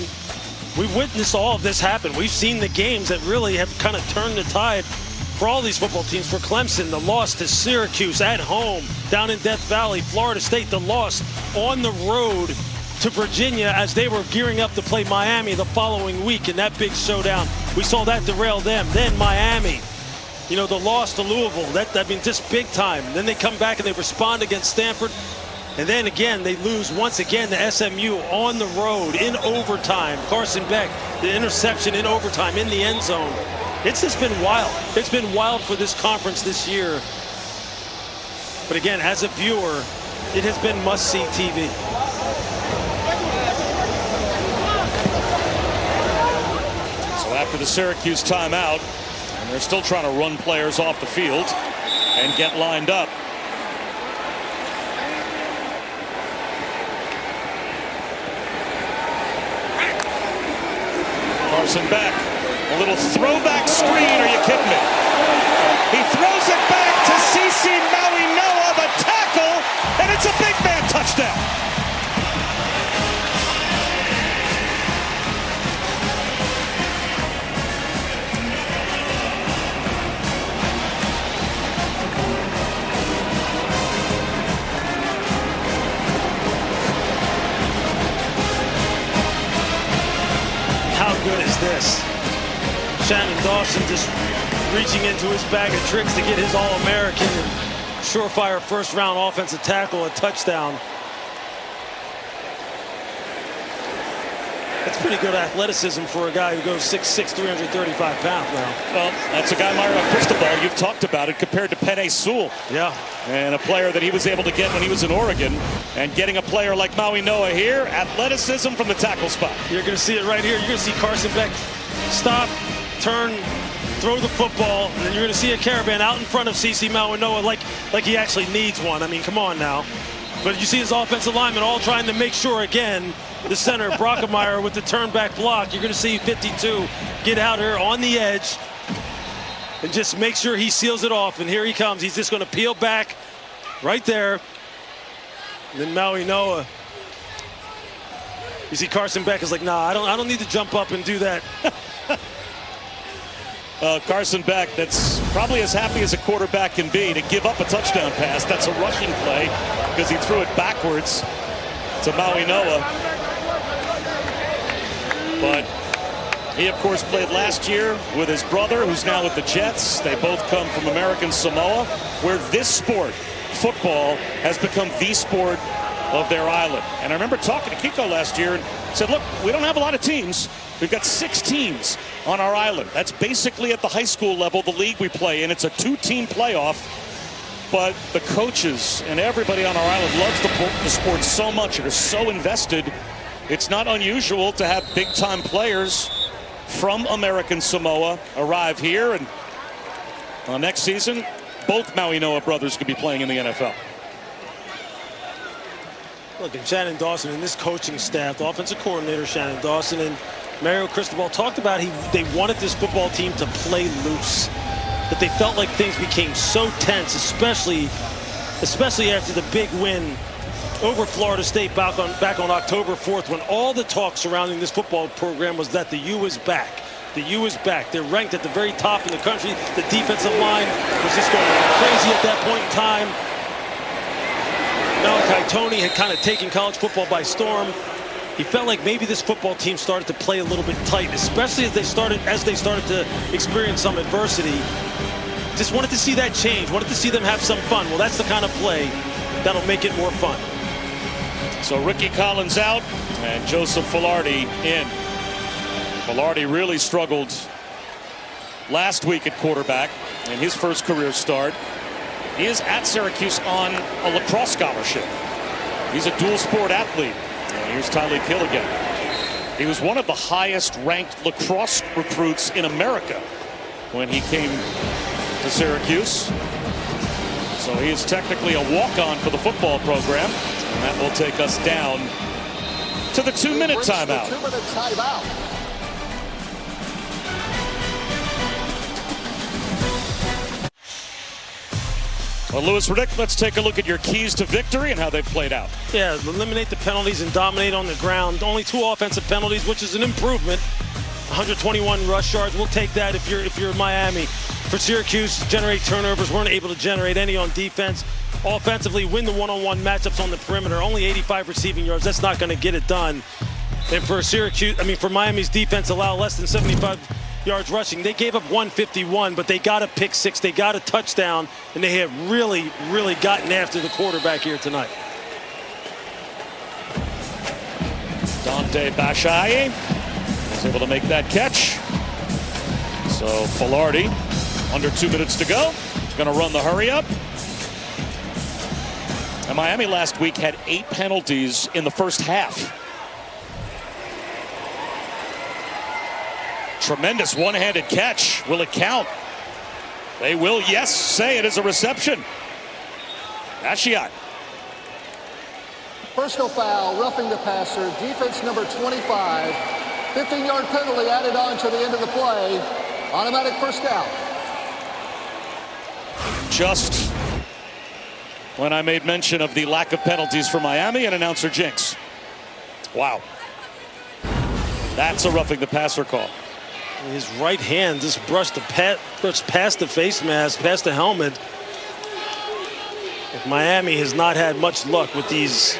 we've witnessed all of this happen. We've seen the games that really have kind of turned the tide for all these football teams. For Clemson, the loss to Syracuse at home down in Death Valley. Florida State, the loss on the road to Virginia as they were gearing up to play Miami the following week in that big showdown. We saw that derail them. Then Miami. You know, the loss to Louisville, I mean, just big time. Then they come back and they respond against Stanford. And then again, they lose once again to SMU on the road in overtime. Carson Beck, the interception in overtime in the end zone. It's just been wild. It's been wild for this conference this year. But again, as a viewer, it has been must-see TV. So after the Syracuse timeout, they're still trying to run players off the field and get lined up. Carson Beck, a little throwback screen. Are you kidding me? He throws it back to CC Maui Noah, the tackle, and it's a big man touchdown. How good is this? Shannon Dawson just reaching into his bag of tricks to get his All-American and surefire first-round offensive tackle, a touchdown. That's pretty good athleticism for a guy who goes 6'6", 335 pounds now. Well, that's a guy, Mario Cristobal, you've talked about it, compared to Penei Sewell. Yeah. And a player that he was able to get when he was in Oregon. And getting a player like Maui Noah here, athleticism from the tackle spot. You're going to see it right here. You're going to see Carson Beck stop, turn, throw the football, and then you're going to see a caravan out in front of CC Maui Noah like he actually needs one. I mean, come on now. But you see his offensive linemen all trying to make sure, again, the center, Brockemeyer, with the turn back block. You're going to see 52 get out here on the edge and just make sure he seals it off. And here he comes. He's just going to peel back right there. And then Maui Noah. You see Carson Beck is like, nah, I don't need to jump up and do that. Carson Beck, that's probably as happy as a quarterback can be to give up a touchdown pass. That's a rushing play because he threw it backwards to Maui Noah. But he, of course, played last year with his brother, who's now with the Jets. They both come from American Samoa, where this sport football has become the sport of their island. And I remember talking to Kiko last year and said, look, we don't have a lot of teams. We've got 6 teams on our island. That's basically at the high school level, the league we play in. It's a 2-team playoff. But the coaches and everybody on our island loves the sport so much and are so invested. It's not unusual to have big-time players from American Samoa arrive here. And next season, both Maui Noa brothers could be playing in the NFL. Look, and Shannon Dawson and this coaching staff, the offensive coordinator Shannon Dawson and Mario Cristobal talked about they wanted this football team to play loose. That they felt like things became so tense, especially after the big win over Florida State back on October 4th, when all the talk surrounding this football program was that the U is back. The U is back. They're ranked at the very top in the country. The defensive line was just going crazy at that point in time. Malachi Tony had kind of taken college football by storm. He felt like maybe this football team started to play a little bit tight, especially as they started to experience some adversity. Just wanted to see that change. Wanted to see them have some fun. Well, that's the kind of play that'll make it more fun. So Ricky Collins out and Joseph Filardi in. Filardi really struggled last week at quarterback in his first career start. He is at Syracuse on a lacrosse scholarship. He's a dual sport athlete. And here's Tylee Killigan. He was one of the highest ranked lacrosse recruits in America when he came to Syracuse. So he is technically a walk-on for the football program. And that will take us down to the 2-minute timeout. 2-minute timeout. Well, Louis Riddick, let's take a look at your keys to victory and how they've played out. Yeah, eliminate the penalties and dominate on the ground. Only 2 offensive penalties, which is an improvement. 121 rush yards. We'll take that if you're Miami. For Syracuse, generate turnovers. Weren't able to generate any on defense. Offensively, win the one-on-one matchups on the perimeter. Only 85 receiving yards. That's not going to get it done. And for for Miami's defense, allow less than 75 yards rushing. They gave up 151, but they got a pick 6. They got a touchdown, and they have really, really gotten after the quarterback here tonight. Dante Bashai was able to make that catch. So Filardi, under 2 minutes to go, is going to run the hurry up. And Miami last week had 8 penalties in the first half. Tremendous one-handed catch. Will it count? They will, yes, say it is a reception. Ashiat. Personal foul, roughing the passer, defense number 25. 15-yard penalty added on to the end of the play. Automatic first down. Just when I made mention of the lack of penalties for Miami, and announcer jinx. Wow. That's a roughing the passer call. His right hand just brushed past the face mask, past the helmet. Miami has not had much luck with these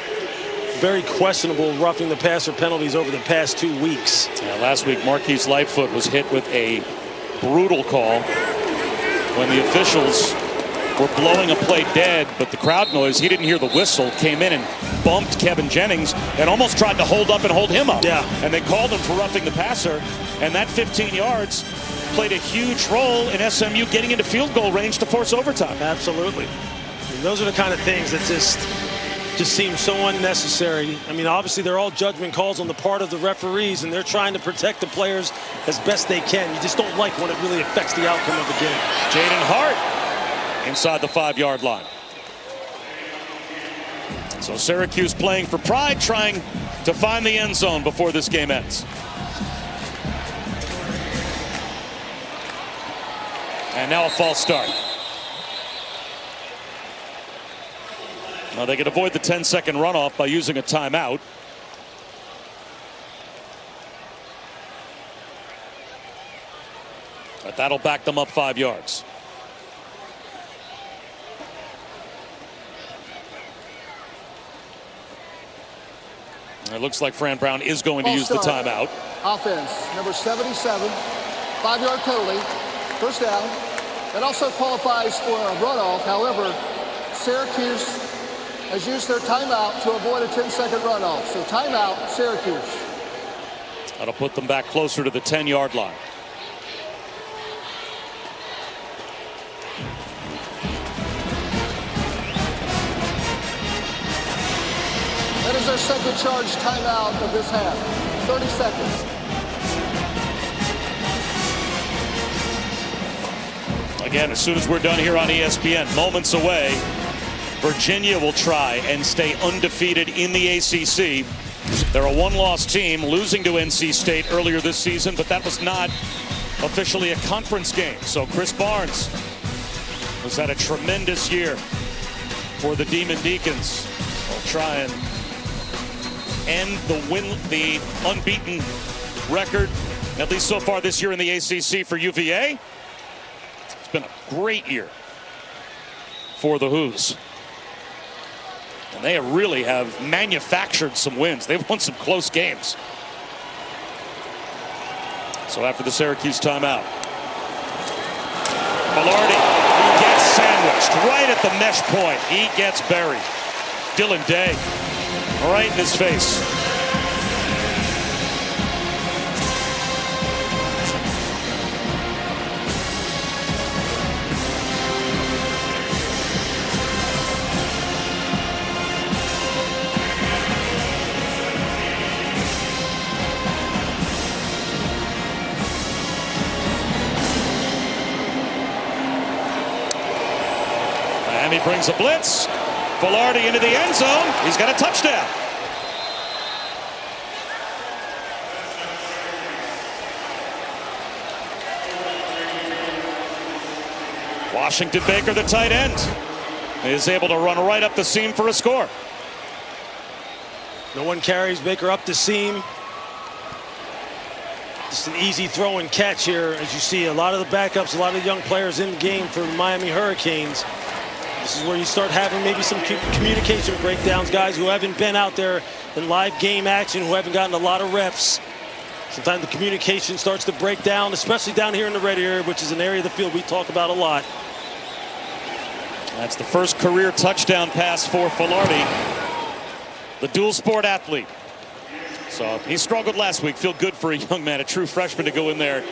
very questionable roughing the passer penalties over the past 2 weeks. Yeah, last week, Marquise Lightfoot was hit with a brutal call when the officials were blowing a play dead, but the crowd noise, he didn't hear the whistle, came in and bumped Kevin Jennings and almost tried to hold up and hold him up. Yeah. And they called him for roughing the passer, and that 15 yards played a huge role in SMU getting into field goal range to force overtime. Absolutely. And those are the kind of things that just seem so unnecessary. I mean, obviously they're all judgment calls on the part of the referees, and they're trying to protect the players as best they can. You just don't like when it really affects the outcome of the game. Jaden Hart inside the 5-yard line. So Syracuse playing for pride, trying to find the end zone before this game ends. And now a false start. Now they can avoid the 10-second runoff by using a timeout. But that'll back them up 5 yards. It looks like Fran Brown is going to use the timeout. Offense, number 77, 5-yard penalty, first down. That also qualifies for a runoff. However, Syracuse has used their timeout to avoid a 10-second runoff. So timeout, Syracuse. That'll put them back closer to the 10-yard line. That is their second charge timeout of this half. 30 seconds. Again, as soon as we're done here on ESPN, moments away, Virginia will try and stay undefeated in the ACC. They're a one-loss team, losing to NC State earlier this season, but that was not officially a conference game. So Chris Barnes has had a tremendous year for the Demon Deacons. They'll try and end the unbeaten record, at least so far this year in the ACC for UVA. It's been a great year for the Hoos. And they really have manufactured some wins. They've won some close games. So after the Syracuse timeout, Velarde gets sandwiched right at the mesh point. He gets buried. Dylan Day right in his face. Miami brings a blitz. Velarde into the end zone. He's got a touchdown. Washington Baker, the tight end, is able to run right up the seam for a score. No one carries Baker up the seam. Just an easy throw and catch here. As you see, a lot of the backups, a lot of young players in the game for the Miami Hurricanes. This is where you start having maybe some communication breakdowns, guys who haven't been out there in live game action, who haven't gotten a lot of reps. Sometimes the communication starts to break down, especially down here in the red area, which is an area of the field we talk about a lot. That's the first career touchdown pass for Velarde, the dual sport athlete. So he struggled last week. Feel good for a young man, a true freshman, to go in there,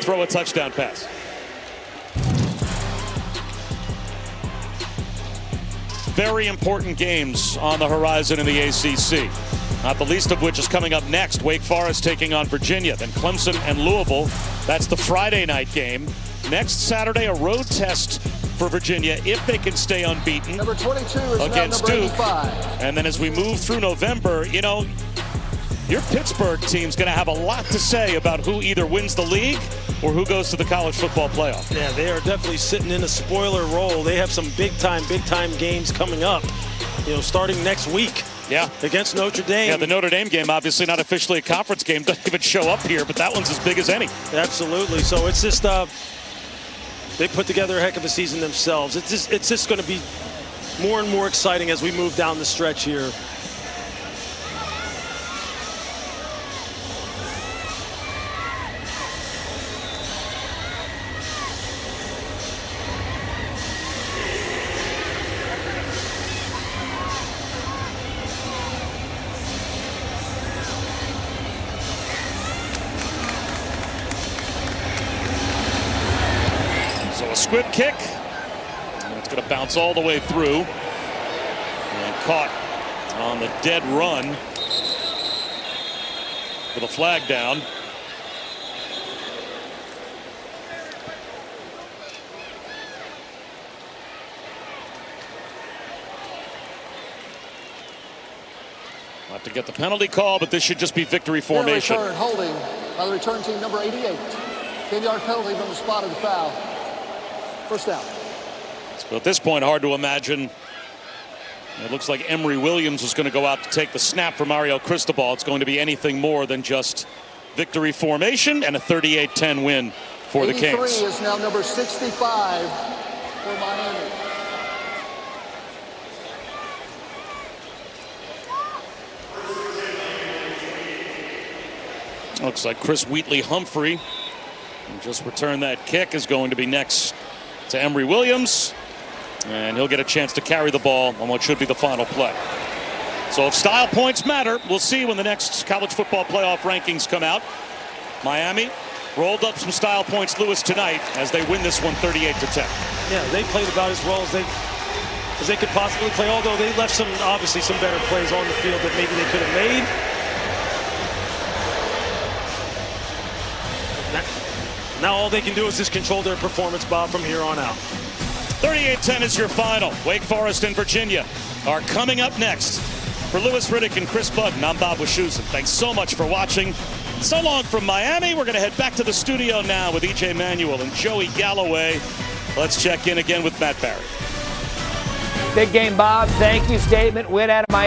throw a touchdown pass. Very important games on the horizon in the ACC. Not the least of which is coming up next. Wake Forest taking on Virginia. Then Clemson and Louisville. That's the Friday night game. Next Saturday, a road test for Virginia if they can stay unbeaten. Number 22 is against now number Duke. 85. And then as we move through November, you know, your Pittsburgh team's going to have a lot to say about who either wins the league or who goes to the college football playoff. Yeah, they are definitely sitting in a spoiler role. They have some big time games coming up, you know, starting next week. Yeah. Against Notre Dame. Yeah, the Notre Dame game, obviously not officially a conference game, doesn't even show up here, but that one's as big as any. Absolutely. So it's just, they put together a heck of a season themselves. It's just going to be more and more exciting as we move down the stretch here. Squib kick. And it's going to bounce all the way through. And caught on the dead run with a flag down. We'll have to get the penalty call, but this should just be victory formation. Return holding by the return team, number 88. 10-yard penalty from the spot of the foul. First down. So at this point, hard to imagine. It looks like Emory Williams is going to go out to take the snap for Mario Cristobal. It's going to be anything more than just victory formation and a 38-10 win for the Kings. 83 is now number 65 for Miami. Looks like Chris Wheatley-Humphrey, who just returned that kick, is going to be next to Emory Williams. And he'll get a chance to carry the ball on what should be the final play. So if style points matter, we'll see when the next college football playoff rankings come out. Miami rolled up some style points, Lewis, tonight as they win this one 38-10. Yeah, they played about as well as they could possibly play, although they left obviously some better plays on the field that maybe they could have made. Now all they can do is just control their performance, Bob, from here on out. 38-10 is your final. Wake Forest and Virginia are coming up next. For Lewis Riddick and Chris Budden, I'm Bob Wischusen. Thanks so much for watching. So long from Miami. We're going to head back to the studio now with E.J. Manuel and Joey Galloway. Let's check in again with Matt Barry. Big game, Bob. Thank you. Statement. Win out of Miami.